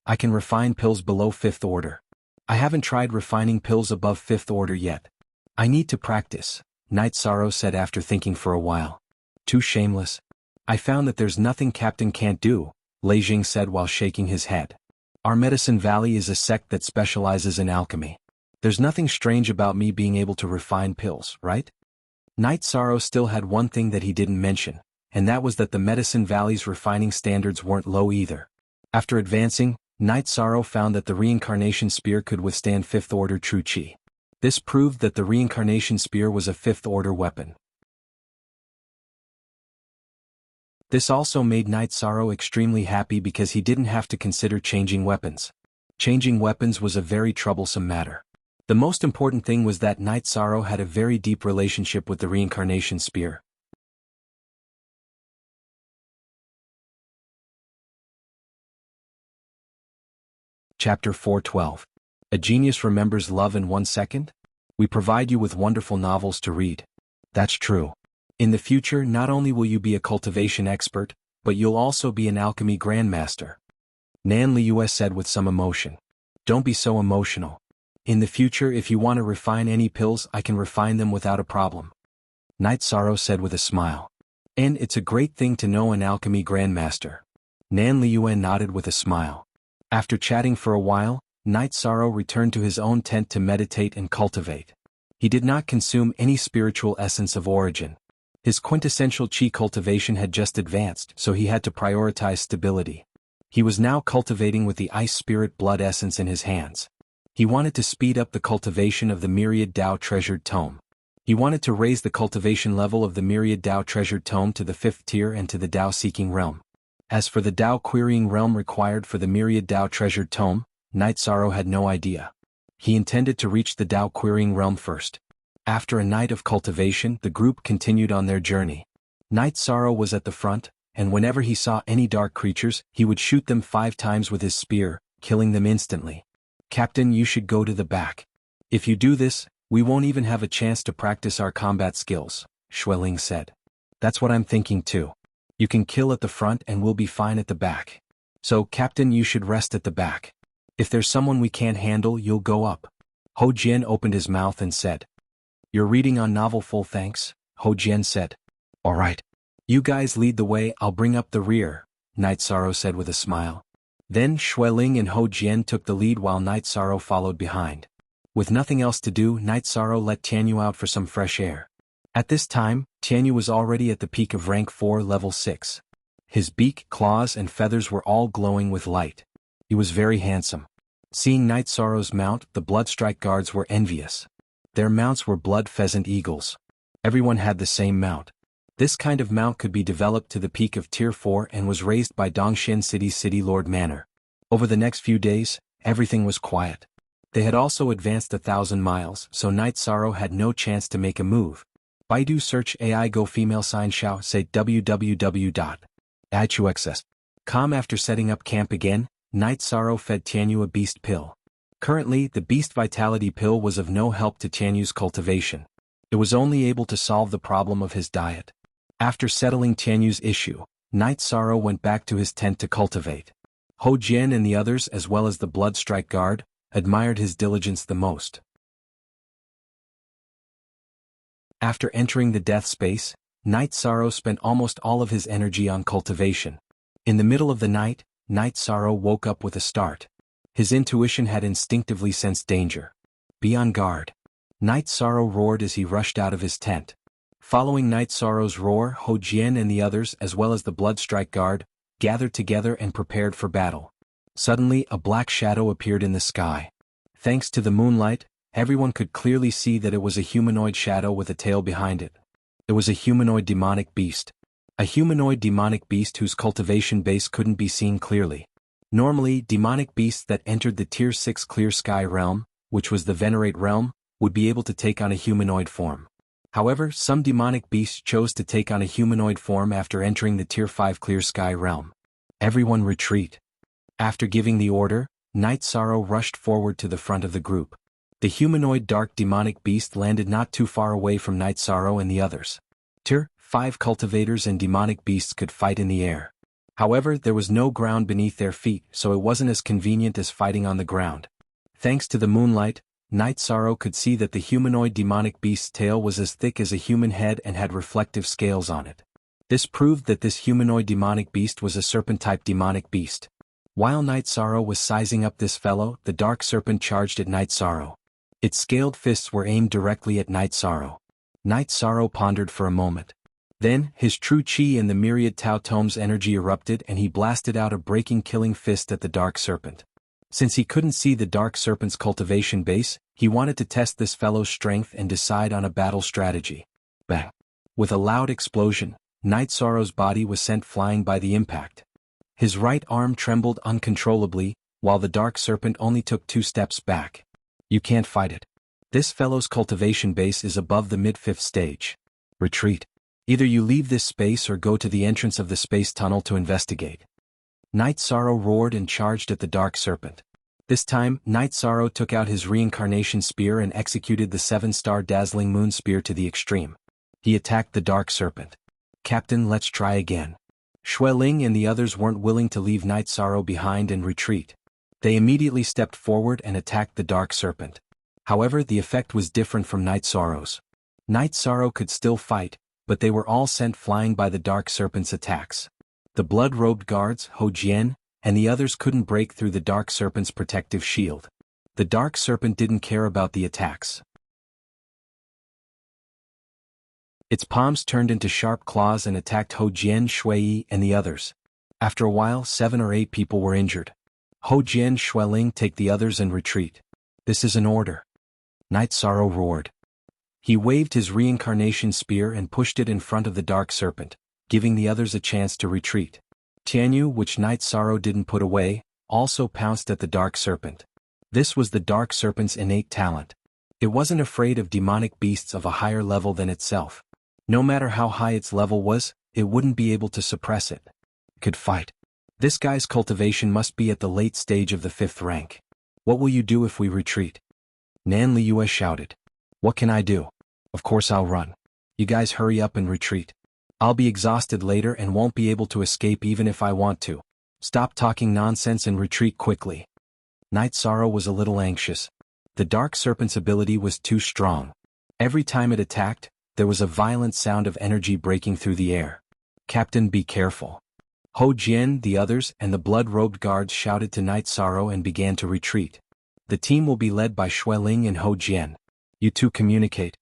I can refine pills below 5th order. I haven't tried refining pills above 5th order yet. I need to practice, Knight Sorrow said after thinking for a while. Too shameless. I found that there's nothing Captain can't do, Lei Jing said while shaking his head. Our Medicine Valley is a sect that specializes in alchemy. There's nothing strange about me being able to refine pills, right? Knight Sorrow still had one thing that he didn't mention, and that was that the Medicine Valley's refining standards weren't low either. After advancing, Knight Sorrow found that the Reincarnation Spear could withstand 5th order true qi. This proved that the Reincarnation Spear was a 5th order weapon. This also made Knight Sorrow extremely happy because he didn't have to consider changing weapons. Changing weapons was a very troublesome matter. The most important thing was that Knight Sorrow had a very deep relationship with the Reincarnation Spear. Chapter 412. A Genius Remembers Love in 1 Second? We provide you with wonderful novels to read. That's true. In the future, not only will you be a cultivation expert, but you'll also be an alchemy grandmaster. Nan Liyue said with some emotion. Don't be so emotional. In the future, if you want to refine any pills, I can refine them without a problem. Knight Sorrow said with a smile. And it's a great thing to know an alchemy grandmaster. Nan Liyue nodded with a smile. After chatting for a while, Knight Sorrow returned to his own tent to meditate and cultivate. He did not consume any spiritual essence of origin. His quintessential qi cultivation had just advanced, so he had to prioritize stability. He was now cultivating with the ice spirit blood essence in his hands. He wanted to speed up the cultivation of the Myriad Tao Treasured Tome. He wanted to raise the cultivation level of the Myriad Tao Treasured Tome to the 5th tier and to the Tao Seeking Realm. As for the Tao Querying Realm required for the Myriad Tao Treasured Tome, Knight Sorrow had no idea. He intended to reach the Tao Querying Realm first. After a night of cultivation, the group continued on their journey. Knight Sorrow was at the front, and whenever he saw any dark creatures, he would shoot them 5 times with his spear, killing them instantly. Captain, you should go to the back. If you do this, we won't even have a chance to practice our combat skills, Xueling said. That's what I'm thinking too. You can kill at the front and we'll be fine at the back. So, Captain, you should rest at the back. If there's someone we can't handle, you'll go up. Hou Jian opened his mouth and said. You're reading on novel full thanks, Hou Jian said. All right. You guys lead the way, I'll bring up the rear, Knight Sorrow said with a smile. Then Xueling and Hou Jian took the lead while Knight Sorrow followed behind. With nothing else to do, Knight Sorrow let Tianyu out for some fresh air. At this time, Tianyu was already at the peak of rank 4 level 6. His beak, claws and feathers were all glowing with light. He was very handsome. Seeing Knight Sorrow's mount, the Bloodstrike guards were envious. Their mounts were blood pheasant eagles. Everyone had the same mount. This kind of mount could be developed to the peak of Tier 4 and was raised by Dongshan City's City Lord Manor. Over the next few days, everything was quiet. They had also advanced 1,000 miles, so Night Sorrow had no chance to make a move. Baidu search AI go female sign shao say www.ichuxs.com. After setting up camp again, Night Sorrow fed Tianyu a beast pill. Currently, the beast vitality pill was of no help to Tianyu's cultivation. It was only able to solve the problem of his diet. After settling Tianyu's issue, Night Sorrow went back to his tent to cultivate. Ho Jian and the others, as well as the Bloodstrike Guard, admired his diligence the most. After entering the death space, Night Sorrow spent almost all of his energy on cultivation. In the middle of the night, Night Sorrow woke up with a start. His intuition had instinctively sensed danger. Be on guard. Night Sorrow roared as he rushed out of his tent. Following Night Sorrow's roar, Ho Jian and the others, as well as the Bloodstrike Guard, gathered together and prepared for battle. Suddenly, a black shadow appeared in the sky. Thanks to the moonlight, everyone could clearly see that it was a humanoid shadow with a tail behind it. It was a humanoid demonic beast. A humanoid demonic beast whose cultivation base couldn't be seen clearly. Normally, demonic beasts that entered the Tier 6 Clear Sky realm, which was the Venerate realm, would be able to take on a humanoid form. However, some demonic beasts chose to take on a humanoid form after entering the Tier 5 Clear Sky realm. Everyone retreat. After giving the order, Night Sorrow rushed forward to the front of the group. The humanoid dark demonic beast landed not too far away from Night Sorrow and the others. Tier 5 cultivators and demonic beasts could fight in the air. However, there was no ground beneath their feet, so it wasn't as convenient as fighting on the ground. Thanks to the moonlight, Night Sorrow could see that the humanoid demonic beast's tail was as thick as a human head and had reflective scales on it. This proved that this humanoid demonic beast was a serpent-type demonic beast. While Night Sorrow was sizing up this fellow, the dark serpent charged at Night Sorrow. Its scaled fists were aimed directly at Night Sorrow. Night Sorrow pondered for a moment. Then, his true chi and the myriad Tao Tome's energy erupted and he blasted out a breaking killing fist at the dark serpent. Since he couldn't see the dark serpent's cultivation base, he wanted to test this fellow's strength and decide on a battle strategy. Bang! With a loud explosion, Night Sorrow's body was sent flying by the impact. His right arm trembled uncontrollably, while the dark serpent only took 2 steps back. You can't fight it. This fellow's cultivation base is above the mid-5th stage. Retreat. Either you leave this space or go to the entrance of the space tunnel to investigate. Night Sorrow roared and charged at the dark serpent. This time, Night Sorrow took out his reincarnation spear and executed the 7-star dazzling moon spear to the extreme. He attacked the dark serpent. Captain, let's try again. Xueling and the others weren't willing to leave Night Sorrow behind and retreat. They immediately stepped forward and attacked the dark serpent. However, the effect was different from Night Sorrow's. Night Sorrow could still fight, but they were all sent flying by the dark serpent's attacks. The blood-robed guards, Ho Jian, and the others couldn't break through the dark serpent's protective shield. The dark serpent didn't care about the attacks. Its palms turned into sharp claws and attacked Ho Jian, Shui, and the others. After a while, 7 or 8 people were injured. Ho Jian, Xueling, take the others and retreat. This is an order. Night Sorrow roared. He waved his reincarnation spear and pushed it in front of the dark serpent, giving the others a chance to retreat. Tianyu, which Night Sorrow didn't put away, also pounced at the dark serpent. This was the dark serpent's innate talent. It wasn't afraid of demonic beasts of a higher level than itself. No matter how high its level was, it wouldn't be able to suppress it. Could fight. This guy's cultivation must be at the late stage of the 5th rank. What will you do if we retreat? Nan Liu shouted. What can I do? Of course I'll run. You guys hurry up and retreat. I'll be exhausted later and won't be able to escape even if I want to. Stop talking nonsense and retreat quickly. Night Sorrow was a little anxious. The dark serpent's ability was too strong. Every time it attacked, there was a violent sound of energy breaking through the air. Captain, be careful. Ho Jian, the others, and the blood-robed guards shouted to Night Sorrow and began to retreat. The team will be led by Xueling and Ho Jian. You two communicate.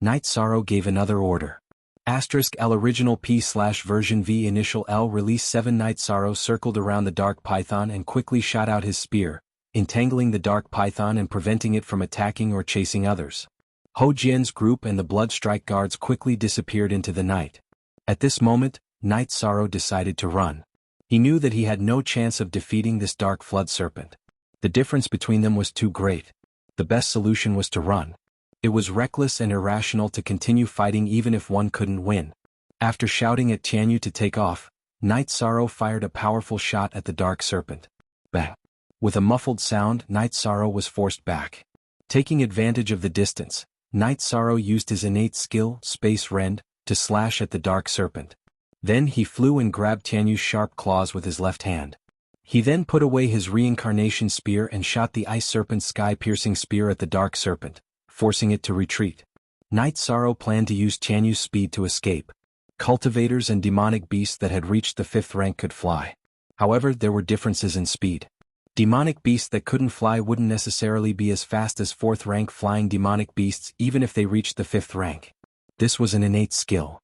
Night Sorrow gave another order. *L original P/version V initial L release 7. Night Sorrow circled around the dark python and quickly shot out his spear, entangling the dark python and preventing it from attacking or chasing others. Ho Jian's group and the Blood Strike guards quickly disappeared into the night. At this moment, Night Sorrow decided to run. He knew that he had no chance of defeating this dark flood serpent. The difference between them was too great. The best solution was to run. It was reckless and irrational to continue fighting even if one couldn't win. After shouting at Tianyu to take off, Night Sorrow fired a powerful shot at the dark serpent. Bang! With a muffled sound, Night Sorrow was forced back. Taking advantage of the distance, Night Sorrow used his innate skill, Space Rend, to slash at the dark serpent. Then he flew and grabbed Tianyu's sharp claws with his left hand. He then put away his reincarnation spear and shot the ice serpent's sky-piercing spear at the dark serpent, forcing it to retreat. Night Sorrow planned to use Tianyu's speed to escape. Cultivators and demonic beasts that had reached the 5th rank could fly. However, there were differences in speed. Demonic beasts that couldn't fly wouldn't necessarily be as fast as 4th rank flying demonic beasts even if they reached the 5th rank. This was an innate skill.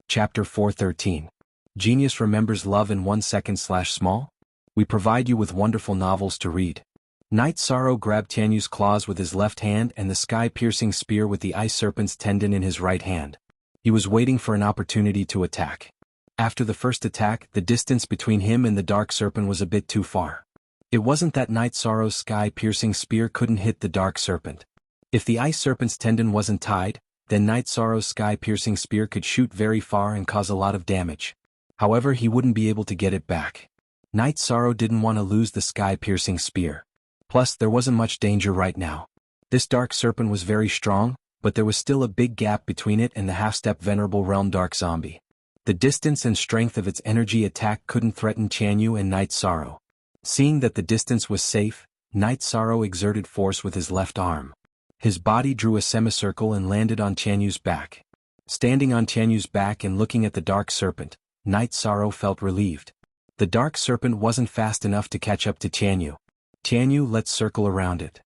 Chapter 413. Genius remembers love in 1 second/small? We provide you with wonderful novels to read. Night Sorrow grabbed Tianyu's claws with his left hand and the sky-piercing spear with the ice serpent's tendon in his right hand. He was waiting for an opportunity to attack. After the first attack, the distance between him and the dark serpent was a bit too far. It wasn't that Night Sorrow's sky-piercing spear couldn't hit the dark serpent. If the ice serpent's tendon wasn't tied, then Night Sorrow's sky-piercing spear could shoot very far and cause a lot of damage. However, he wouldn't be able to get it back. Night Sorrow didn't want to lose the sky-piercing spear. Plus, there wasn't much danger right now. This dark serpent was very strong, but there was still a big gap between it and the half-step Venerable Realm Dark Zombie. The distance and strength of its energy attack couldn't threaten Tianyu and Night Sorrow. Seeing that the distance was safe, Night Sorrow exerted force with his left arm. His body drew a semicircle and landed on Tianyu's back. Standing on Tianyu's back and looking at the dark serpent, Night Sorrow felt relieved. The dark serpent wasn't fast enough to catch up to Tianyu. Tianyu let circle around it.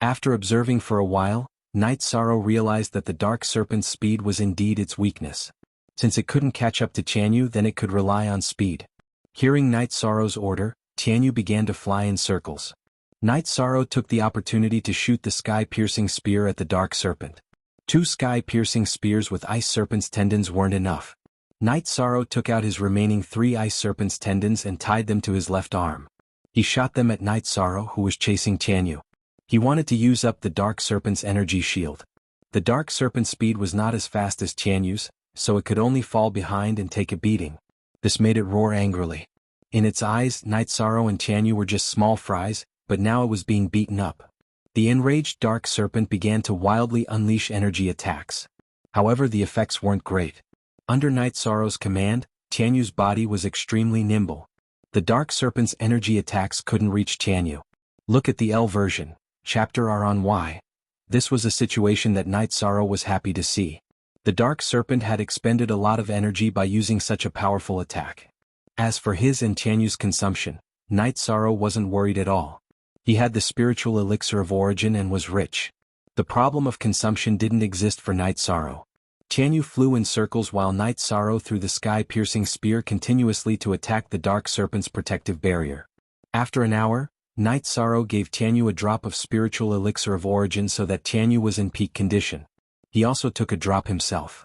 After observing for a while, Night Sorrow realized that the dark serpent's speed was indeed its weakness. Since it couldn't catch up to Tianyu, then it could rely on speed. Hearing Night Sorrow's order, Tianyu began to fly in circles. Night Sorrow took the opportunity to shoot the sky-piercing spear at the dark serpent. 2 sky-piercing spears with ice serpent's tendons weren't enough. Night Sorrow took out his remaining 3 ice serpent's tendons and tied them to his left arm. He shot them at Night Sorrow, who was chasing Tianyu. He wanted to use up the dark serpent's energy shield. The dark serpent's speed was not as fast as Tianyu's, so it could only fall behind and take a beating. This made it roar angrily. In its eyes, Night Sorrow and Tianyu were just small fries, but now it was being beaten up. The enraged dark serpent began to wildly unleash energy attacks. However, the effects weren't great. Under Night Sorrow's command, Tianyu's body was extremely nimble. The dark serpent's energy attacks couldn't reach Tianyu. Look at the L version, chapter R on Y. This was a situation that Night Sorrow was happy to see. The dark serpent had expended a lot of energy by using such a powerful attack. As for his and Tianyu's consumption, Night Sorrow wasn't worried at all. He had the spiritual elixir of origin and was rich. The problem of consumption didn't exist for Night Sorrow. Tianyu flew in circles while Night Sorrow threw the sky-piercing spear continuously to attack the dark serpent's protective barrier. After an hour, Night Sorrow gave Tianyu a drop of spiritual elixir of origin so that Tianyu was in peak condition. He also took a drop himself.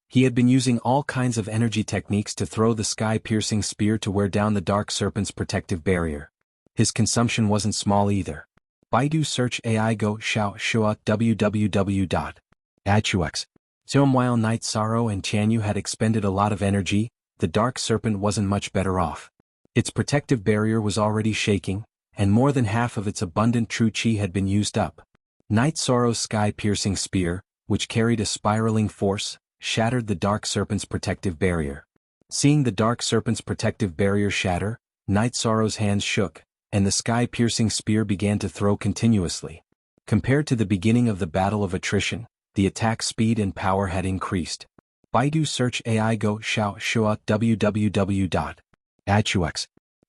He had been using all kinds of energy techniques to throw the sky-piercing spear to wear down the dark serpent's protective barrier. His consumption wasn't small either. Baidu search AI go xiao shua www.atux. While Night Sorrow and Tianyu had expended a lot of energy, the dark serpent wasn't much better off. Its protective barrier was already shaking, and more than half of its abundant true qi had been used up. Night Sorrow's sky-piercing spear, which carried a spiraling force, shattered the dark serpent's protective barrier. Seeing the dark serpent's protective barrier shatter, Night Sorrow's hands shook, and the sky-piercing spear began to throw continuously. Compared to the beginning of the battle of attrition, the attack speed and power had increased. Baidu search AI go xiao shua www.atux.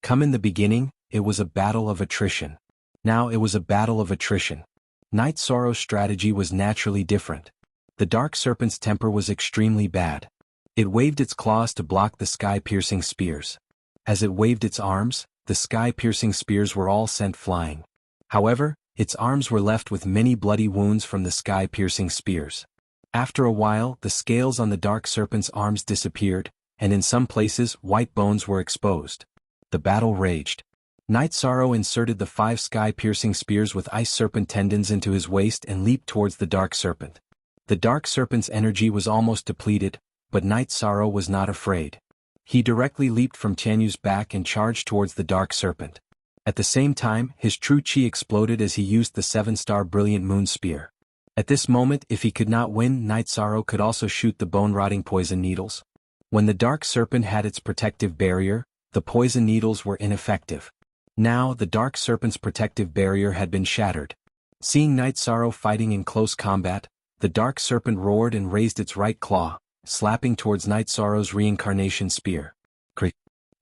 Come in the beginning, it was a battle of attrition. Now it was a battle of attrition. Night Sorrow's strategy was naturally different. The dark serpent's temper was extremely bad. It waved its claws to block the sky-piercing spears. As it waved its arms, the sky-piercing spears were all sent flying. However, its arms were left with many bloody wounds from the sky-piercing spears. After a while, the scales on the dark serpent's arms disappeared, and in some places white bones were exposed. The battle raged. Night Sorrow inserted the 5 sky-piercing spears with ice serpent tendons into his waist and leaped towards the dark serpent. The dark serpent's energy was almost depleted, but Night Sorrow was not afraid. He directly leaped from Tianyu's back and charged towards the dark serpent. At the same time, his true chi exploded as he used the 7-star brilliant moon spear. At this moment, if he could not win, Night Sorrow could also shoot the bone-rotting poison needles. When the dark serpent had its protective barrier, the poison needles were ineffective. Now, the dark serpent's protective barrier had been shattered. Seeing Night Sorrow fighting in close combat, the dark serpent roared and raised its right claw, slapping towards Night Sorrow's reincarnation spear.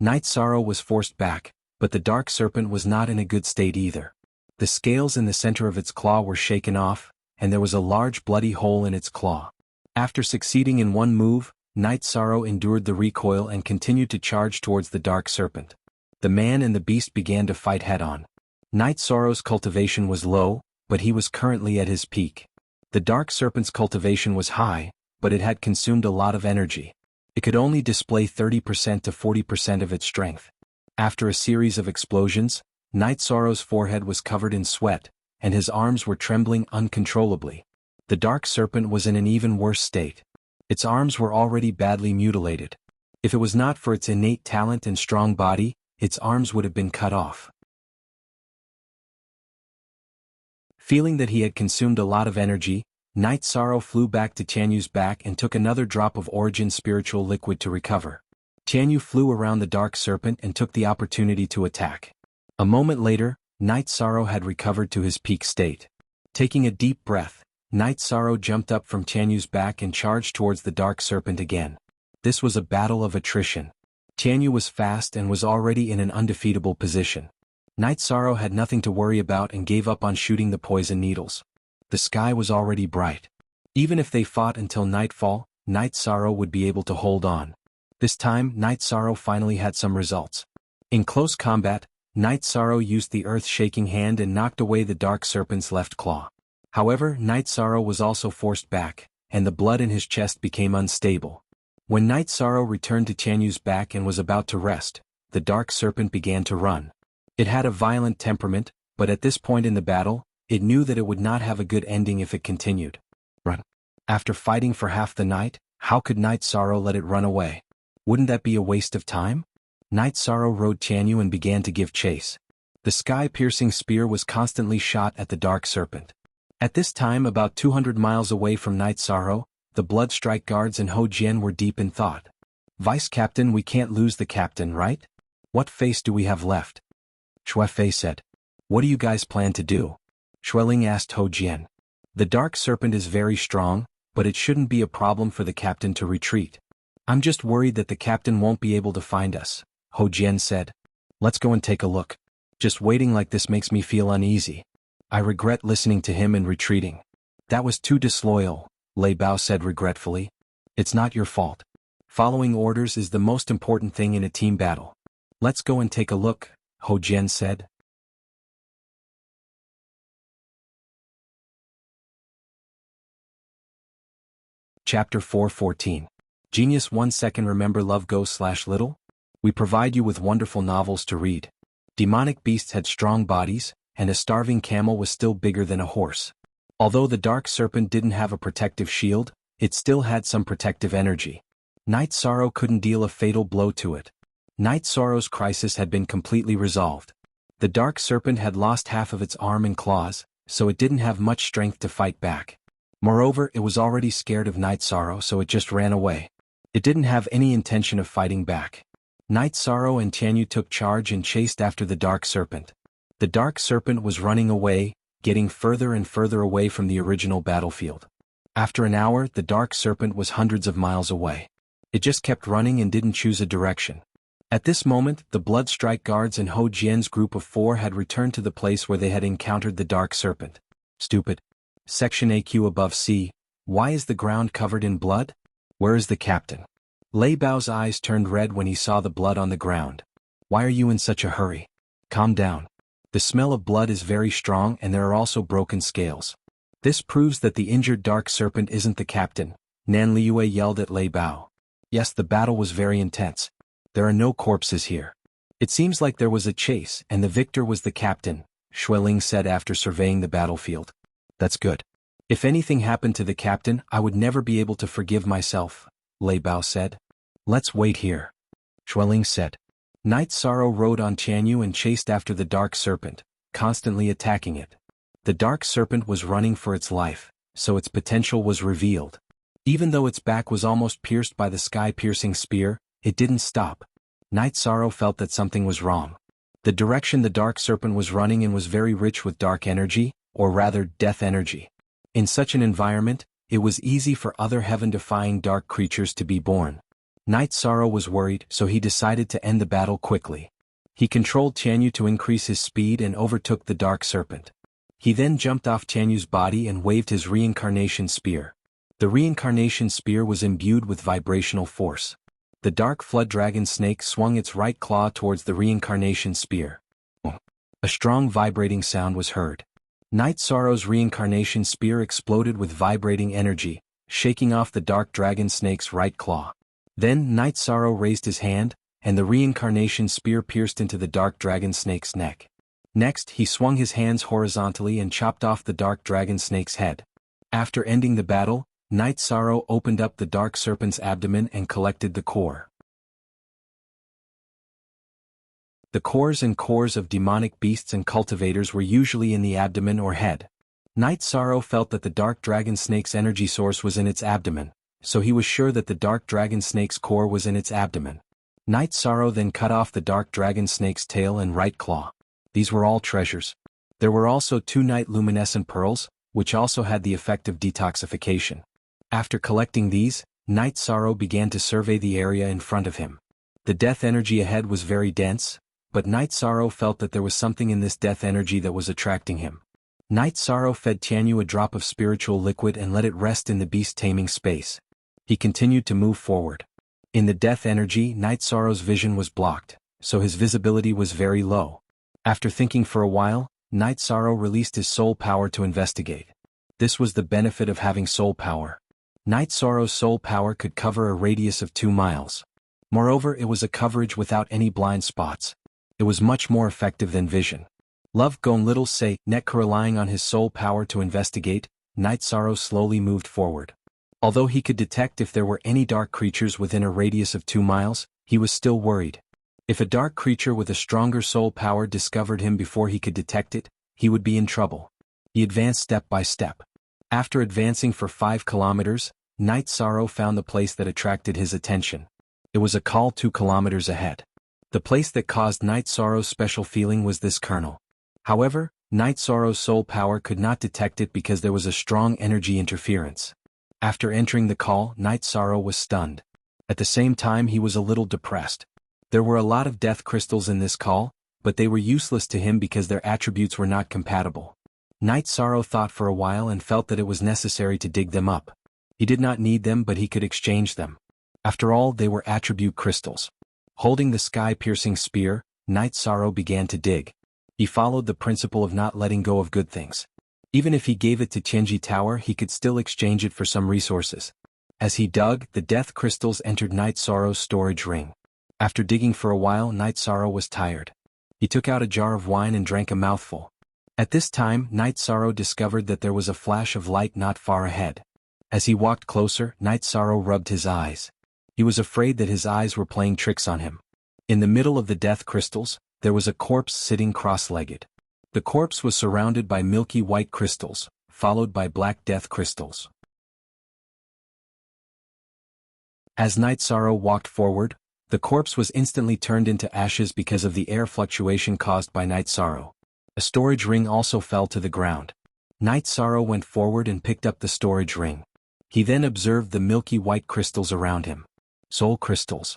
Night Sorrow was forced back, but the dark serpent was not in a good state either. The scales in the center of its claw were shaken off, and there was a large bloody hole in its claw. After succeeding in one move, Night Sorrow endured the recoil and continued to charge towards the dark serpent. The man and the beast began to fight head-on. Night Sorrow's cultivation was low, but he was currently at his peak. The dark serpent's cultivation was high, but it had consumed a lot of energy. It could only display 30% to 40% of its strength. After a series of explosions, Night Sorrow's forehead was covered in sweat, and his arms were trembling uncontrollably. The dark serpent was in an even worse state. Its arms were already badly mutilated. If it was not for its innate talent and strong body, its arms would have been cut off. Feeling that he had consumed a lot of energy, Night Sorrow flew back to Tianyu's back and took another drop of origin spiritual liquid to recover. Tianyu flew around the dark serpent and took the opportunity to attack. A moment later, Night Sorrow had recovered to his peak state. Taking a deep breath, Night Sorrow jumped up from Tianyu's back and charged towards the dark serpent again. This was a battle of attrition. Tianyu was fast and was already in an undefeatable position. Night Sorrow had nothing to worry about and gave up on shooting the poison needles. The sky was already bright. Even if they fought until nightfall, Night Sorrow would be able to hold on. This time, Night Sorrow finally had some results. In close combat, Night Sorrow used the earth-shaking hand and knocked away the dark serpent's left claw. However, Night Sorrow was also forced back, and the blood in his chest became unstable. When Night Sorrow returned to Tianyu's back and was about to rest, the dark serpent began to run. It had a violent temperament, but at this point in the battle, it knew that it would not have a good ending if it continued. Run. After fighting for half the night, how could Night Sorrow let it run away? Wouldn't that be a waste of time? Night Sorrow rode Tianyu and began to give chase. The sky-piercing spear was constantly shot at the dark serpent. At this time, about 200 miles away from Night Sorrow, the Bloodstrike guards and Ho Jian were deep in thought. Vice Captain, we can't lose the captain, right? What face do we have left? Shui Fei said. What do you guys plan to do? Xueling asked Ho Jian. The dark serpent is very strong, but it shouldn't be a problem for the captain to retreat. I'm just worried that the captain won't be able to find us, Ho Jian said. Let's go and take a look. Just waiting like this makes me feel uneasy. I regret listening to him and retreating. That was too disloyal, Lei Bao said regretfully. It's not your fault. Following orders is the most important thing in a team battle. Let's go and take a look, Ho Jian said. Chapter 4:14. Genius 1 second. Remember Love Go/Little? We provide you with wonderful novels to read. Demonic beasts had strong bodies, and a starving camel was still bigger than a horse. Although the dark serpent didn't have a protective shield, it still had some protective energy. Night Sorrow couldn't deal a fatal blow to it. Night Sorrow's crisis had been completely resolved. The dark serpent had lost half of its arm and claws, so it didn't have much strength to fight back. Moreover, it was already scared of Night Sorrow, so it just ran away. It didn't have any intention of fighting back. Night Sorrow and Tianyu took charge and chased after the dark serpent. The dark serpent was running away, getting further and further away from the original battlefield. After an hour, the dark serpent was hundreds of miles away. It just kept running and didn't choose a direction. At this moment, the Bloodstrike guards and Ho Jian's group of 4 had returned to the place where they had encountered the dark serpent. Stupid. Section AQ above C. Why is the ground covered in blood? Where is the captain? Lei Bao's eyes turned red when he saw the blood on the ground. Why are you in such a hurry? Calm down. The smell of blood is very strong and there are also broken scales. This proves that the injured dark serpent isn't the captain, Nan Liue yelled at Lei Bao. Yes, the battle was very intense. There are no corpses here. It seems like there was a chase and the victor was the captain, Xueling said after surveying the battlefield. That's good. If anything happened to the captain, I would never be able to forgive myself, Lei Bao said. Let's wait here, Xueling said. Night Sorrow rode on Tianyu and chased after the dark serpent, constantly attacking it. The dark serpent was running for its life, so its potential was revealed. Even though its back was almost pierced by the sky-piercing spear, it didn't stop. Night Sorrow felt that something was wrong. The direction the dark serpent was running in was very rich with dark energy, or rather death energy. In such an environment, it was easy for other heaven-defying dark creatures to be born. Night Sorrow was worried, so he decided to end the battle quickly. He controlled Tianyu to increase his speed and overtook the dark serpent. He then jumped off Tianyu's body and waved his reincarnation spear. The reincarnation spear was imbued with vibrational force. The dark flood dragon snake swung its right claw towards the reincarnation spear. A strong vibrating sound was heard. Night Sorrow's reincarnation spear exploded with vibrating energy, shaking off the dark dragon snake's right claw. Then Night Sorrow raised his hand, and the reincarnation spear pierced into the dark dragon snake's neck. Next, he swung his hands horizontally and chopped off the dark dragon snake's head. After ending the battle, Night Sorrow opened up the dark serpent's abdomen and collected the core. The cores and cores of demonic beasts and cultivators were usually in the abdomen or head. Night Sorrow felt that the dark dragon snake's energy source was in its abdomen, so he was sure that the dark dragon snake's core was in its abdomen. Night Sorrow then cut off the dark dragon snake's tail and right claw. These were all treasures. There were also 2 night luminescent pearls, which also had the effect of detoxification. After collecting these, Night Sorrow began to survey the area in front of him. The death energy ahead was very dense, but Night Sorrow felt that there was something in this death energy that was attracting him. Night Sorrow fed Tianyu a drop of spiritual liquid and let it rest in the beast-taming space. He continued to move forward. In the death energy, Night Sorrow's vision was blocked, so his visibility was very low. After thinking for a while, Night Sorrow released his soul power to investigate. This was the benefit of having soul power. Night Sorrow's soul power could cover a radius of 2 miles. Moreover, it was a coverage without any blind spots. It was much more effective than vision. Love Gon Little Say, Netka relying on his soul power to investigate, Night Sorrow slowly moved forward. Although he could detect if there were any dark creatures within a radius of 2 miles, he was still worried. If a dark creature with a stronger soul power discovered him before he could detect it, he would be in trouble. He advanced step by step. After advancing for 5 kilometers, Night Sorrow found the place that attracted his attention. It was a call 2 kilometers ahead. The place that caused Night Sorrow's special feeling was this kernel. However, Night Sorrow's soul power could not detect it because there was a strong energy interference. After entering the call, Night Sorrow was stunned. At the same time, he was a little depressed. There were a lot of death crystals in this call, but they were useless to him because their attributes were not compatible. Night Sorrow thought for a while and felt that it was necessary to dig them up. He did not need them, but he could exchange them. After all, they were attribute crystals. Holding the sky-piercing spear, Night Sorrow began to dig. He followed the principle of not letting go of good things. Even if he gave it to Tianji Tower, he could still exchange it for some resources. As he dug, the death crystals entered Night Sorrow's storage ring. After digging for a while, Night Sorrow was tired. He took out a jar of wine and drank a mouthful. At this time, Night Sorrow discovered that there was a flash of light not far ahead. As he walked closer, Night Sorrow rubbed his eyes. He was afraid that his eyes were playing tricks on him. In the middle of the death crystals, there was a corpse sitting cross-legged. The corpse was surrounded by milky white crystals, followed by black death crystals. As Night Sorrow walked forward, the corpse was instantly turned into ashes because of the air fluctuation caused by Night Sorrow. A storage ring also fell to the ground. Night Sorrow went forward and picked up the storage ring. He then observed the milky white crystals around him. Soul crystals.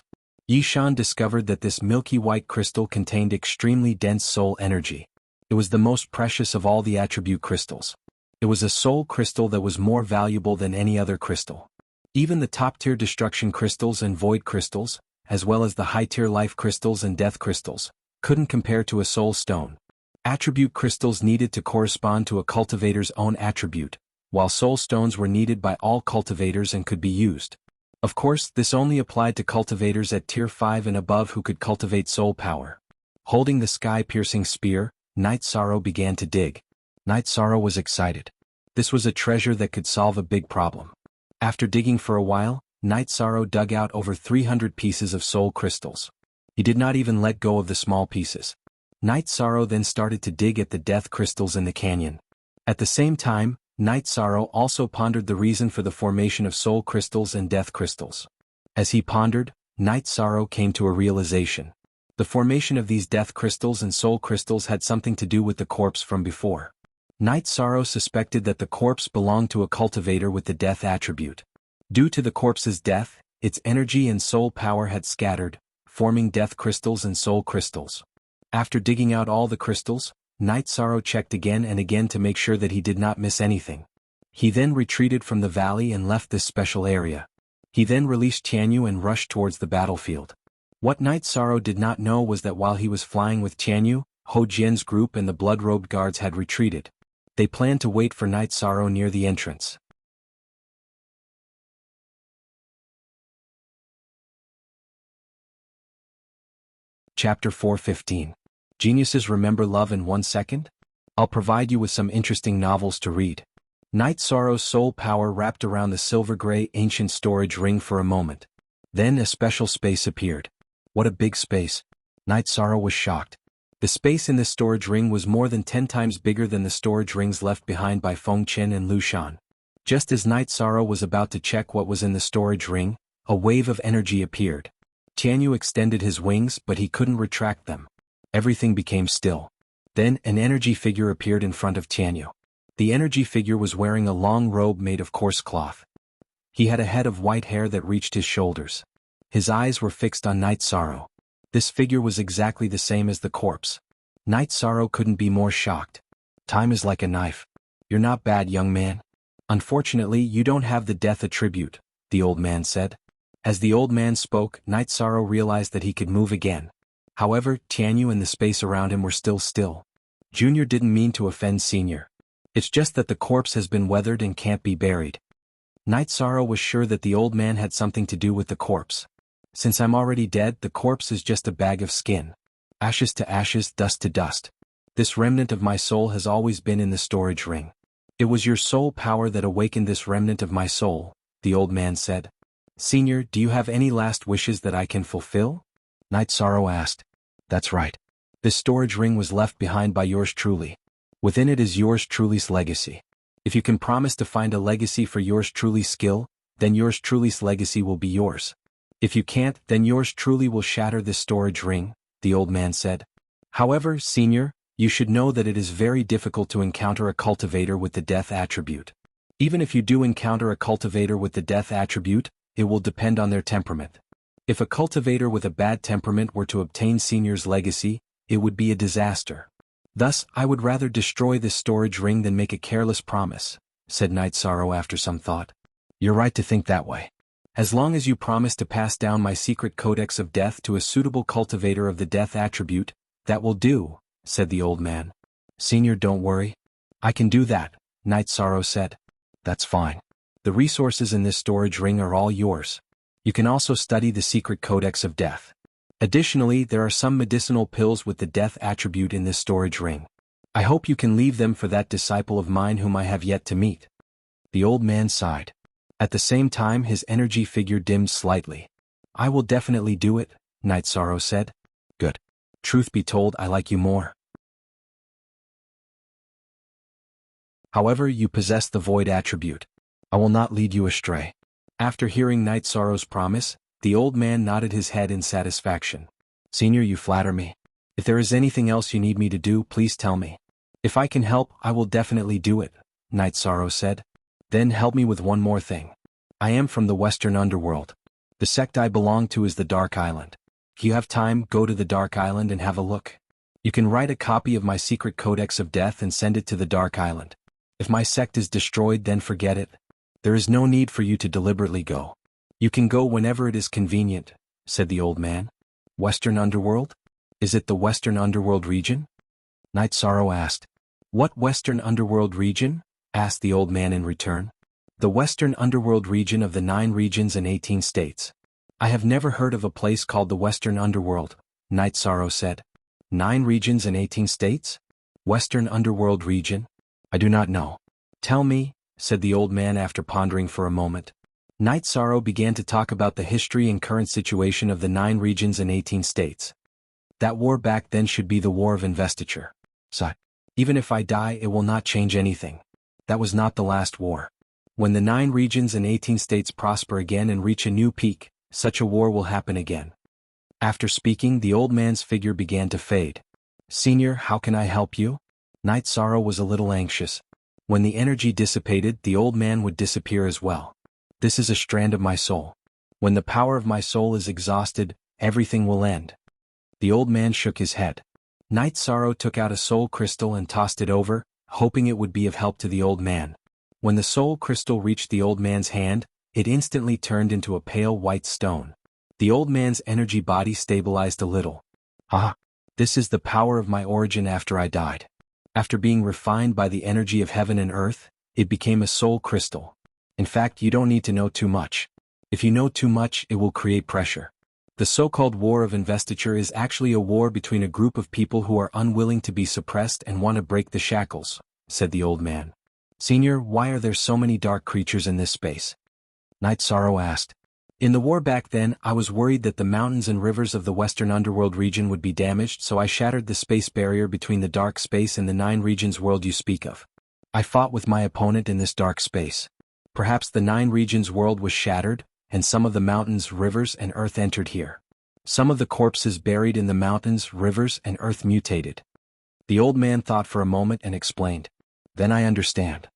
Yishan discovered that this milky white crystal contained extremely dense soul energy. It was the most precious of all the attribute crystals. It was a soul crystal that was more valuable than any other crystal. Even the top-tier destruction crystals and void crystals, as well as the high-tier life crystals and death crystals, couldn't compare to a soul stone. Attribute crystals needed to correspond to a cultivator's own attribute, while soul stones were needed by all cultivators and could be used. Of course, this only applied to cultivators at tier 5 and above who could cultivate soul power. Holding the sky-piercing spear, Night Sorrow began to dig. Night Sorrow was excited. This was a treasure that could solve a big problem. After digging for a while, Night Sorrow dug out over 300 pieces of soul crystals. He did not even let go of the small pieces. Night Sorrow then started to dig at the death crystals in the canyon. At the same time, Night Sorrow also pondered the reason for the formation of soul crystals and death crystals. As he pondered, Night Sorrow came to a realization. The formation of these death crystals and soul crystals had something to do with the corpse from before. Night Sorrow suspected that the corpse belonged to a cultivator with the death attribute. Due to the corpse's death, its energy and soul power had scattered, forming death crystals and soul crystals. After digging out all the crystals, Night Sorrow checked again and again to make sure that he did not miss anything. He then retreated from the valley and left this special area. He then released Tianyu and rushed towards the battlefield. What Night Sorrow did not know was that while he was flying with Tianyu, Ho Jian's group and the blood-robed guards had retreated. They planned to wait for Night Sorrow near the entrance. Chapter 4:15. Geniuses remember love in 1 second? I'll provide you with some interesting novels to read. Night Sorrow's soul power wrapped around the silver-gray ancient storage ring for a moment. Then a special space appeared. What a big space! Night Sorrow was shocked. The space in this storage ring was more than 10 times bigger than the storage rings left behind by Feng Chen and Lu Shan. Just as Night Sorrow was about to check what was in the storage ring, a wave of energy appeared. Tianyu extended his wings, but he couldn't retract them. Everything became still. Then an energy figure appeared in front of Tianyu. The energy figure was wearing a long robe made of coarse cloth. He had a head of white hair that reached his shoulders. His eyes were fixed on Night Sorrow. This figure was exactly the same as the corpse. Night Sorrow couldn't be more shocked. Time is like a knife. You're not bad, young man. Unfortunately, you don't have the death attribute, the old man said. As the old man spoke, Night Sorrow realized that he could move again. However, Tianyu and the space around him were still. Junior didn't mean to offend Senior. It's just that the corpse has been weathered and can't be buried. Night Sorrow was sure that the old man had something to do with the corpse. Since I'm already dead, the corpse is just a bag of skin. Ashes to ashes, dust to dust. This remnant of my soul has always been in the storage ring. It was your soul power that awakened this remnant of my soul, the old man said. Senior, do you have any last wishes that I can fulfill? Night Sorrow asked. That's right. This storage ring was left behind by yours truly. Within it is yours truly's legacy. If you can promise to find a legacy for yours truly's skill, then yours truly's legacy will be yours. If you can't, then yours truly will shatter this storage ring, the old man said. However, Senior, you should know that it is very difficult to encounter a cultivator with the death attribute. Even if you do encounter a cultivator with the death attribute, it will depend on their temperament. If a cultivator with a bad temperament were to obtain Senior's legacy, it would be a disaster. Thus, I would rather destroy this storage ring than make a careless promise, said Night Sorrow after some thought. You're right to think that way. As long as you promise to pass down my secret codex of death to a suitable cultivator of the death attribute, that will do, said the old man. Senior, don't worry. I can do that, Night Sorrow said. That's fine. The resources in this storage ring are all yours. You can also study the secret codex of death. Additionally, there are some medicinal pills with the death attribute in this storage ring. I hope you can leave them for that disciple of mine whom I have yet to meet. The old man sighed. At the same time, his energy figure dimmed slightly. I will definitely do it, Night Sorrow said. Good. Truth be told, I like you more. However, you possess the void attribute. I will not lead you astray. After hearing Night Sorrow's promise, the old man nodded his head in satisfaction. Senior, you flatter me. If there is anything else you need me to do, please tell me. If I can help, I will definitely do it, Night Sorrow said. Then help me with one more thing. I am from the Western Underworld. The sect I belong to is the Dark Island. If you have time, go to the Dark Island and have a look. You can write a copy of my secret codex of death and send it to the Dark Island. If my sect is destroyed, then forget it. There is no need for you to deliberately go. You can go whenever it is convenient, said the old man. Western Underworld? Is it the Western Underworld region? Night Sorrow asked. What Western Underworld region? Asked the old man in return. The Western Underworld region of the 9 regions and 18 states. I have never heard of a place called the Western Underworld, Night Sorrow said. 9 regions and 18 states? Western Underworld region? I do not know. Tell me, said the old man after pondering for a moment. Night Sorrow began to talk about the history and current situation of the 9 regions and 18 states. That war back then should be the war of investiture. So, even if I die, it will not change anything. That was not the last war. When the 9 regions and 18 states prosper again and reach a new peak, such a war will happen again. After speaking, the old man's figure began to fade. Senior, how can I help you? Night Sorrow was a little anxious. When the energy dissipated, the old man would disappear as well. This is a strand of my soul. When the power of my soul is exhausted, everything will end. The old man shook his head. Night Sorrow took out a soul crystal and tossed it over, hoping it would be of help to the old man. When the soul crystal reached the old man's hand, it instantly turned into a pale white stone. The old man's energy body stabilized a little. Ah, this is the power of my origin after I died. After being refined by the energy of heaven and earth, it became a soul crystal. In fact, you don't need to know too much. If you know too much, it will create pressure. The so-called war of investiture is actually a war between a group of people who are unwilling to be suppressed and want to break the shackles, said the old man. Senior, why are there so many dark creatures in this space? Night Sorrow asked. In the war back then, I was worried that the mountains and rivers of the Western Underworld region would be damaged, so I shattered the space barrier between the dark space and the 9 regions world you speak of. I fought with my opponent in this dark space. Perhaps the 9 regions world was shattered, and some of the mountains, rivers, and earth entered here. Some of the corpses buried in the mountains, rivers, and earth mutated. The old man thought for a moment and explained. Then I understand.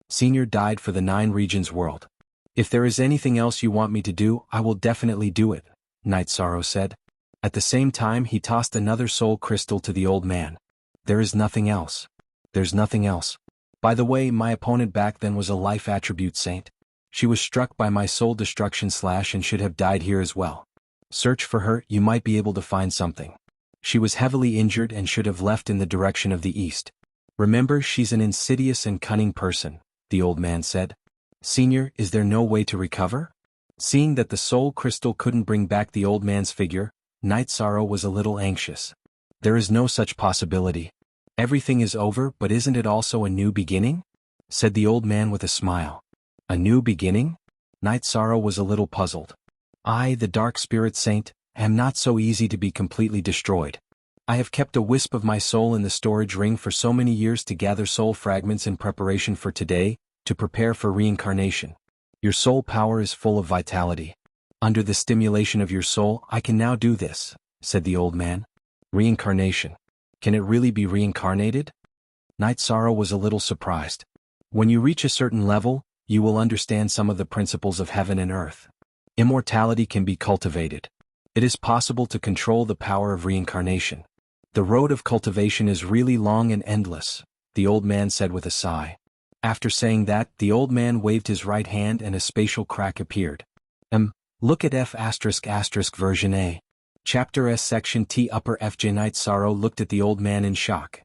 Senior died for the 9 regions world. If there is anything else you want me to do, I will definitely do it, Night Sorrow said. At the same time, he tossed another soul crystal to the old man. There is nothing else. There's nothing else. By the way, my opponent back then was a life attribute saint. She was struck by my soul destruction slash and should have died here as well. Search for her, you might be able to find something. She was heavily injured and should have left in the direction of the east. Remember, she's an insidious and cunning person, the old man said. Senior, is there no way to recover? Seeing that the soul crystal couldn't bring back the old man's figure, Night Sorrow was a little anxious. There is no such possibility. Everything is over, but isn't it also a new beginning? Said the old man with a smile. A new beginning? Night Sorrow was a little puzzled. I, the Dark Spirit Saint, am not so easy to be completely destroyed. I have kept a wisp of my soul in the storage ring for so many years to gather soul fragments in preparation for today, to prepare for reincarnation. Your soul power is full of vitality. Under the stimulation of your soul, I can now do this, said the old man. Reincarnation. Can it really be reincarnated? Night Sorrow was a little surprised. When you reach a certain level, you will understand some of the principles of heaven and earth. Immortality can be cultivated. It is possible to control the power of reincarnation. The road of cultivation is really long and endless, the old man said with a sigh. After saying that, the old man waved his right hand and a spatial crack appeared. Look at F*** version A. Chapter S section T upper FJ. Night Sorrow looked at the old man in shock.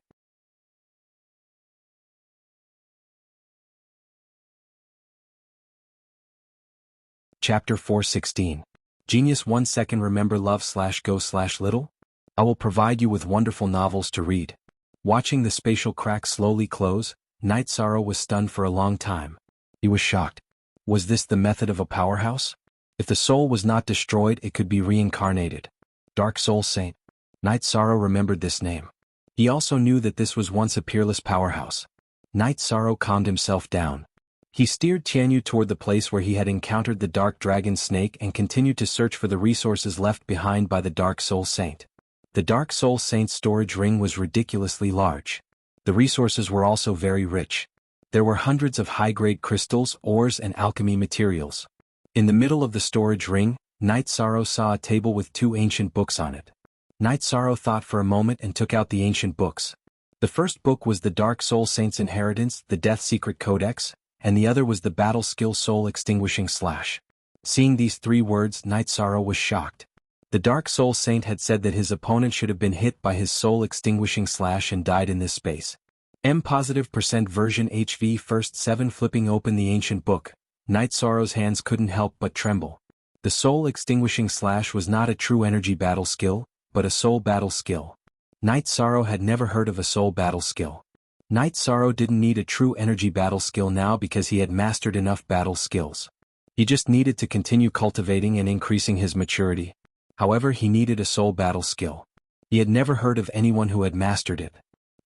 Chapter 416. Genius 1 second. Remember love/go/little? I will provide you with wonderful novels to read. Watching the spatial crack slowly close, Night Sorrow was stunned for a long time. He was shocked. Was this the method of a powerhouse? If the soul was not destroyed, it could be reincarnated. Dark Soul Saint. Night Sorrow remembered this name. He also knew that this was once a peerless powerhouse. Night Sorrow calmed himself down. He steered Tianyu toward the place where he had encountered the Dark Dragon Snake and continued to search for the resources left behind by the Dark Soul Saint. The Dark Soul Saint's storage ring was ridiculously large. The resources were also very rich. There were hundreds of high-grade crystals, ores, and alchemy materials. In the middle of the storage ring, Night Sorrow saw a table with 2 ancient books on it. Night Sorrow thought for a moment and took out the ancient books. The first book was the Dark Soul Saint's Inheritance, the Death Secret Codex, and the other was the Battle Skill Soul Extinguishing Slash. Seeing these three words, Night Sorrow was shocked. The Dark Soul Saint had said that his opponent should have been hit by his soul extinguishing slash and died in this space. M+% version HV first 7 flipping open the ancient book, Night Sorrow's hands couldn't help but tremble. The soul extinguishing slash was not a true energy battle skill, but a soul battle skill. Night Sorrow had never heard of a soul battle skill. Night Sorrow didn't need a true energy battle skill now because he had mastered enough battle skills. He just needed to continue cultivating and increasing his maturity. However, he needed a soul battle skill. He had never heard of anyone who had mastered it.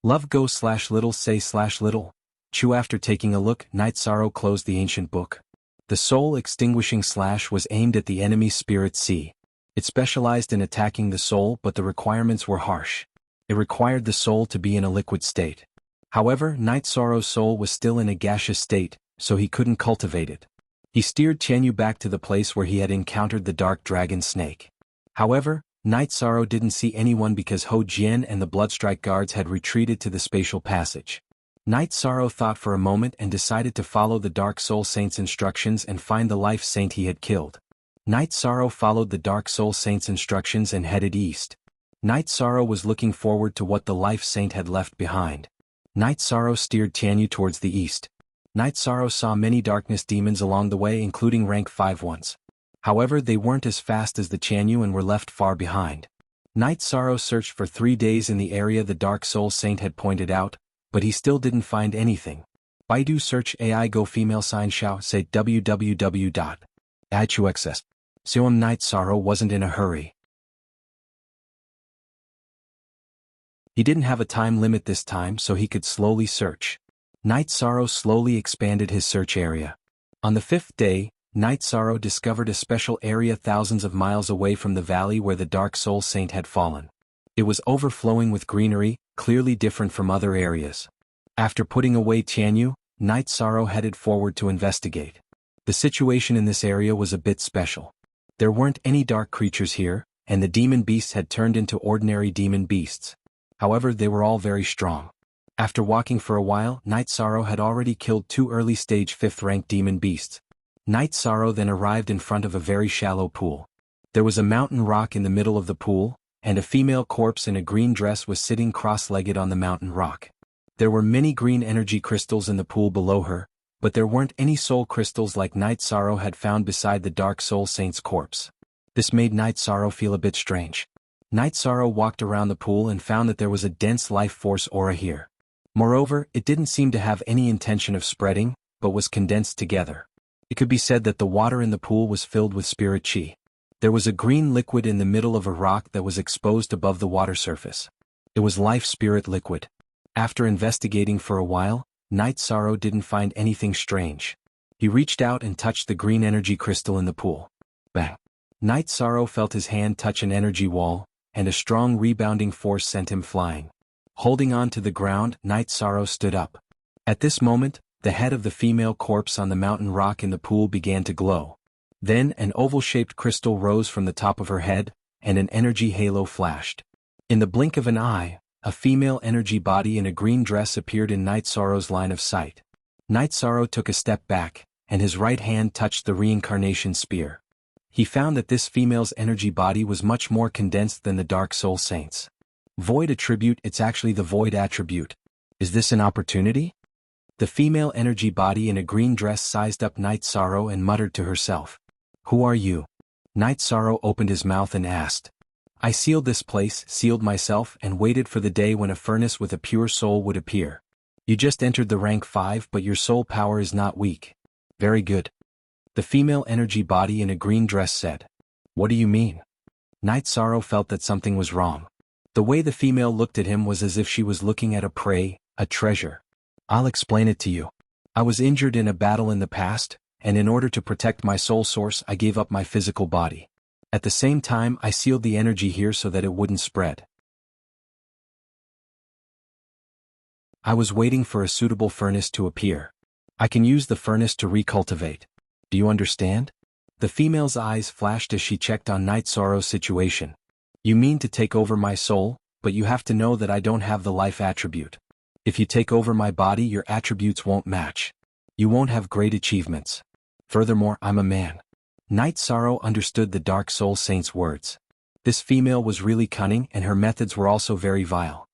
Love go /little say /little. Chew after taking a look, Night Sorrow closed the ancient book. The soul extinguishing slash was aimed at the enemy spirit sea. It specialized in attacking the soul, but the requirements were harsh. It required the soul to be in a liquid state. However, Night Sorrow's soul was still in a gaseous state, so he couldn't cultivate it. He steered Tianyu back to the place where he had encountered the dark dragon snake. However, Night Sorrow didn't see anyone because Ho Jian and the Bloodstrike guards had retreated to the spatial passage. Night Sorrow thought for a moment and decided to follow the Dark Soul Saint's instructions and find the Life Saint he had killed. Night Sorrow followed the Dark Soul Saint's instructions and headed east. Night Sorrow was looking forward to what the Life Saint had left behind. Night Sorrow steered Tianyu towards the east. Night Sorrow saw many darkness demons along the way, including rank 5 ones. However, they weren't as fast as the Tianyu and were left far behind. Night Sorrow searched for 3 days in the area the Dark Soul Saint had pointed out, but he still didn't find anything. Baidu search AI go female sign xiao say www.ichuxs. So Night Sorrow wasn't in a hurry. He didn't have a time limit this time, so he could slowly search. Night Sorrow slowly expanded his search area. On the 5th day, Night Sorrow discovered a special area thousands of miles away from the valley where the Dark Soul Saint had fallen. It was overflowing with greenery, clearly different from other areas. After putting away Tianyu, Night Sorrow headed forward to investigate. The situation in this area was a bit special. There weren't any dark creatures here, and the demon beasts had turned into ordinary demon beasts. However, they were all very strong. After walking for a while, Night Sorrow had already killed 2 early-stage 5th-rank demon beasts. Night Sorrow then arrived in front of a very shallow pool. There was a mountain rock in the middle of the pool, and a female corpse in a green dress was sitting cross-legged on the mountain rock. There were many green energy crystals in the pool below her, but there weren't any soul crystals like Night Sorrow had found beside the Dark Soul Saint's corpse. This made Night Sorrow feel a bit strange. Night Sorrow walked around the pool and found that there was a dense life force aura here. Moreover, it didn't seem to have any intention of spreading, but was condensed together. It could be said that the water in the pool was filled with spirit chi. There was a green liquid in the middle of a rock that was exposed above the water surface. It was life spirit liquid. After investigating for a while, Night Sorrow didn't find anything strange. He reached out and touched the green energy crystal in the pool. Bang! Night Sorrow felt his hand touch an energy wall, and a strong rebounding force sent him flying. Holding on to the ground, Night Sorrow stood up. At this moment, the head of the female corpse on the mountain rock in the pool began to glow. Then an oval-shaped crystal rose from the top of her head, and an energy halo flashed. In the blink of an eye, a female energy body in a green dress appeared in Night Sorrow's line of sight. Night Sorrow took a step back, and his right hand touched the reincarnation spear. He found that this female's energy body was much more condensed than the Dark Soul Saint's. Void attribute, it's actually the void attribute. Is this an opportunity? The female energy body in a green dress sized up Night Sorrow and muttered to herself. Who are you? Night Sorrow opened his mouth and asked. I sealed this place, sealed myself, and waited for the day when a furnace with a pure soul would appear. You just entered the rank 5, but your soul power is not weak. Very good. The female energy body in a green dress said. What do you mean? Night Sorrow felt that something was wrong. The way the female looked at him was as if she was looking at a prey, a treasure. I'll explain it to you. I was injured in a battle in the past, and in order to protect my soul source I gave up my physical body. At the same time I sealed the energy here so that it wouldn't spread. I was waiting for a suitable furnace to appear. I can use the furnace to recultivate. Do you understand? The female's eyes flashed as she checked on Night Sorrow's situation. You mean to take over my soul, but you have to know that I don't have the life attribute. If you take over my body, your attributes won't match. You won't have great achievements. Furthermore, I'm a man. Night Sorrow understood the Dark Soul Saint's words. This female was really cunning, and her methods were also very vile.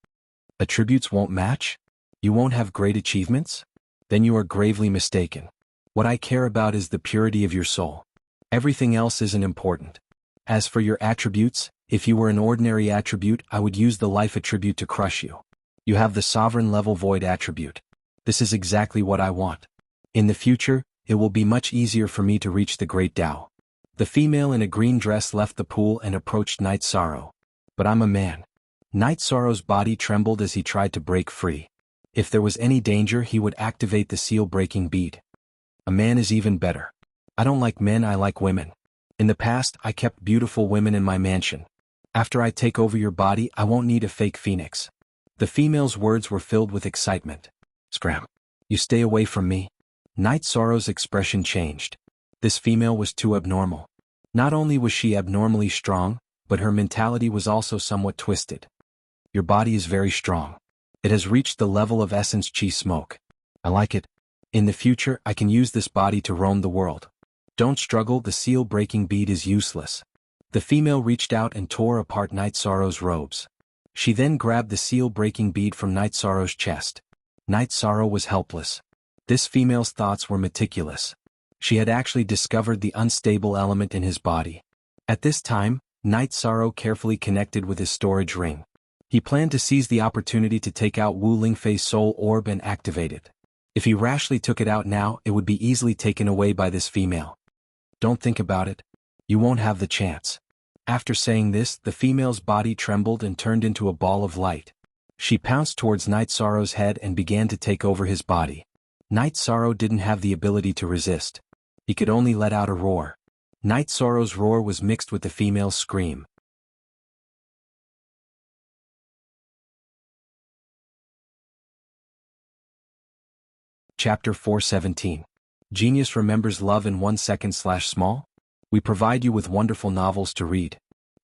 Attributes won't match? You won't have great achievements? Then you are gravely mistaken. What I care about is the purity of your soul. Everything else isn't important. As for your attributes, if you were an ordinary attribute, I would use the life attribute to crush you. You have the sovereign level void attribute. This is exactly what I want. In the future, it will be much easier for me to reach the great Tao. The female in a green dress left the pool and approached Night Sorrow. But I'm a man. Night Sorrow's body trembled as he tried to break free. If there was any danger, he would activate the seal-breaking bead. A man is even better. I don't like men, I like women. In the past, I kept beautiful women in my mansion. After I take over your body, I won't need a fake phoenix. The female's words were filled with excitement. Scram. You stay away from me. Night Sorrow's expression changed. This female was too abnormal. Not only was she abnormally strong, but her mentality was also somewhat twisted. Your body is very strong. It has reached the level of essence chi smoke. I like it. In the future, I can use this body to roam the world. Don't struggle, the seal-breaking bead is useless. The female reached out and tore apart Night Sorrow's robes. She then grabbed the seal-breaking bead from Night Sorrow's chest. Night Sorrow was helpless. This female's thoughts were meticulous. She had actually discovered the unstable element in his body. At this time, Night Sorrow carefully connected with his storage ring. He planned to seize the opportunity to take out Wu Lingfei's soul orb and activate it. If he rashly took it out now, it would be easily taken away by this female. Don't think about it. You won't have the chance. After saying this, the female's body trembled and turned into a ball of light. She pounced towards Night Sorrow's head and began to take over his body. Night Sorrow didn't have the ability to resist. He could only let out a roar. Night Sorrow's roar was mixed with the female's scream. Chapter 417. Genius remembers love in 1 second/small? We provide you with wonderful novels to read.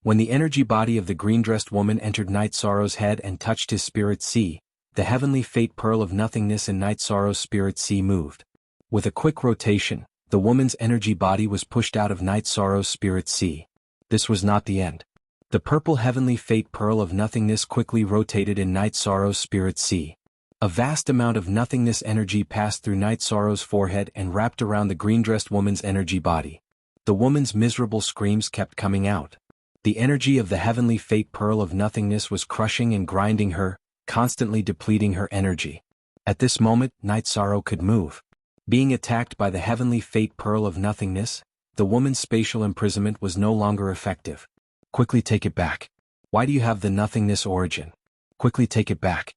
When the energy body of the green-dressed woman entered Night Sorrow's head and touched his spirit sea, the heavenly fate pearl of nothingness in Night Sorrow's spirit sea moved. With a quick rotation, the woman's energy body was pushed out of Night Sorrow's spirit sea. This was not the end. The purple heavenly fate pearl of nothingness quickly rotated in Night Sorrow's spirit sea. A vast amount of nothingness energy passed through Night Sorrow's forehead and wrapped around the green-dressed woman's energy body. The woman's miserable screams kept coming out. The energy of the heavenly fate pearl of nothingness was crushing and grinding her, constantly depleting her energy. At this moment, Night Sorrow could move. Being attacked by the heavenly fate pearl of nothingness, the woman's spatial imprisonment was no longer effective. Quickly take it back. Why do you have the nothingness origin? Quickly take it back.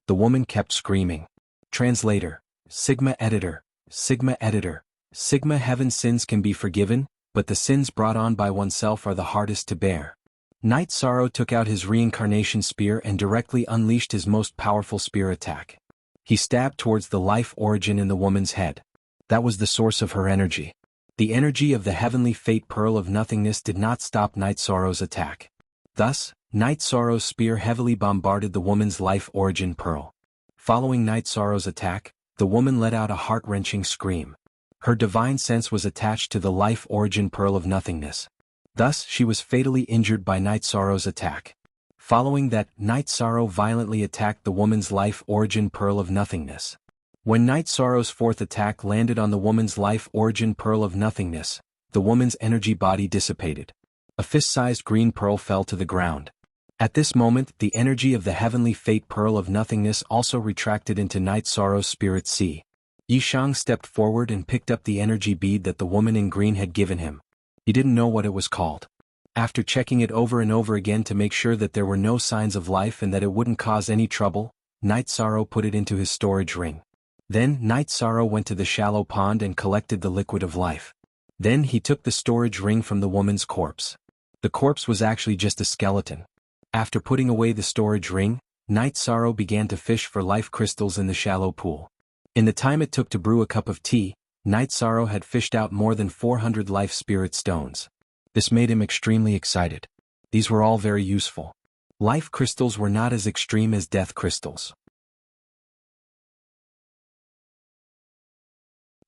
The woman kept screaming. Translator, Sigma Editor, Sigma Editor, Sigma Heaven sins can be forgiven, but the sins brought on by oneself are the hardest to bear. Night Sorrow took out his reincarnation spear and directly unleashed his most powerful spear attack. He stabbed towards the life origin in the woman's head. That was the source of her energy. The energy of the heavenly fate pearl of nothingness did not stop Night Sorrow's attack. Thus, Night Sorrow's spear heavily bombarded the woman's life origin pearl. Following Night Sorrow's attack, the woman let out a heart-wrenching scream. Her divine sense was attached to the life origin pearl of nothingness. Thus, she was fatally injured by Night Sorrow's attack. Following that, Night Sorrow violently attacked the woman's life origin pearl of nothingness. When Night Sorrow's fourth attack landed on the woman's life origin pearl of nothingness, the woman's energy body dissipated. A fist-sized green pearl fell to the ground. At this moment, the energy of the heavenly fate pearl of nothingness also retracted into Night Sorrow's spirit sea. Yishang stepped forward and picked up the energy bead that the woman in green had given him. He didn't know what it was called. After checking it over and over again to make sure that there were no signs of life and that it wouldn't cause any trouble, Night Sorrow put it into his storage ring. Then Night Sorrow went to the shallow pond and collected the liquid of life. Then he took the storage ring from the woman's corpse. The corpse was actually just a skeleton. After putting away the storage ring, Night Sorrow began to fish for life crystals in the shallow pool. In the time it took to brew a cup of tea, Night Sorrow had fished out more than 400 life spirit stones. This made him extremely excited. These were all very useful. Life crystals were not as extreme as death crystals.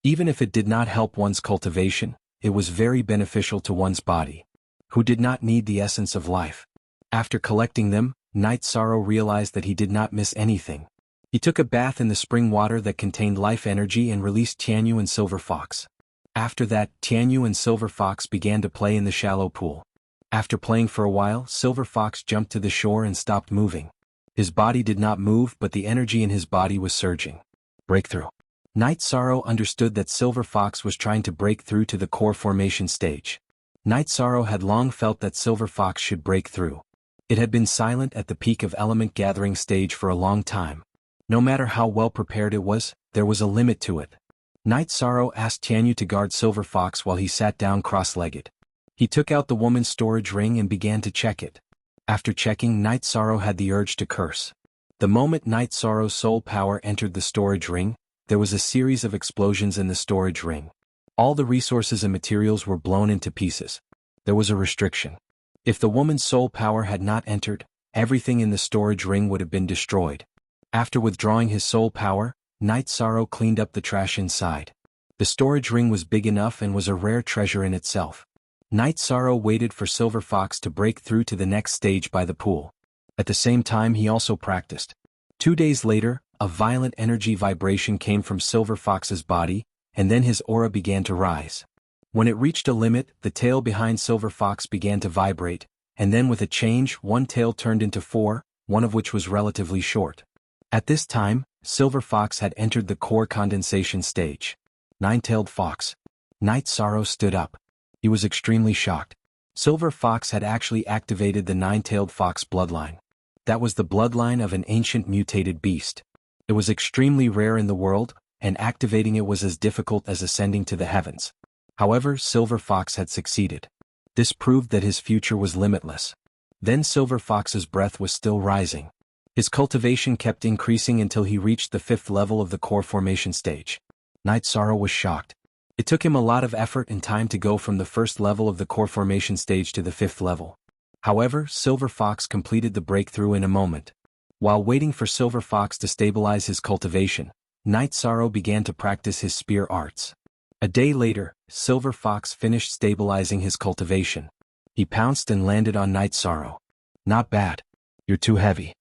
Even if it did not help one's cultivation, it was very beneficial to one's body. Who did not need the essence of life? After collecting them, Night Sorrow realized that he did not miss anything. He took a bath in the spring water that contained life energy and released Tianyu and Silver Fox. After that, Tianyu and Silver Fox began to play in the shallow pool. After playing for a while, Silver Fox jumped to the shore and stopped moving. His body did not move, but the energy in his body was surging. Breakthrough. Night Sorrow understood that Silver Fox was trying to break through to the core formation stage. Night Sorrow had long felt that Silver Fox should break through. It had been silent at the peak of element gathering stage for a long time. No matter how well prepared it was, there was a limit to it. Night Sorrow asked Tianyu to guard Silver Fox while he sat down cross-legged. He took out the woman's storage ring and began to check it. After checking, Night Sorrow had the urge to curse. The moment Night Sorrow's soul power entered the storage ring, there was a series of explosions in the storage ring. All the resources and materials were blown into pieces. There was a restriction. If the woman's soul power had not entered, everything in the storage ring would have been destroyed. After withdrawing his soul power, Night Sorrow cleaned up the trash inside. The storage ring was big enough and was a rare treasure in itself. Night Sorrow waited for Silver Fox to break through to the next stage by the pool. At the same time, he also practiced. 2 days later, a violent energy vibration came from Silver Fox's body, and then his aura began to rise. When it reached a limit, the tail behind Silver Fox began to vibrate, and then with a change, one tail turned into 4, one of which was relatively short. At this time, Silver Fox had entered the core condensation stage. Nine-tailed fox. Night Sorrow stood up. He was extremely shocked. Silver Fox had actually activated the nine-tailed fox bloodline. That was the bloodline of an ancient mutated beast. It was extremely rare in the world, and activating it was as difficult as ascending to the heavens. However, Silver Fox had succeeded. This proved that his future was limitless. Then Silver Fox's breath was still rising. His cultivation kept increasing until he reached the 5th level of the core formation stage. Night Sorrow was shocked. It took him a lot of effort and time to go from the 1st level of the core formation stage to the 5th level. However, Silver Fox completed the breakthrough in a moment. While waiting for Silver Fox to stabilize his cultivation, Night Sorrow began to practice his spear arts. A day later, Silver Fox finished stabilizing his cultivation. He pounced and landed on Night Sorrow. "Not bad. You're too heavy."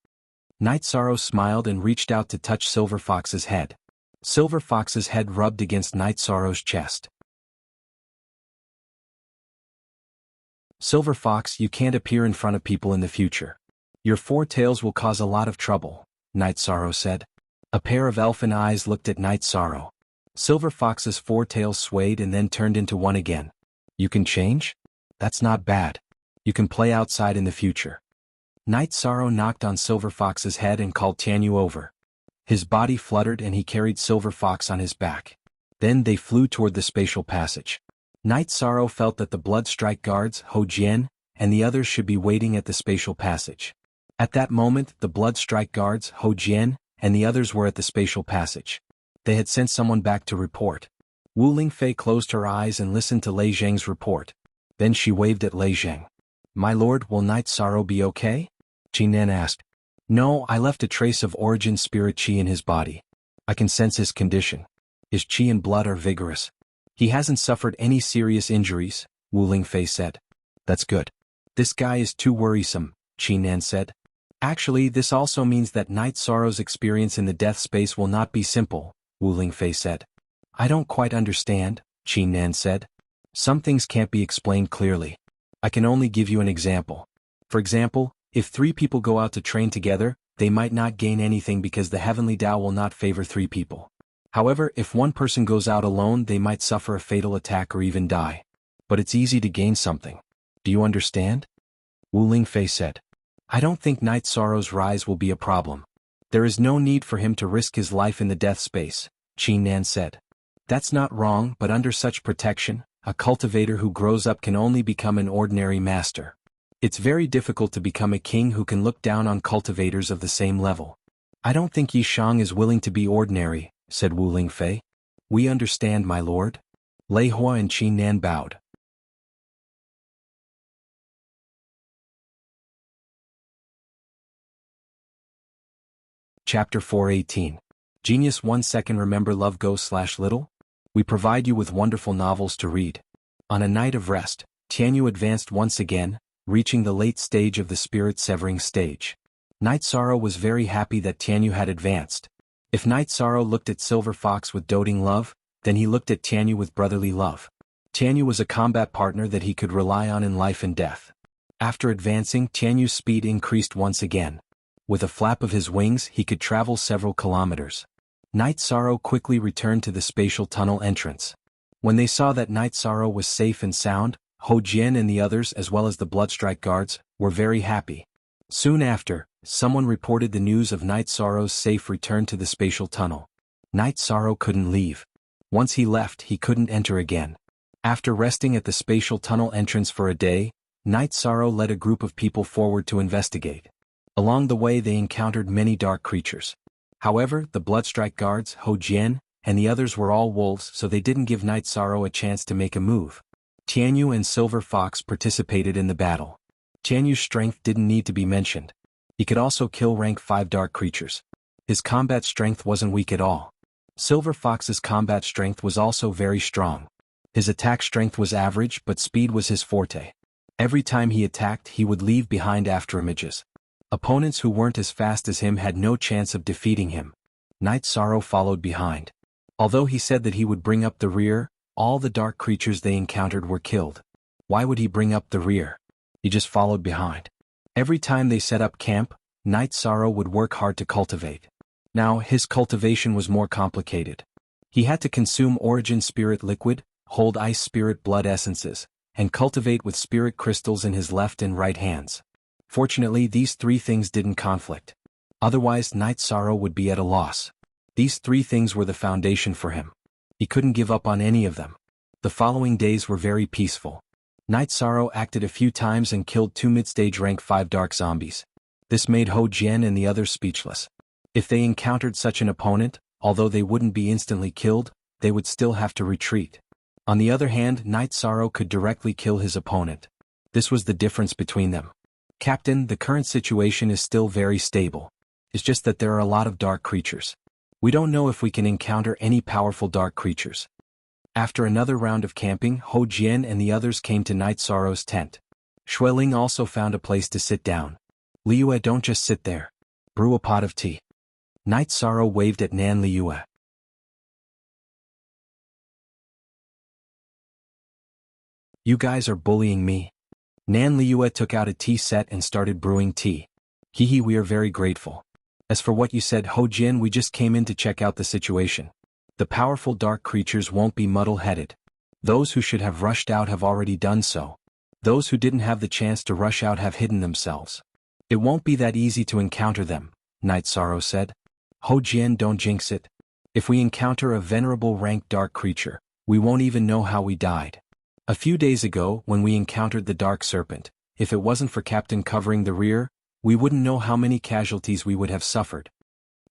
Night Sorrow smiled and reached out to touch Silver Fox's head. Silver Fox's head rubbed against Night Sorrow's chest. "Silver Fox, you can't appear in front of people in the future. Your 4 tails will cause a lot of trouble," Night Sorrow said. A pair of elfin eyes looked at Night Sorrow. Silver Fox's 4 tails swayed and then turned into 1 again. "You can change? That's not bad. You can play outside in the future." Night Sorrow knocked on Silver Fox's head and called Tianyu over. His body fluttered and he carried Silver Fox on his back. Then they flew toward the spatial passage. Night Sorrow felt that the Blood Strike guards, Ho Jian, and the others should be waiting at the spatial passage. At that moment, the Blood Strike guards, Ho Jian, and the others were at the spatial passage. They had sent someone back to report. Wu Lingfei closed her eyes and listened to Lei Zheng's report. Then she waved at Lei Zheng. "My lord, will Night Sorrow be okay?" Qin Nan asked. "No, I left a trace of origin spirit qi in his body. I can sense his condition. His qi and blood are vigorous. He hasn't suffered any serious injuries," Wu Lingfei said. "That's good. This guy is too worrisome," Qin Nan said. "Actually, this also means that Night Sorrow's experience in the death space will not be simple," Wu Lingfei said. "I don't quite understand," Qin Nan said. "Some things can't be explained clearly. I can only give you an example. For example, if 3 people go out to train together, they might not gain anything because the heavenly Tao will not favor 3 people. However, if one person goes out alone, they might suffer a fatal attack or even die. But it's easy to gain something. Do you understand?" Wu Lingfei said. "I don't think Night Sorrow's rise will be a problem. There is no need for him to risk his life in the death space," Qin Nan said. "That's not wrong, but under such protection, a cultivator who grows up can only become an ordinary master. It's very difficult to become a king who can look down on cultivators of the same level. I don't think Yi Shang is willing to be ordinary," said Wu Lingfei. "We understand, my lord." Lei Hua and Qin Nan bowed. Chapter 418. Genius 1 second. Remember love goes/little? We provide you with wonderful novels to read. On a night of rest, Tianyu advanced once again, reaching the late stage of the spirit-severing stage. Night Sorrow was very happy that Tianyu had advanced. If Night Sorrow looked at Silver Fox with doting love, then he looked at Tianyu with brotherly love. Tianyu was a combat partner that he could rely on in life and death. After advancing, Tianyu's speed increased once again. With a flap of his wings, he could travel several kilometers. Night Sorrow quickly returned to the spatial tunnel entrance. When they saw that Night Sorrow was safe and sound, Ho Jian and the others as well as the Bloodstrike guards were very happy. Soon after, someone reported the news of Night Sorrow's safe return to the spatial tunnel. Night Sorrow couldn't leave. Once he left, he couldn't enter again. After resting at the spatial tunnel entrance for a day, Night Sorrow led a group of people forward to investigate. Along the way they encountered many dark creatures. However, the Bloodstrike guards, Ho Jian, and the others were all wolves, so they didn't give Night Sorrow a chance to make a move. Tianyu and Silver Fox participated in the battle. Tianyu's strength didn't need to be mentioned. He could also kill rank 5 dark creatures. His combat strength wasn't weak at all. Silver Fox's combat strength was also very strong. His attack strength was average, but speed was his forte. Every time he attacked, he would leave behind afterimages. Opponents who weren't as fast as him had no chance of defeating him. Night Sorrow followed behind. Although he said that he would bring up the rear, all the dark creatures they encountered were killed. Why would he bring up the rear? He just followed behind. Every time they set up camp, Night Sorrow would work hard to cultivate. Now, his cultivation was more complicated. He had to consume Origin Spirit Liquid, hold Ice Spirit Blood Essences, and cultivate with Spirit Crystals in his left and right hands. Fortunately, these 3 things didn't conflict. Otherwise, Night Sorrow would be at a loss. These 3 things were the foundation for him. He couldn't give up on any of them. The following days were very peaceful. Night Sorrow acted a few times and killed 2 mid-stage rank 5 dark zombies. This made Ho Jian and the others speechless. If they encountered such an opponent, although they wouldn't be instantly killed, they would still have to retreat. On the other hand, Night Sorrow could directly kill his opponent. This was the difference between them. Captain, the current situation is still very stable. It's just that there are a lot of dark creatures. We don't know if we can encounter any powerful dark creatures. After another round of camping, Ho Jian and the others came to Night Sorrow's tent. Xueling also found a place to sit down. Liyue, don't just sit there. Brew a pot of tea. Night Sorrow waved at Nan Liyue. You guys are bullying me. Nan Liyue took out a tea set and started brewing tea. Hehe, we are very grateful. As for what you said, Ho Jian, we just came in to check out the situation. The powerful dark creatures won't be muddle-headed. Those who should have rushed out have already done so. Those who didn't have the chance to rush out have hidden themselves. It won't be that easy to encounter them, Night Sorrow said. Ho Jian, don't jinx it. If we encounter a venerable ranked dark creature, we won't even know how we died. A few days ago, when we encountered the Dark Serpent, if it wasn't for Captain covering the rear, we wouldn't know how many casualties we would have suffered.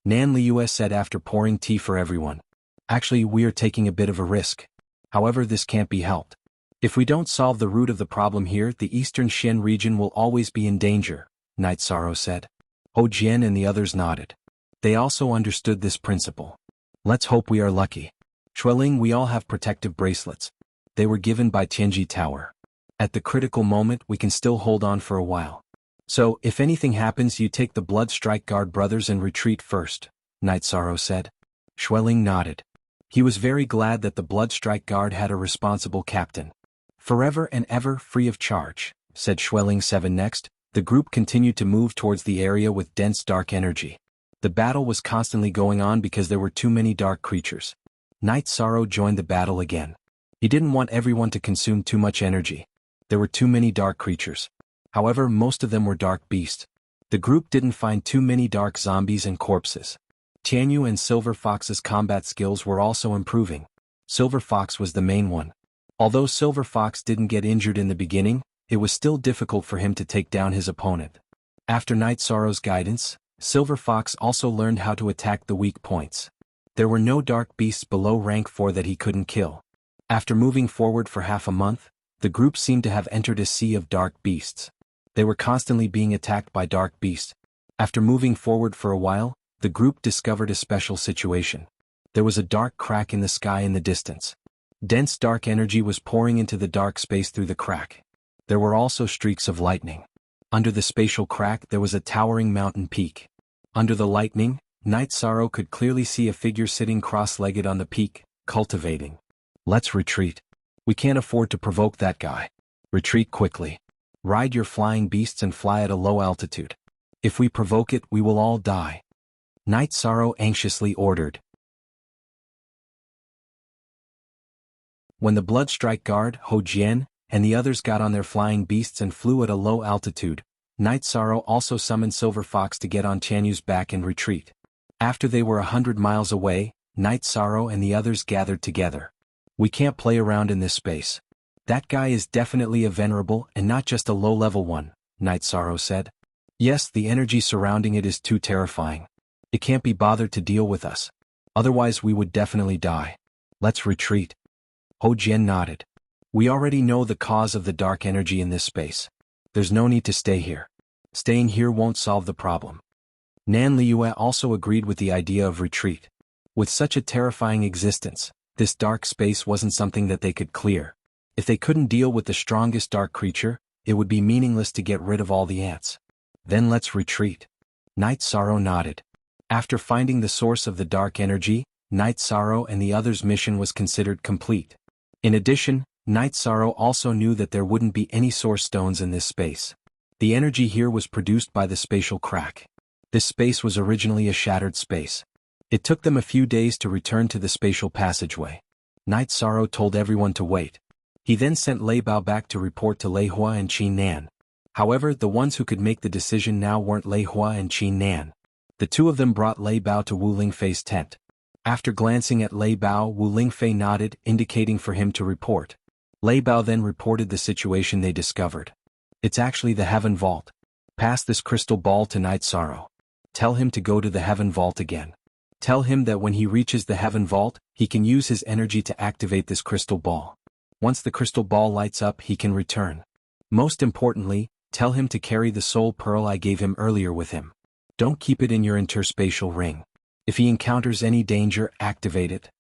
Nan Liyue said after pouring tea for everyone. Actually, we are taking a bit of a risk. However, this can't be helped. If we don't solve the root of the problem here, the Eastern Xian region will always be in danger, Night Sorrow said. Ho Jian and the others nodded. They also understood this principle. Let's hope we are lucky. Xueling, we all have protective bracelets. They were given by Tianji Tower. At the critical moment, we can still hold on for a while. So, if anything happens, you take the Bloodstrike Guard brothers and retreat first, Night Sorrow said. Xueling nodded. He was very glad that the Bloodstrike Guard had a responsible captain. Forever and ever free of charge, said Xueling 7 next. The group continued to move towards the area with dense dark energy. The battle was constantly going on because there were too many dark creatures. Night Sorrow joined the battle again. He didn't want everyone to consume too much energy. There were too many dark creatures. However, most of them were dark beasts. The group didn't find too many dark zombies and corpses. Tianyu and Silver Fox's combat skills were also improving. Silver Fox was the main one. Although Silver Fox didn't get injured in the beginning, it was still difficult for him to take down his opponent. After Night Sorrow's guidance, Silver Fox also learned how to attack the weak points. There were no dark beasts below rank 4 that he couldn't kill. After moving forward for half a month, the group seemed to have entered a sea of dark beasts. They were constantly being attacked by dark beasts. After moving forward for a while, the group discovered a special situation. There was a dark crack in the sky in the distance. Dense dark energy was pouring into the dark space through the crack. There were also streaks of lightning. Under the spatial crack there was a towering mountain peak. Under the lightning, Night Sorrow could clearly see a figure sitting cross-legged on the peak, cultivating. Let's retreat. We can't afford to provoke that guy. Retreat quickly. Ride your flying beasts and fly at a low altitude. If we provoke it, we will all die. Night Sorrow anxiously ordered. When the Bloodstrike Guard, Ho Jian, and the others got on their flying beasts and flew at a low altitude, Night Sorrow also summoned Silver Fox to get on Chanyu's back and retreat. After they were 100 miles away, Night Sorrow and the others gathered together. We can't play around in this space. That guy is definitely a venerable and not just a low-level one, Night Sorrow said. Yes, the energy surrounding it is too terrifying. It can't be bothered to deal with us. Otherwise we would definitely die. Let's retreat. Ho Jian nodded. We already know the cause of the dark energy in this space. There's no need to stay here. Staying here won't solve the problem. Nan Liyue also agreed with the idea of retreat. With such a terrifying existence, this dark space wasn't something that they could clear. If they couldn't deal with the strongest dark creature, it would be meaningless to get rid of all the ants. Then let's retreat. Night Sorrow nodded. After finding the source of the dark energy, Night Sorrow and the others' mission was considered complete. In addition, Night Sorrow also knew that there wouldn't be any source stones in this space. The energy here was produced by the spatial crack. This space was originally a shattered space. It took them a few days to return to the spatial passageway. Night Sorrow told everyone to wait. He then sent Lei Bao back to report to Lei Hua and Qin Nan. However, the ones who could make the decision now weren't Lei Hua and Qin Nan. The two of them brought Lei Bao to Wu Lingfei's tent. After glancing at Lei Bao, Wu Lingfei nodded, indicating for him to report. Lei Bao then reported the situation they discovered. It's actually the Heaven Vault. Pass this crystal ball to Night Sorrow. Tell him to go to the Heaven Vault again. Tell him that when he reaches the Heaven Vault, he can use his energy to activate this crystal ball. Once the crystal ball lights up, he can return. Most importantly, tell him to carry the soul pearl I gave him earlier with him. Don't keep it in your interspatial ring. If he encounters any danger, activate it.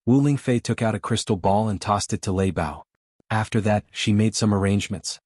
Wu Lingfei took out a crystal ball and tossed it to Lei Bao. After that, she made some arrangements.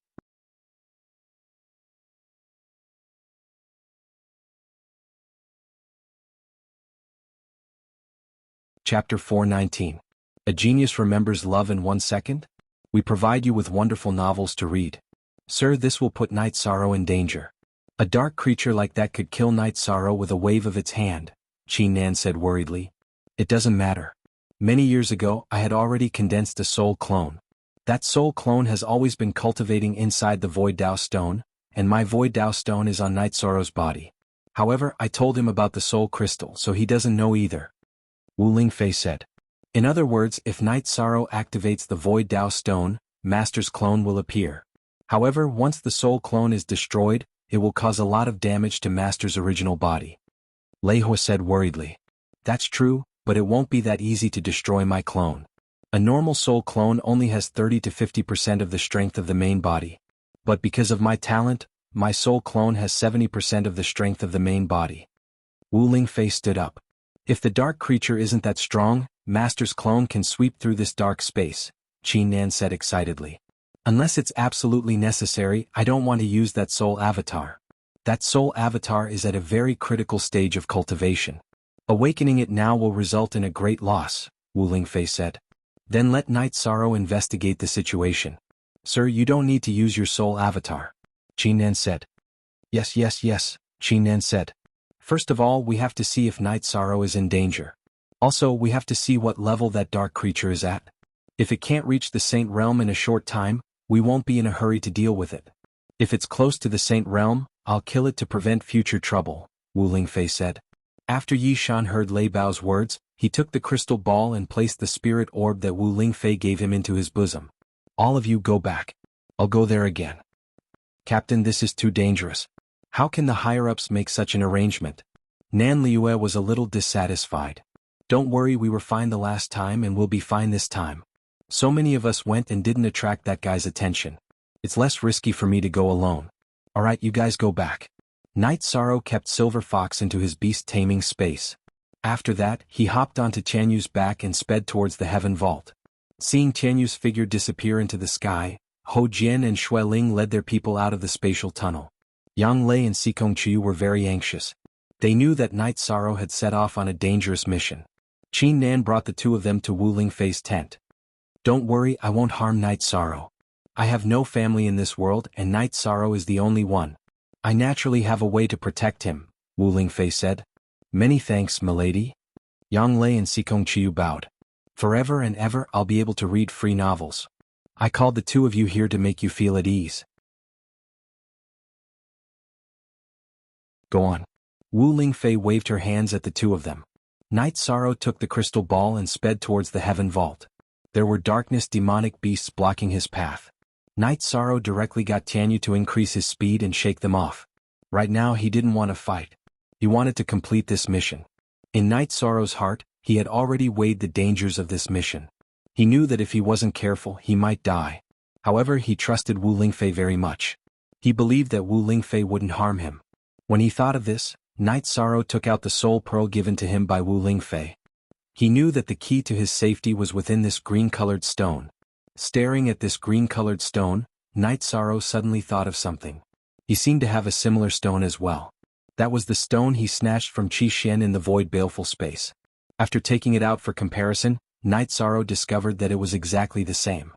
Chapter 419. A Genius Remembers Love in 1 Second? We provide you with wonderful novels to read. Sir, this will put Night Sorrow in danger. A dark creature like that could kill Night Sorrow with a wave of its hand, Qin Nan said worriedly. It doesn't matter. Many years ago, I had already condensed a soul clone. That soul clone has always been cultivating inside the Void Dao Stone, and my Void Dao Stone is on Night Sorrow's body. However, I told him about the soul crystal, so he doesn't know either. Wu Lingfei said. In other words, if Night Sorrow activates the Void Dao Stone, Master's clone will appear. However, once the soul clone is destroyed, it will cause a lot of damage to Master's original body. Lei Hua said worriedly. That's true, but it won't be that easy to destroy my clone. A normal soul clone only has 30 to 50% of the strength of the main body. But because of my talent, my soul clone has 70% of the strength of the main body. Wu Lingfei stood up. If the dark creature isn't that strong, Master's clone can sweep through this dark space, Qin Nan said excitedly. Unless it's absolutely necessary, I don't want to use that soul avatar. That soul avatar is at a very critical stage of cultivation. Awakening it now will result in a great loss, Wu Lingfei said. Then let Night Sorrow investigate the situation. Sir, you don't need to use your soul avatar, Qin Nan said. Yes, Qin Nan said. First of all, we have to see if Night Sorrow is in danger. Also, we have to see what level that dark creature is at. If it can't reach the Saint Realm in a short time, we won't be in a hurry to deal with it. If it's close to the Saint Realm, I'll kill it to prevent future trouble, Wu Lingfei said. After Yi Shan heard Lei Bao's words, he took the crystal ball and placed the spirit orb that Wu Lingfei gave him into his bosom. All of you go back. I'll go there again. Captain, this is too dangerous. How can the higher-ups make such an arrangement? Nan Liyue was a little dissatisfied. Don't worry, we were fine the last time and we'll be fine this time. So many of us went and didn't attract that guy's attention. It's less risky for me to go alone. Alright, you guys go back. Night Sorrow kept Silver Fox into his beast-taming space. After that, he hopped onto Tianyu's back and sped towards the heaven vault. Seeing Tianyu's figure disappear into the sky, Hou Jian and Xue Ling led their people out of the spatial tunnel. Yang Lei and Xikong Chu were very anxious. They knew that Night Sorrow had set off on a dangerous mission. Qin Nan brought the two of them to Wu Lingfei's tent. "Don't worry, I won't harm Night Sorrow. I have no family in this world and Night Sorrow is the only one. I naturally have a way to protect him," Wu Lingfei said. "Many thanks, milady." Yang Lei and Xikong Chu bowed. "Forever and ever I'll be able to read free novels. I called the two of you here to make you feel at ease. Go on." Wu Lingfei waved her hands at the two of them. Night Sorrow took the crystal ball and sped towards the heaven vault. There were darkness demonic beasts blocking his path. Night Sorrow directly got Tianyu to increase his speed and shake them off. Right now he didn't want to fight. He wanted to complete this mission. In Night Sorrow's heart, he had already weighed the dangers of this mission. He knew that if he wasn't careful, he might die. However, he trusted Wu Lingfei very much. He believed that Wu Lingfei wouldn't harm him. When he thought of this, Night Sorrow took out the soul pearl given to him by Wu Lingfei. He knew that the key to his safety was within this green-colored stone. Staring at this green-colored stone, Night Sorrow suddenly thought of something. He seemed to have a similar stone as well. That was the stone he snatched from Qi Xian in the void baleful space. After taking it out for comparison, Night Sorrow discovered that it was exactly the same.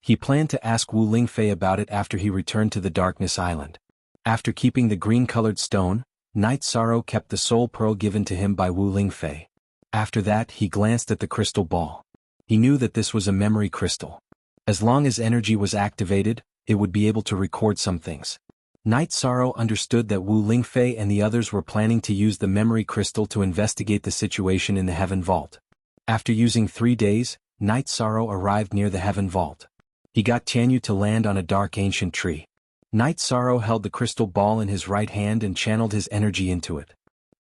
He planned to ask Wu Lingfei about it after he returned to the Darkness Island. After keeping the green-colored stone, Night Sorrow kept the soul pearl given to him by Wu Lingfei. After that, he glanced at the crystal ball. He knew that this was a memory crystal. As long as energy was activated, it would be able to record some things. Night Sorrow understood that Wu Lingfei and the others were planning to use the memory crystal to investigate the situation in the Heaven Vault. After using 3 days, Night Sorrow arrived near the Heaven Vault. He got Tianyu to land on a dark ancient tree. Night Sorrow held the crystal ball in his right hand and channeled his energy into it.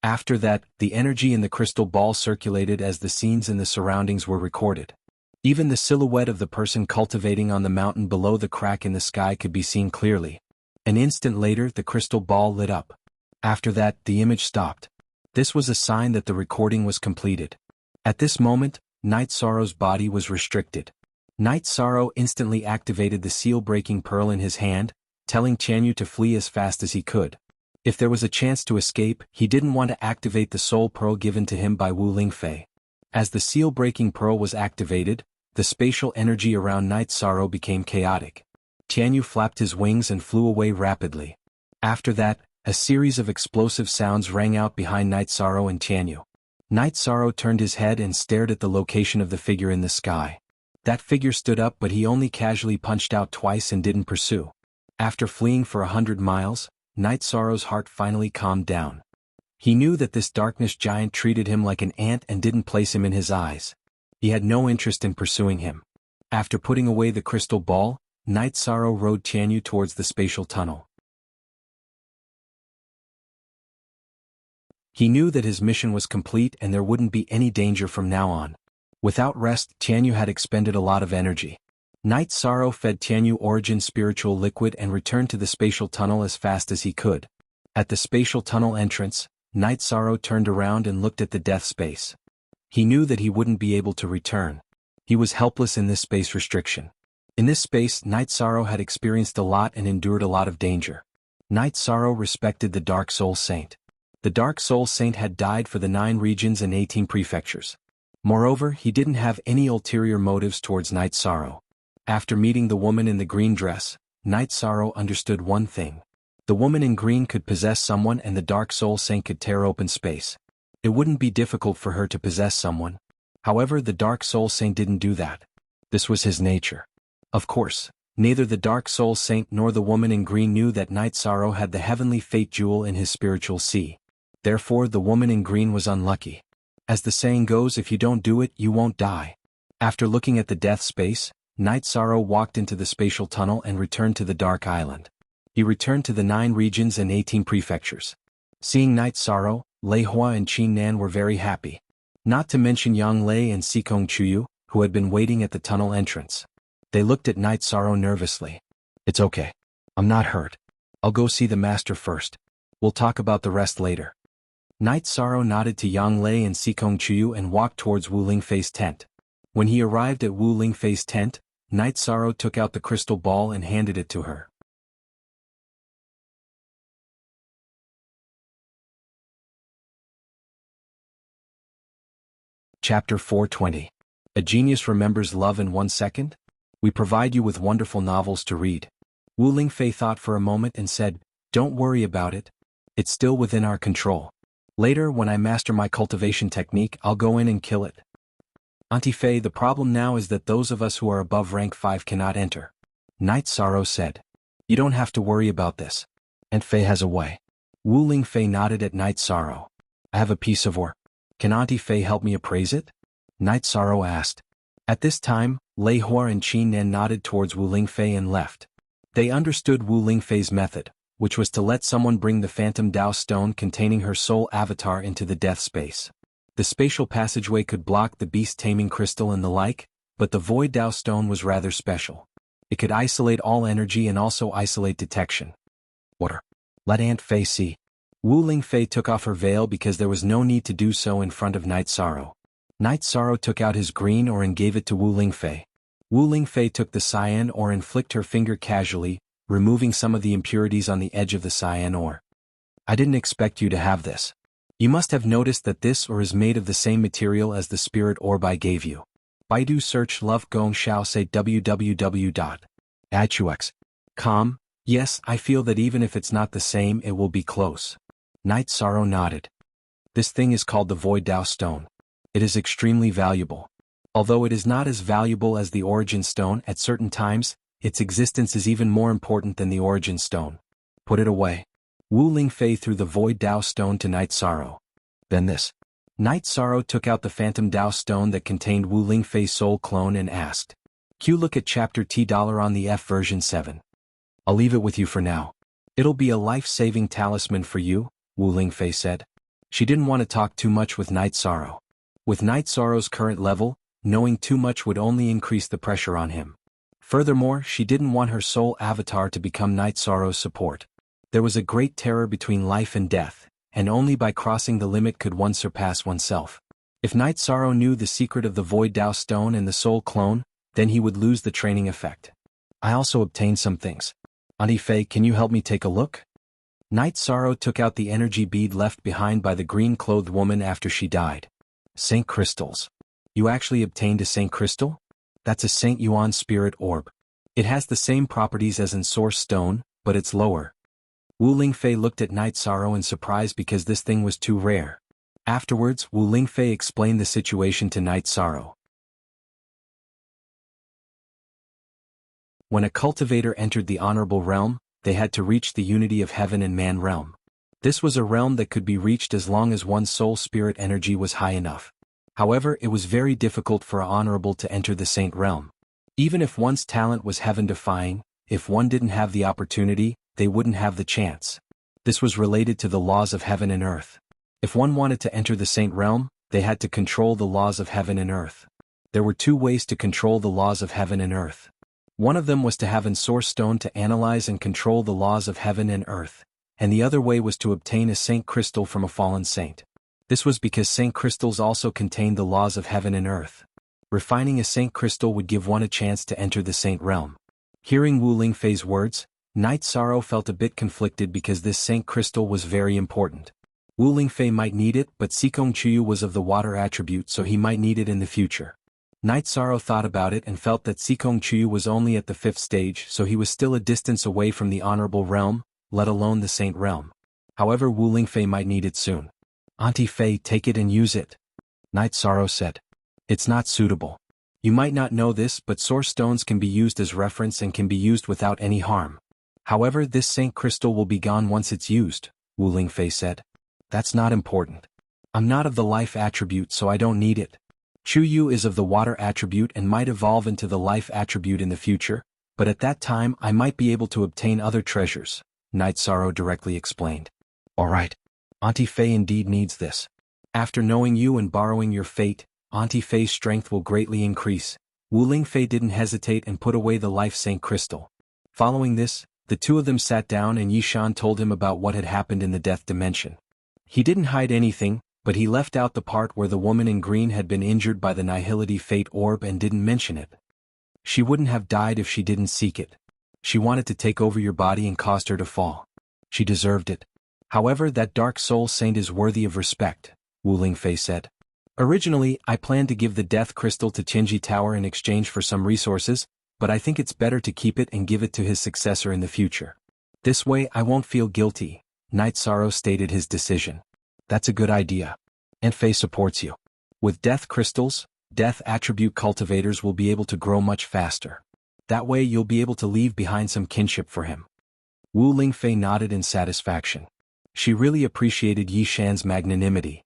After that, the energy in the crystal ball circulated as the scenes in the surroundings were recorded. Even the silhouette of the person cultivating on the mountain below the crack in the sky could be seen clearly. An instant later, the crystal ball lit up. After that, the image stopped. This was a sign that the recording was completed. At this moment, Night Sorrow's body was restricted. Night Sorrow instantly activated the seal-breaking pearl in his hand, telling Tianyu to flee as fast as he could. If there was a chance to escape, he didn't want to activate the soul pearl given to him by Wu Lingfei. As the seal-breaking pearl was activated, the spatial energy around Night Sorrow became chaotic. Tianyu flapped his wings and flew away rapidly. After that, a series of explosive sounds rang out behind Night Sorrow and Tianyu. Night Sorrow turned his head and stared at the location of the figure in the sky. That figure stood up, but he only casually punched out twice and didn't pursue. After fleeing for 100 miles, Night Sorrow's heart finally calmed down. He knew that this darkness giant treated him like an ant and didn't place him in his eyes. He had no interest in pursuing him. After putting away the crystal ball, Night Sorrow rode Tianyu towards the spatial tunnel. He knew that his mission was complete and there wouldn't be any danger from now on. Without rest, Tianyu had expended a lot of energy. Night Sorrow fed Tianyu Origin spiritual liquid and returned to the spatial tunnel as fast as he could. At the spatial tunnel entrance, Night Sorrow turned around and looked at the death space. He knew that he wouldn't be able to return. He was helpless in this space restriction. In this space, Night Sorrow had experienced a lot and endured a lot of danger. Night Sorrow respected the Dark Soul Saint. The Dark Soul Saint had died for the 9 regions and 18 prefectures. Moreover, he didn't have any ulterior motives towards Night Sorrow. After meeting the woman in the green dress, Night Sorrow understood one thing. The woman in green could possess someone and the Dark Soul Saint could tear open space. It wouldn't be difficult for her to possess someone. However, the Dark Soul Saint didn't do that. This was his nature. Of course, neither the Dark Soul Saint nor the woman in green knew that Night Sorrow had the heavenly fate jewel in his spiritual sea. Therefore, the woman in green was unlucky. As the saying goes, if you don't do it, you won't die. After looking at the death space, Night Sorrow walked into the spatial tunnel and returned to the Dark Island. He returned to the 9 regions and 18 prefectures. Seeing Night Sorrow, Lei Hua and Qin Nan were very happy. Not to mention Yang Lei and Xikong Chu, who had been waiting at the tunnel entrance. They looked at Night Sorrow nervously. "It's okay. I'm not hurt. I'll go see the master first. We'll talk about the rest later." Night Sorrow nodded to Yang Lei and Sikong Chuyu and walked towards Wu Lingfei's tent. When he arrived at Wu Lingfei's tent, Night Sorrow took out the crystal ball and handed it to her. Chapter 420. A Genius Remembers Love in 1 Second? We provide you with wonderful novels to read. Wu Lingfei thought for a moment and said, "Don't worry about it. It's still within our control. Later, when I master my cultivation technique, I'll go in and kill it." "Auntie Fei, the problem now is that those of us who are above rank 5 cannot enter," Night Sorrow said. "You don't have to worry about this. Aunt Fei has a way." Wu Lingfei nodded at Night Sorrow. "I have a piece of ore. Can Auntie Fei help me appraise it?" Night Sorrow asked. At this time, Lei Hua and Qin Nen nodded towards Wu Lingfei and left. They understood Wu Lingfei's method, which was to let someone bring the phantom Dao stone containing her soul avatar into the death space. The spatial passageway could block the beast-taming crystal and the like, but the void Dao stone was rather special. It could isolate all energy and also isolate detection. "Order. Let Aunt Fei see." Wu Lingfei took off her veil because there was no need to do so in front of Night Sorrow. Night Sorrow took out his green ore and gave it to Wu Lingfei. Wu Lingfei took the cyan ore and flicked her finger casually, removing some of the impurities on the edge of the cyan ore. "I didn't expect you to have this. You must have noticed that this ore is made of the same material as the spirit orb I gave you." Baidu search Love Gong Xiao say www.ichux.com. "Yes, I feel that even if it's not the same, it will be close." Night Sorrow nodded. "This thing is called the Void Dao Stone. It is extremely valuable. Although it is not as valuable as the Origin Stone at certain times, its existence is even more important than the Origin Stone. Put it away." Wu Lingfei threw the Void Dao Stone to Night Sorrow. "Then this." Night Sorrow took out the Phantom Dao Stone that contained Wu Lingfei's soul clone and asked. Q. Look at Chapter T$ on the F version 7. "I'll leave it with you for now. It'll be a life-saving talisman for you," Wu Lingfei said. She didn't want to talk too much with Night Sorrow. With Night Sorrow's current level, knowing too much would only increase the pressure on him. Furthermore, she didn't want her soul avatar to become Night Sorrow's support. There was a great terror between life and death, and only by crossing the limit could one surpass oneself. If Night Sorrow knew the secret of the Void Dao Stone and the soul clone, then he would lose the training effect. "I also obtained some things. Auntie Fei, can you help me take a look?" Night Sorrow took out the energy bead left behind by the green-clothed woman after she died. "Saint Crystals. You actually obtained a Saint Crystal? That's a Saint Yuan Spirit Orb. It has the same properties as in Source Stone, but it's lower." Wu Lingfei looked at Night Sorrow in surprise because this thing was too rare. Afterwards, Wu Lingfei explained the situation to Night Sorrow. When a cultivator entered the honorable realm, they had to reach the unity of heaven and man realm. This was a realm that could be reached as long as one's soul spirit energy was high enough. However, it was very difficult for a honorable to enter the saint realm. Even if one's talent was heaven-defying, if one didn't have the opportunity, they wouldn't have the chance. This was related to the laws of heaven and earth. If one wanted to enter the saint realm, they had to control the laws of heaven and earth. There were two ways to control the laws of heaven and earth. One of them was to have an source stone to analyze and control the laws of heaven and earth, and the other way was to obtain a saint crystal from a fallen saint. This was because saint crystals also contained the laws of heaven and earth. Refining a saint crystal would give one a chance to enter the saint realm. Hearing Wu Lingfei's words, Night Sorrow felt a bit conflicted because this saint crystal was very important. Wu Lingfei might need it, but Sikong Chuyu was of the water attribute, so he might need it in the future. Night Sorrow thought about it and felt that Sikong Chuyu was only at the 5th stage, so he was still a distance away from the honorable realm, let alone the saint realm. However, Wu Lingfei might need it soon. "Auntie Fei, take it and use it," Night Sorrow said. "It's not suitable. You might not know this, but source stones can be used as reference and can be used without any harm. However, this saint crystal will be gone once it's used," Wu Lingfei said. "That's not important. I'm not of the life attribute, so I don't need it. Chuyu is of the water attribute and might evolve into the life attribute in the future, but at that time I might be able to obtain other treasures," Night Sorrow directly explained. "Alright. Auntie Fei indeed needs this. After knowing you and borrowing your fate, Auntie Fei's strength will greatly increase." Wu Lingfei didn't hesitate and put away the life saint crystal. Following this, the two of them sat down and Yishan told him about what had happened in the death dimension. He didn't hide anything, but he left out the part where the woman in green had been injured by the Nihility Fate Orb and didn't mention it. She wouldn't have died if she didn't seek it. She wanted to take over your body and caused her to fall. She deserved it. However, that dark soul saint is worthy of respect, Wu Lingfei said. Originally, I planned to give the Death Crystal to Qinji Tower in exchange for some resources, but I think it's better to keep it and give it to his successor in the future. This way I won't feel guilty, Night Sorrow stated his decision. That's a good idea. Aunt Fei supports you. With Death Crystals, Death Attribute cultivators will be able to grow much faster. That way you'll be able to leave behind some kinship for him. Wu Lingfei nodded in satisfaction. She really appreciated Yi Shan's magnanimity.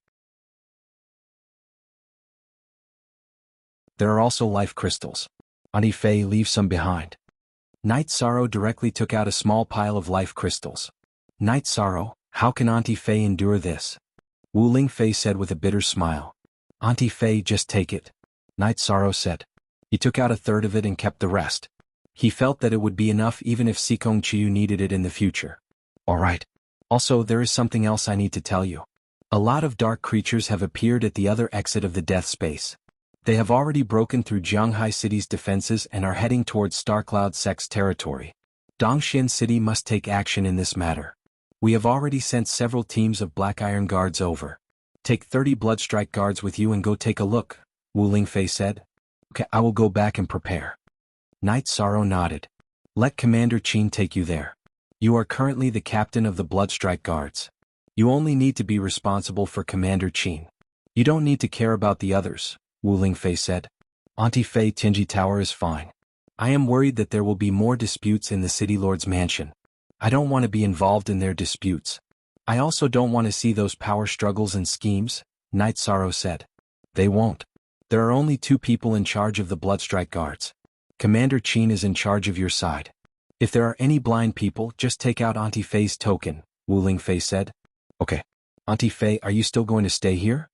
There are also life crystals. Auntie Fei leaves some behind. Night Sorrow directly took out a small pile of life crystals. Night Sorrow, how can Auntie Fei endure this? Wu Lingfei said with a bitter smile. Auntie Fei, just take it. Night Sorrow said. He took out a third of it and kept the rest. He felt that it would be enough even if Sikong Chiu needed it in the future. Alright. Also, there is something else I need to tell you. A lot of dark creatures have appeared at the other exit of the death space. They have already broken through Jianghai City's defenses and are heading towards Starcloud Sect's territory. Dongxian City must take action in this matter. We have already sent several teams of Black Iron Guards over. Take 30 Bloodstrike Guards with you and go take a look, Wu Lingfei said. Okay, I will go back and prepare. Night Sorrow nodded. Let Commander Qin take you there. You are currently the captain of the Bloodstrike Guards. You only need to be responsible for Commander Qin. You don't need to care about the others, Wu Lingfei said. Auntie Fei, Qinji Tower is fine. I am worried that there will be more disputes in the City Lord's mansion. I don't want to be involved in their disputes. I also don't want to see those power struggles and schemes, Night Sorrow said. They won't. There are only 2 people in charge of the Bloodstrike Guards. Commander Qin is in charge of your side. If there are any blind people, just take out Auntie Fei's token, Wu Lingfei said. Okay. Auntie Fei, are you still going to stay here?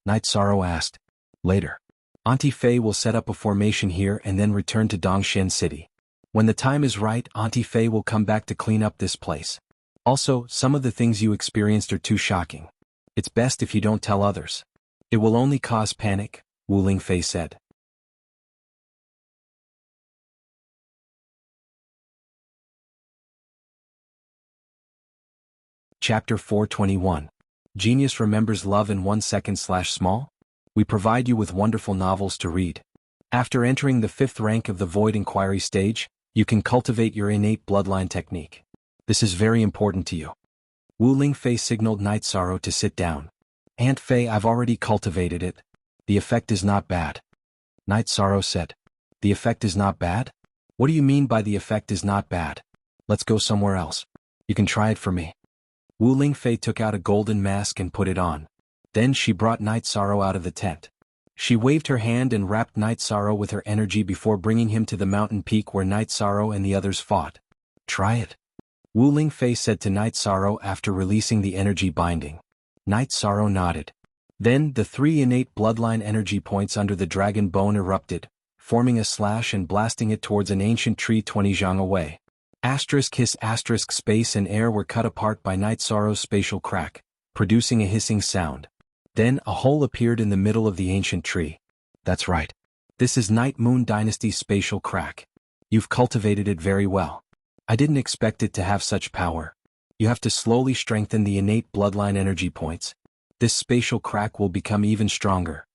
Night Sorrow asked. Later. Auntie Fei will set up a formation here and then return to Dongxian City. When the time is right, Auntie Fei will come back to clean up this place. Also, some of the things you experienced are too shocking. It's best if you don't tell others. It will only cause panic, Wu Lingfei said. Chapter 421. Genius remembers love in 1 second/small? We provide you with wonderful novels to read. After entering the 5th rank of the Void Inquiry stage, you can cultivate your innate bloodline technique. This is very important to you. Wu Lingfei signaled Night Sorrow to sit down. Aunt Fei, I've already cultivated it. The effect is not bad. Night Sorrow said. The effect is not bad? What do you mean by the effect is not bad? Let's go somewhere else. You can try it for me. Wu Lingfei took out a golden mask and put it on. Then she brought Night Sorrow out of the tent. She waved her hand and wrapped Night Sorrow with her energy before bringing him to the mountain peak where Night Sorrow and the others fought. Try it. Wu Lingfei said to Night Sorrow after releasing the energy binding. Night Sorrow nodded. Then the 3 innate bloodline energy points under the dragon bone erupted, forming a slash and blasting it towards an ancient tree 20 zhang away. **** Space and air were cut apart by Night Sorrow's spatial crack, producing a hissing sound. Then a hole appeared in the middle of the ancient tree. That's right. This is Night Moon Dynasty's spatial crack. You've cultivated it very well. I didn't expect it to have such power. You have to slowly strengthen the innate bloodline energy points. This spatial crack will become even stronger.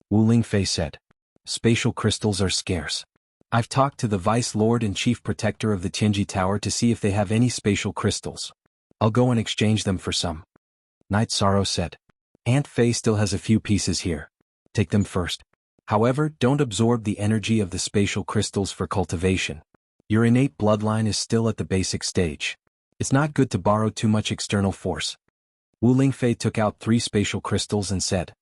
Wu Lingfei said. Spatial crystals are scarce. I've talked to the Vice Lord and Chief Protector of the Qinji Tower to see if they have any spatial crystals. I'll go and exchange them for some. Night Sorrow said. Aunt Fei still has a few pieces here. Take them first. However, don't absorb the energy of the spatial crystals for cultivation. Your innate bloodline is still at the basic stage. It's not good to borrow too much external force. Wu Lingfei took out 3 spatial crystals and said.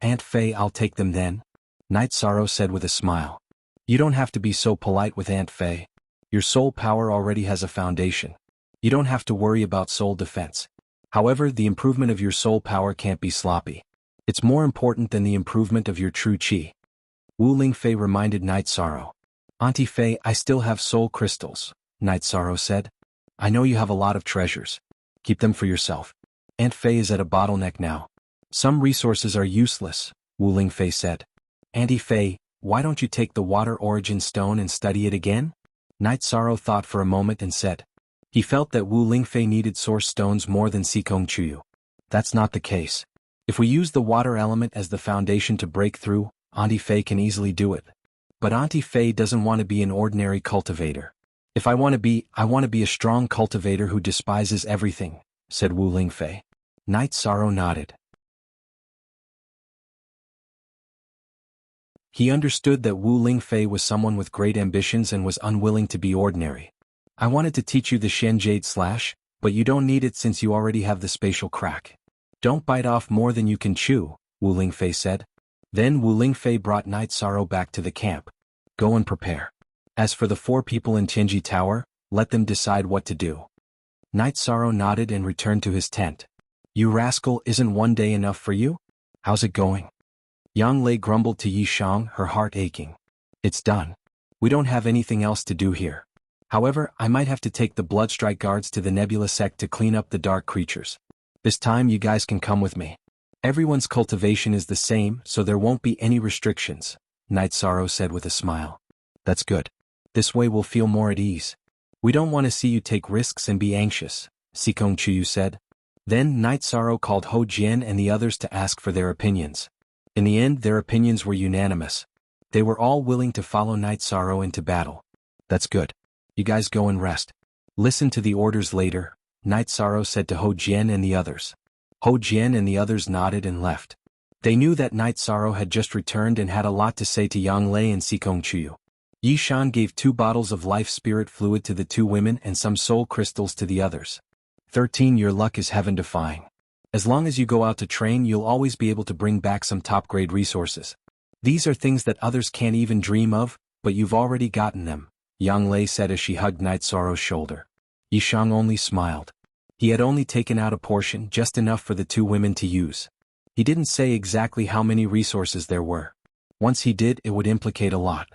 Aunt Fei, I'll take them then. Night Sorrow said with a smile. You don't have to be so polite with Aunt Fei. Your soul power already has a foundation. You don't have to worry about soul defense. However, the improvement of your soul power can't be sloppy. It's more important than the improvement of your true qi. Wu Lingfei reminded Night Sorrow. Auntie Fei, I still have soul crystals, Night Sorrow said. I know you have a lot of treasures. Keep them for yourself. Aunt Fei is at a bottleneck now. Some resources are useless, Wu Lingfei said. Auntie Fei, why don't you take the water origin stone and study it again? Night Sorrow thought for a moment and said. He felt that Wu Lingfei needed source stones more than Sikong Chuyu. That's not the case. If we use the water element as the foundation to break through, Auntie Fei can easily do it. But Auntie Fei doesn't want to be an ordinary cultivator. If I want to be a strong cultivator who despises everything, said Wu Lingfei. Night Sorrow nodded. He understood that Wu Lingfei was someone with great ambitions and was unwilling to be ordinary. I wanted to teach you the Shen Jade Slash, but you don't need it since you already have the spatial crack. Don't bite off more than you can chew, Wu Lingfei said. Then Wu Lingfei brought Night Sorrow back to the camp. Go and prepare. As for the 4 people in Tianji Tower, let them decide what to do. Night Sorrow nodded and returned to his tent. You rascal, isn't one day enough for you? How's it going? Yang Lei grumbled to Yi Shang, her heart aching. It's done. We don't have anything else to do here. However, I might have to take the Bloodstrike guards to the Nebula sect to clean up the dark creatures. This time you guys can come with me. Everyone's cultivation is the same, so there won't be any restrictions, Night Sorrow said with a smile. That's good. This way we'll feel more at ease. We don't want to see you take risks and be anxious, Sikong Chuyu said. Then Night Sorrow called Ho Jian and the others to ask for their opinions. In the end, their opinions were unanimous. They were all willing to follow Night Sorrow into battle. That's good. You guys go and rest. Listen to the orders later, Night Sorrow said to Ho Jian and the others. Ho Jian and the others nodded and left. They knew that Night Sorrow had just returned and had a lot to say to Yang Lei and Sikong Chuyu. Yi Shan gave 2 bottles of life spirit fluid to the 2 women and some soul crystals to the others. 13 Your luck is heaven-defying. As long as you go out to train, you'll always be able to bring back some top-grade resources. These are things that others can't even dream of, but you've already gotten them, Yang Lei said as she hugged Night Sorrow's shoulder. Yi Shang only smiled. He had only taken out a portion, just enough for the 2 women to use. He didn't say exactly how many resources there were. Once he did, it would implicate a lot.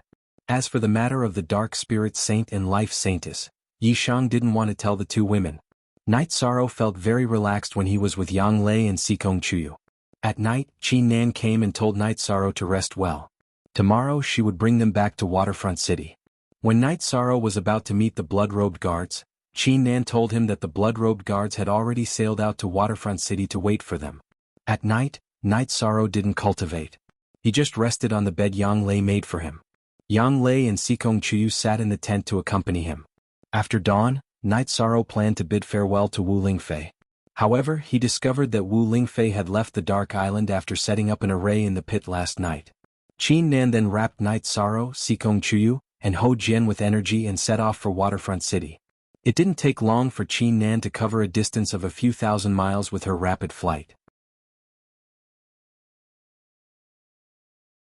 As for the matter of the Dark Spirit Saint and Life Saintess, Yi Shang didn't want to tell the 2 women. Night Sorrow felt very relaxed when he was with Yang Lei and Sikong Chuyu. At night, Qin Nan came and told Night Sorrow to rest well. Tomorrow she would bring them back to Waterfront City. When Night Sorrow was about to meet the blood-robed guards, Qin Nan told him that the blood-robed guards had already sailed out to Waterfront City to wait for them. At night, Night Sorrow didn't cultivate. He just rested on the bed Yang Lei made for him. Yang Lei and Sikong Chuyu sat in the tent to accompany him. After dawn, Night Sorrow planned to bid farewell to Wu Lingfei. However, he discovered that Wu Lingfei had left the Dark Island after setting up an array in the pit last night. Qin Nan then wrapped Night Sorrow, Sikong Chuyu, and Ho Jian with energy and set off for Waterfront City. It didn't take long for Qin Nan to cover a distance of a few thousand miles with her rapid flight.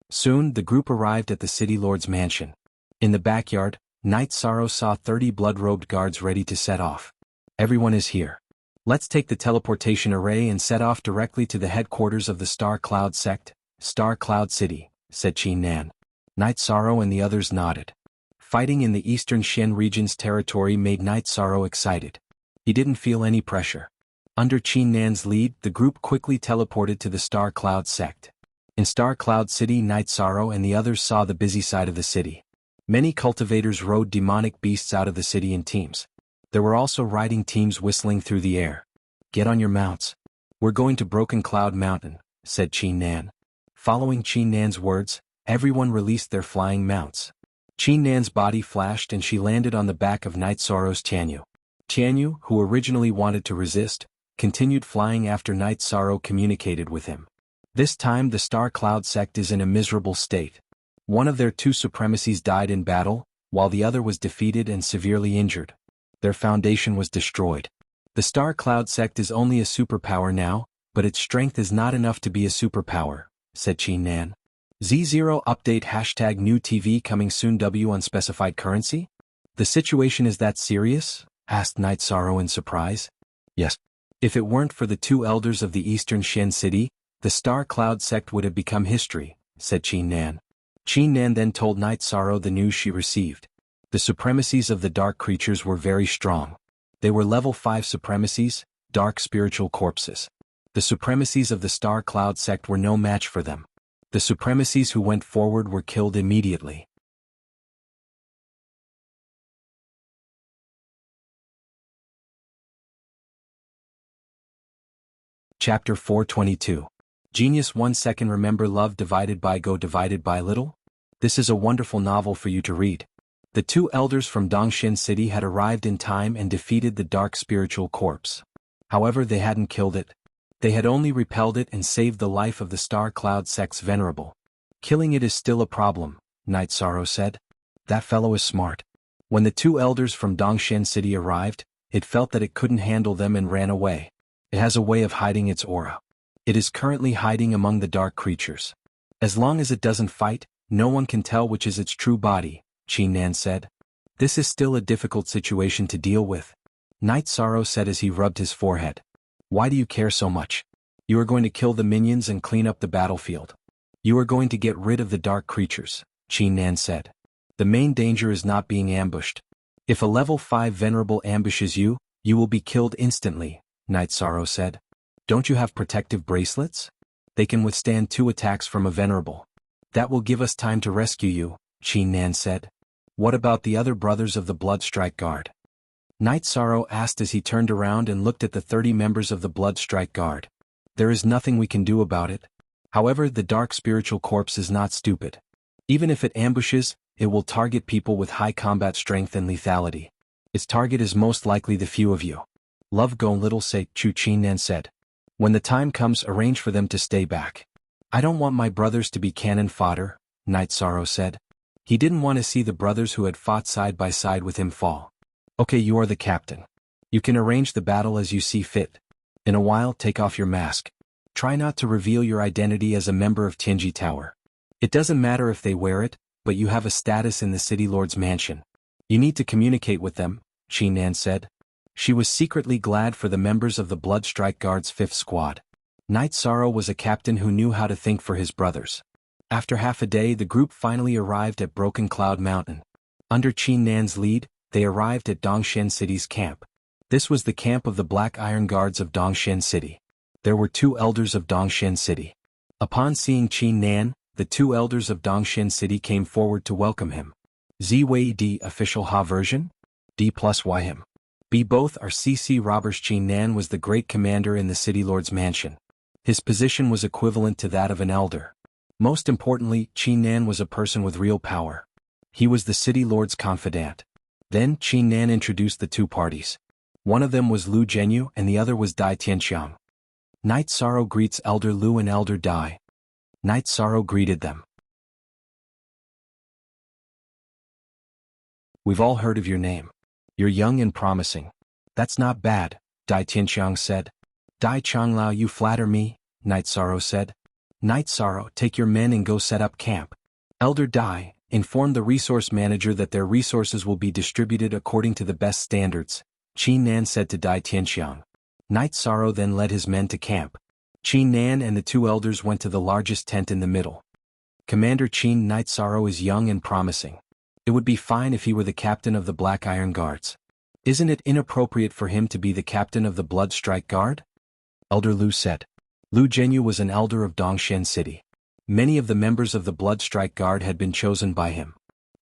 Soon, the group arrived at the City Lord's mansion. In the backyard, Night Sorrow saw 30 blood-robed guards ready to set off. Everyone is here. Let's take the teleportation array and set off directly to the headquarters of the Star Cloud sect, Star Cloud City, said Qin Nan. Night Sorrow and the others nodded. Fighting in the Eastern Shen region's territory made Night Sorrow excited. He didn't feel any pressure. Under Qin Nan's lead, the group quickly teleported to the Star Cloud sect. In Star Cloud City, Night Sorrow and the others saw the busy side of the city. Many cultivators rode demonic beasts out of the city in teams. There were also riding teams whistling through the air. Get on your mounts. We're going to Broken Cloud Mountain, said Qin Nan. Following Qin Nan's words, everyone released their flying mounts. Qin Nan's body flashed and she landed on the back of Night Sorrow's Tianyu. Tianyu, who originally wanted to resist, continued flying after Night Sorrow communicated with him. This time the Star Cloud sect is in a miserable state. One of their 2 supremacies died in battle, while the other was defeated and severely injured. Their foundation was destroyed. The Star Cloud sect is only a superpower now, but its strength is not enough to be a superpower, said Qin Nan. Z0 update #new TV coming soon W unspecified currency? The situation is that serious? Asked Night Sorrow in surprise. Yes. If it weren't for the 2 elders of the Eastern Shen City, the Star Cloud sect would have become history, said Qin Nan. Qin Nan then told Night Sorrow the news she received. The supremacies of the dark creatures were very strong. They were level 5 supremacies, dark spiritual corpses. The supremacies of the Star Cloud sect were no match for them. The supremacies who went forward were killed immediately. Chapter 422. Genius 1 second. Remember love divided by go divided by little? This is a wonderful novel for you to read. The two elders from Dongshin City had arrived in time and defeated the dark spiritual corpse. However, they hadn't killed it. They had only repelled it and saved the life of the Star Cloud sect's venerable. Killing it is still a problem, Night Sorrow said. That fellow is smart. When the two elders from Dongshin City arrived, it felt that it couldn't handle them and ran away. It has a way of hiding its aura. It is currently hiding among the dark creatures. As long as it doesn't fight, no one can tell which is its true body, Qin Nan said. This is still a difficult situation to deal with, Night Sorrow said as he rubbed his forehead. Why do you care so much? You are going to kill the minions and clean up the battlefield. You are going to get rid of the dark creatures, Qin Nan said. The main danger is not being ambushed. If a level 5 venerable ambushes you, you will be killed instantly, Night Sorrow said. Don't you have protective bracelets? They can withstand 2 attacks from a venerable. That will give us time to rescue you, Qin Nan said. What about the other brothers of the Bloodstrike Guard? Night Sorrow asked as he turned around and looked at the 30 members of the Bloodstrike Guard. There is nothing we can do about it. However, the dark spiritual corpse is not stupid. Even if it ambushes, it will target people with high combat strength and lethality. Its target is most likely the few of you. Love go little say, Qin Nan said. When the time comes, arrange for them to stay back. I don't want my brothers to be cannon fodder, Night Sorrow said. He didn't want to see the brothers who had fought side by side with him fall. Okay, you are the captain. You can arrange the battle as you see fit. In a while, take off your mask. Try not to reveal your identity as a member of Tianji Tower. It doesn't matter if they wear it, but you have a status in the City Lord's mansion. You need to communicate with them, Qin Nan said. She was secretly glad for the members of the Bloodstrike Guard's 5th squad. Night Sorrow was a captain who knew how to think for his brothers. After half a day, the group finally arrived at Broken Cloud Mountain. Under Qin Nan's lead, they arrived at Dongshin City's camp. This was the camp of the Black Iron Guards of Dongshin City. There were 2 elders of Dongshin City. Upon seeing Qin Nan, the 2 elders of Dongshin City came forward to welcome him. ZWD official Ha version? D plus Y him. B both are CC robbers. Qin Nan was the great commander in the City Lord's mansion. His position was equivalent to that of an elder. Most importantly, Qin Nan was a person with real power. He was the City Lord's confidant. Then Qin Nan introduced the 2 parties. One of them was Lu Zhenyu and the other was Dai Tianqiang. Night Sorrow greets Elder Lu and Elder Dai. Night Sorrow greeted them. We've all heard of your name. You're young and promising. That's not bad, Dai Tianqiang said. Dai Changlao, you flatter me, Night Sorrow said. Night Sorrow, take your men and go set up camp. Elder Dai, inform the resource manager that their resources will be distributed according to the best standards, Qin Nan said to Dai Tianqiang. Night Sorrow then led his men to camp. Qin Nan and the 2 elders went to the largest tent in the middle. Commander Qin, Night Sorrow is young and promising. It would be fine if he were the captain of the Black Iron Guards. Isn't it inappropriate for him to be the captain of the Bloodstrike Guard? Elder Lu said. Lu Zhenyu was an elder of Dongshin City. Many of the members of the Bloodstrike Guard had been chosen by him.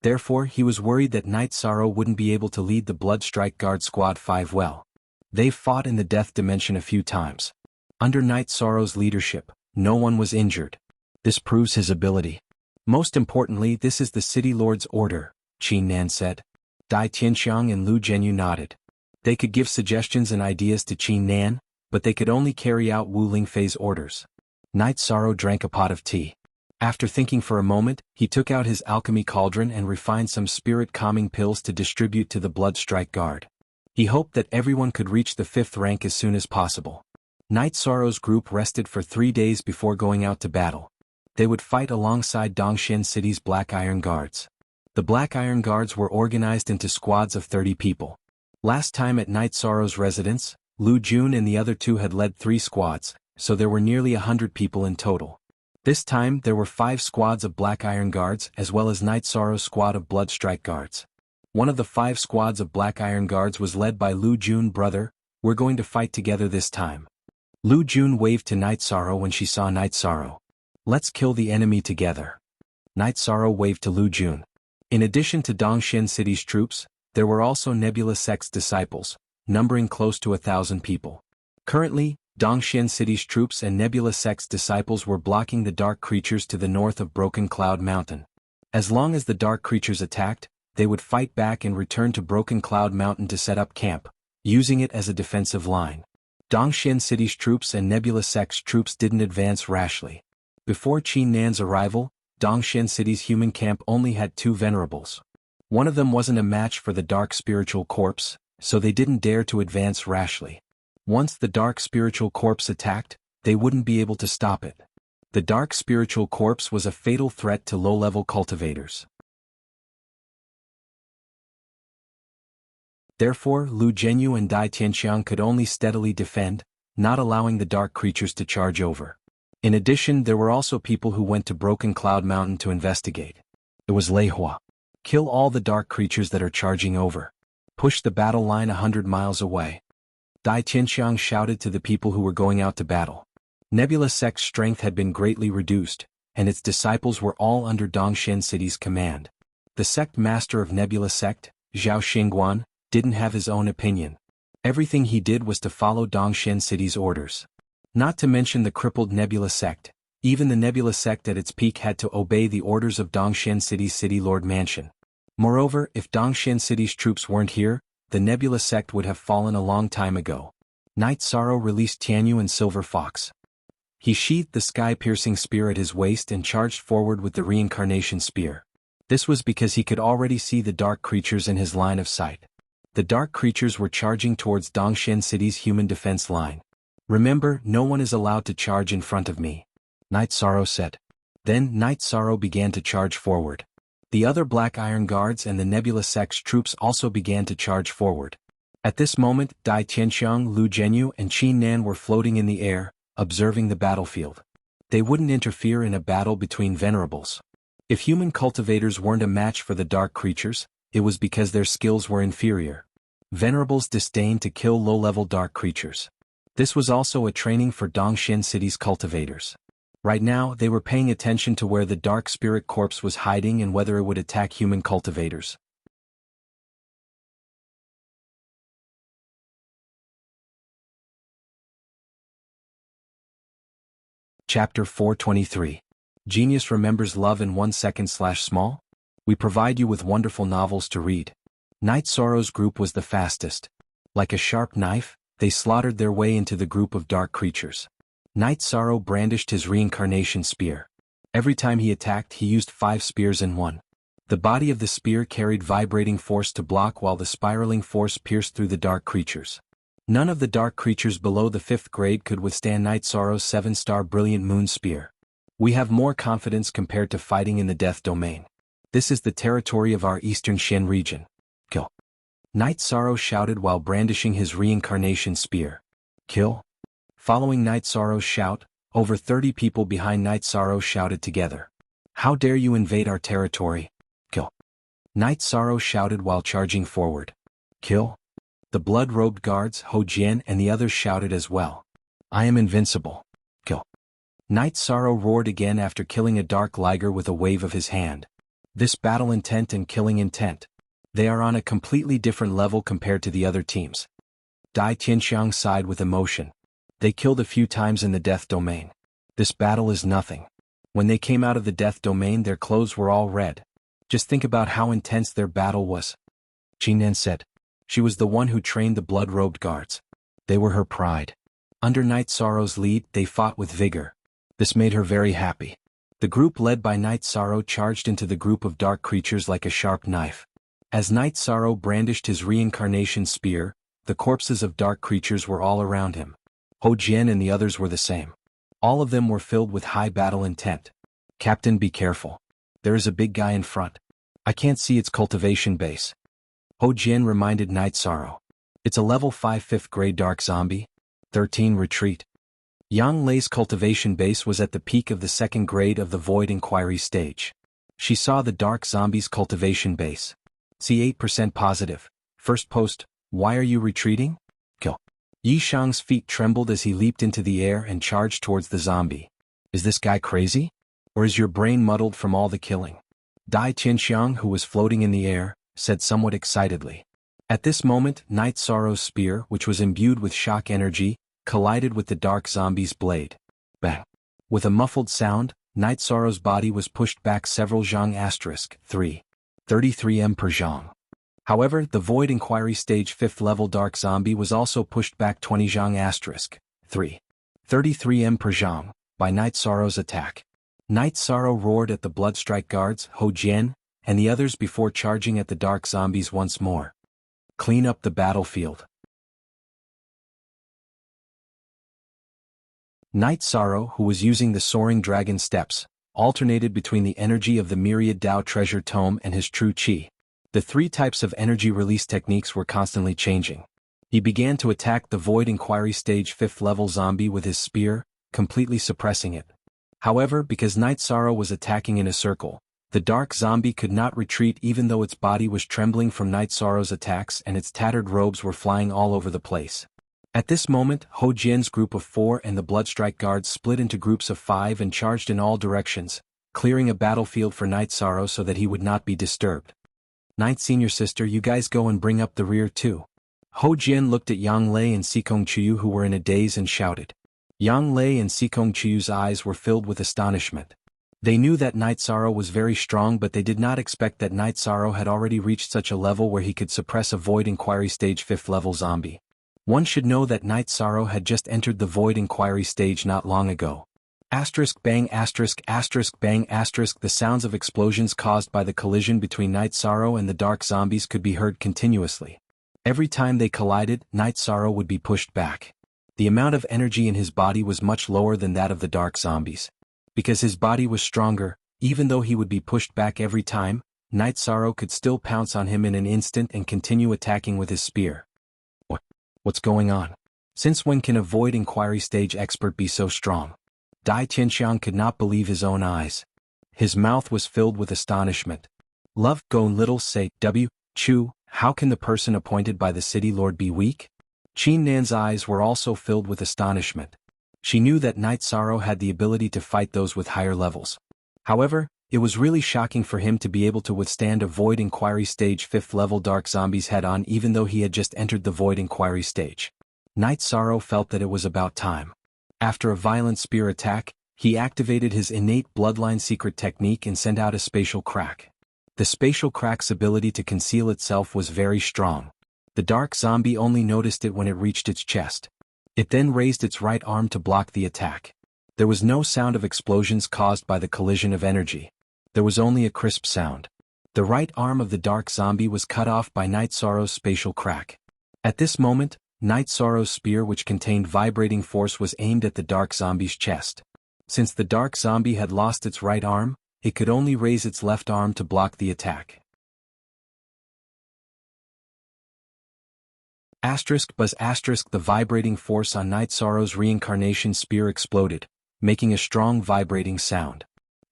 Therefore, he was worried that Night Sorrow wouldn't be able to lead the Bloodstrike Guard Squad 5 well. They've fought in the Death Dimension a few times. Under Night Sorrow's leadership, no one was injured. This proves his ability. Most importantly, this is the City Lord's order, Qin Nan said. Dai Tianqiang and Lu Zhenyu nodded. They could give suggestions and ideas to Qin Nan, but they could only carry out Wu Lingfei's orders. Night Sorrow drank a pot of tea. After thinking for a moment, he took out his alchemy cauldron and refined some spirit-calming pills to distribute to the Bloodstrike Guard. He hoped that everyone could reach the 5th rank as soon as possible. Night Sorrow's group rested for 3 days before going out to battle. They would fight alongside Dongshin City's Black Iron Guards. The Black Iron Guards were organized into squads of 30 people. Last time at Night Sorrow's residence, Lu Jun and the other 2 had led 3 squads, so there were nearly 100 people in total. This time there were 5 squads of Black Iron Guards as well as Night Sorrow's squad of Bloodstrike Guards. One of the 5 squads of Black Iron Guards was led by Lu Jun's brother, We're going to fight together this time. Lu Jun waved to Night Sorrow when she saw Night Sorrow. Let's kill the enemy together. Night Sorrow waved to Lu Jun. In addition to Dongshan City's troops, there were also Nebula Sect's disciples, numbering close to 1,000 people. Currently, Dongshan City's troops and Nebula Sect's disciples were blocking the dark creatures to the north of Broken Cloud Mountain. As long as the dark creatures attacked, they would fight back and return to Broken Cloud Mountain to set up camp, using it as a defensive line. Dongshan City's troops and Nebula Sect's troops didn't advance rashly. Before Qin Nan's arrival, Dongshan City's human camp only had 2 venerables. One of them wasn't a match for the dark spiritual corpse, so they didn't dare to advance rashly. Once the dark spiritual corpse attacked, they wouldn't be able to stop it. The dark spiritual corpse was a fatal threat to low-level cultivators. Therefore, Lu Zhenyu and Dai Tianxiang could only steadily defend, not allowing the dark creatures to charge over. In addition, there were also people who went to Broken Cloud Mountain to investigate. It was Lei Hua. Kill all the dark creatures that are charging over. Push the battle line 100 miles away. Dai Tianxiang shouted to the people who were going out to battle. Nebula Sect's strength had been greatly reduced, and its disciples were all under Dongshan City's command. The sect master of Nebula Sect, Zhao Xingguan, didn't have his own opinion. Everything he did was to follow Dongshan City's orders. Not to mention the crippled Nebula Sect, even the Nebula Sect at its peak had to obey the orders of Dongshan City's City Lord Mansion. Moreover, if Dongshan City's troops weren't here, the Nebula Sect would have fallen a long time ago. Night Sorrow released Tianyu and Silver Fox. He sheathed the sky-piercing spear at his waist and charged forward with the reincarnation spear. This was because he could already see the dark creatures in his line of sight. The dark creatures were charging towards Dongshan City's human defense line. Remember, no one is allowed to charge in front of me, Night Sorrow said. Then Night Sorrow began to charge forward. The other Black Iron Guards and the Nebula Sect's troops also began to charge forward. At this moment, Dai Tianxiang, Lu Zhenyu, and Qin Nan were floating in the air, observing the battlefield. They wouldn't interfere in a battle between venerables. If human cultivators weren't a match for the dark creatures, it was because their skills were inferior. Venerables disdained to kill low-level dark creatures. This was also a training for Dongshan City's cultivators. Right now, they were paying attention to where the dark spirit corpse was hiding and whether it would attack human cultivators. Chapter 423. Genius remembers love in 1 second/small? We provide you with wonderful novels to read. Night Sorrow's group was the fastest. Like a sharp knife, they slaughtered their way into the group of dark creatures. Night Sorrow brandished his reincarnation spear. Every time he attacked, he used 5 spears in one. The body of the spear carried vibrating force to block while the spiraling force pierced through the dark creatures. None of the dark creatures below the 5th grade could withstand Night Sorrow's 7-star Brilliant Moon Spear. We have more confidence compared to fighting in the Death Domain. This is the territory of our Eastern Shen region. Kill. Night Sorrow shouted while brandishing his reincarnation spear. Kill. Following Night Sorrow's shout, over 30 people behind Night Sorrow shouted together. How dare you invade our territory? Kill. Night Sorrow shouted while charging forward. Kill. The blood-robed guards, Ho Jian and the others shouted as well. I am invincible. Kill. Night Sorrow roared again after killing a dark liger with a wave of his hand. This battle intent and killing intent. They are on a completely different level compared to the other teams. Dai Tianxiang sighed with emotion. They killed a few times in the Death Domain. This battle is nothing. When they came out of the Death Domain, their clothes were all red. Just think about how intense their battle was. Qin said. She was the one who trained the blood-robed guards. They were her pride. Under Night Sorrow's lead, they fought with vigor. This made her very happy. The group led by Night Sorrow charged into the group of dark creatures like a sharp knife. As Night Sorrow brandished his reincarnation spear, the corpses of dark creatures were all around him. Ho Jian and the others were the same. All of them were filled with high battle intent. Captain, be careful. There is a big guy in front. I can't see its cultivation base. Ho Jian reminded Night Sorrow. It's a level 5 5th grade dark zombie. 13 retreat. Yang Lei's cultivation base was at the peak of the 2nd grade of the Void Inquiry stage. She saw the dark zombie's cultivation base. See 8% positive. First post, why are you retreating? Kill. Yi Shang's feet trembled as he leaped into the air and charged towards the zombie. Is this guy crazy? Or is your brain muddled from all the killing? Dai Tianxiang, who was floating in the air, said somewhat excitedly. At this moment, Night Sorrow's spear, which was imbued with shock energy, collided with the dark zombie's blade. Bang! With a muffled sound, Night Sorrow's body was pushed back several zhang *3. 33 m per zhang. However, the Void Inquiry Stage 5th level Dark Zombie was also pushed back 20 zhang *3. 33 m per zhang, by Night Sorrow's attack. Night Sorrow roared at the Bloodstrike guards, Ho Jian, and the others before charging at the Dark Zombies once more. Clean up the battlefield. Night Sorrow, who was using the Soaring Dragon Steps, alternated between the energy of the Myriad Dao Treasure Tome and his true Qi. The three types of energy release techniques were constantly changing. He began to attack the Void Inquiry Stage 5th level zombie with his spear, completely suppressing it. However, because Night Sorrow was attacking in a circle, the dark zombie could not retreat even though its body was trembling from Night Sorrow's attacks and its tattered robes were flying all over the place. At this moment, Ho Jian's group of 4 and the Bloodstrike guards split into groups of 5 and charged in all directions, clearing a battlefield for Night Sorrow so that he would not be disturbed. Night Senior Sister, you guys go and bring up the rear too. Ho Jian looked at Yang Lei and Sikong Chiyu, who were in a daze, and shouted. Yang Lei and Sikong Chiyu's eyes were filled with astonishment. They knew that Night Sorrow was very strong, but they did not expect that Night Sorrow had already reached such a level where he could suppress a Void Inquiry Stage 5th level zombie. One should know that Night Sorrow had just entered the Void Inquiry stage not long ago. Bang bang the sounds of explosions caused by the collision between Night Sorrow and the dark zombies could be heard continuously. Every time they collided, Night Sorrow would be pushed back. The amount of energy in his body was much lower than that of the dark zombies. Because his body was stronger, even though he would be pushed back every time, Night Sorrow could still pounce on him in an instant and continue attacking with his spear. What's going on? Since when can a Void Inquiry Stage expert be so strong? Dai Tianxiang could not believe his own eyes. His mouth was filled with astonishment. Love, go little say, Chu, how can the person appointed by the city lord be weak? Qin Nan's eyes were also filled with astonishment. She knew that Night Sorrow had the ability to fight those with higher levels. However, it was really shocking for him to be able to withstand a Void Inquiry Stage 5th level Dark Zombies head-on even though he had just entered the Void Inquiry stage. Night Sorrow felt that it was about time. After a violent spear attack, he activated his innate bloodline secret technique and sent out a spatial crack. The spatial crack's ability to conceal itself was very strong. The dark zombie only noticed it when it reached its chest. It then raised its right arm to block the attack. There was no sound of explosions caused by the collision of energy. There was only a crisp sound. The right arm of the dark zombie was cut off by Night Sorrow's spatial crack. At this moment, Night Sorrow's spear, which contained vibrating force, was aimed at the dark zombie's chest. Since the dark zombie had lost its right arm, it could only raise its left arm to block the attack. The vibrating force on Night Sorrow's reincarnation spear exploded, making a strong vibrating sound.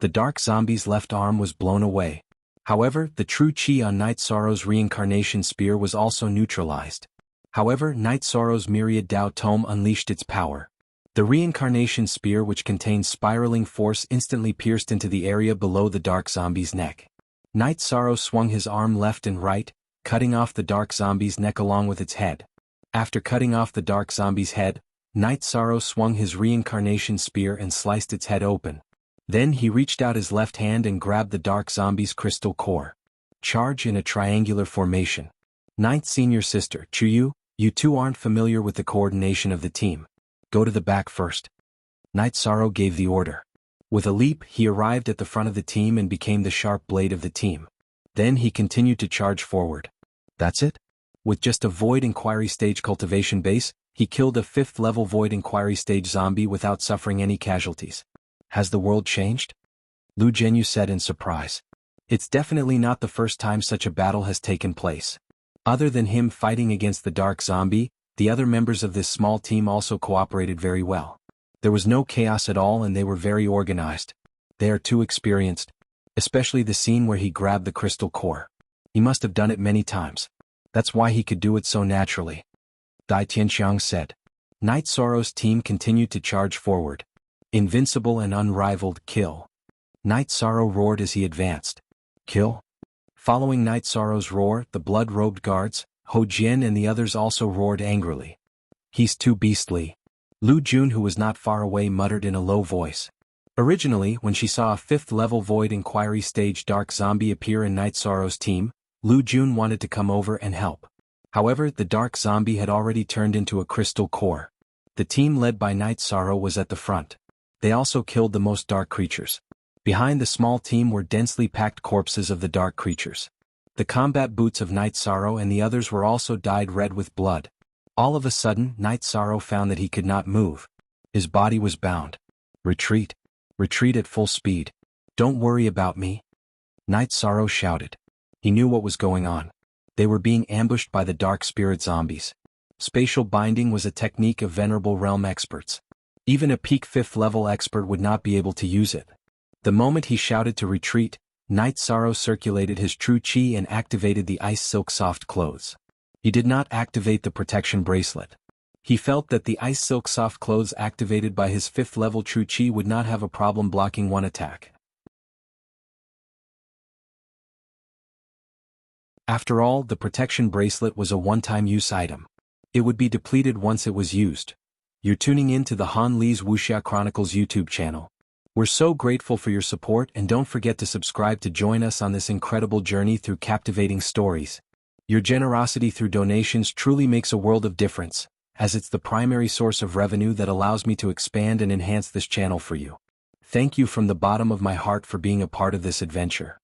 The dark zombie's left arm was blown away. However, the true Qi on Night Sorrow's reincarnation spear was also neutralized. However, Night Sorrow's Myriad Dao Tome unleashed its power. The reincarnation spear, which contained spiraling force, instantly pierced into the area below the dark zombie's neck. Night Sorrow swung his arm left and right, cutting off the dark zombie's neck along with its head. After cutting off the dark zombie's head, Night Sorrow swung his reincarnation spear and sliced its head open. Then he reached out his left hand and grabbed the dark zombie's crystal core. Charge in a triangular formation. Ninth Senior Sister, Chuyu, you two aren't familiar with the coordination of the team. Go to the back first. Night Sorrow gave the order. With a leap, he arrived at the front of the team and became the sharp blade of the team. Then he continued to charge forward. That's it? With just a Void Inquiry Stage cultivation base, he killed a 5th level Void Inquiry Stage zombie without suffering any casualties. Has the world changed? Lu Zhenyu said in surprise. It's definitely not the first time such a battle has taken place. Other than him fighting against the dark zombie, the other members of this small team also cooperated very well. There was no chaos at all and they were very organized. They are too experienced. Especially the scene where he grabbed the crystal core. He must have done it many times. That's why he could do it so naturally. Dai Tianxiang said. Night Sorrow's team continued to charge forward. Invincible and unrivaled, kill. Night Sorrow roared as he advanced. Kill? Following Night Sorrow's roar, the blood-robed guards, Ho Jian and the others also roared angrily. He's too beastly. Lu Jun, who was not far away, muttered in a low voice. Originally, when she saw a 5th-level Void Inquiry stage Dark Zombie appear in Night Sorrow's team, Lu Jun wanted to come over and help. However, the Dark Zombie had already turned into a crystal core. The team led by Night Sorrow was at the front. They also killed the most dark creatures. Behind the small team were densely packed corpses of the dark creatures. The combat boots of Night Sorrow and the others were also dyed red with blood. All of a sudden, Night Sorrow found that he could not move. His body was bound. Retreat. Retreat at full speed. Don't worry about me. Night Sorrow shouted. He knew what was going on. They were being ambushed by the dark spirit zombies. Spatial binding was a technique of Venerable Realm experts. Even a peak 5th level expert would not be able to use it. The moment he shouted to retreat, Night Sorrow circulated his true chi and activated the Ice Silk Soft Clothes. He did not activate the protection bracelet. He felt that the Ice Silk Soft Clothes activated by his 5th level true chi would not have a problem blocking one attack. After all, the protection bracelet was a one-time use item. It would be depleted once it was used. You're tuning in to the Han Li's Wuxia Chronicles YouTube channel. We're so grateful for your support, and don't forget to subscribe to join us on this incredible journey through captivating stories. Your generosity through donations truly makes a world of difference, as it's the primary source of revenue that allows me to expand and enhance this channel for you. Thank you from the bottom of my heart for being a part of this adventure.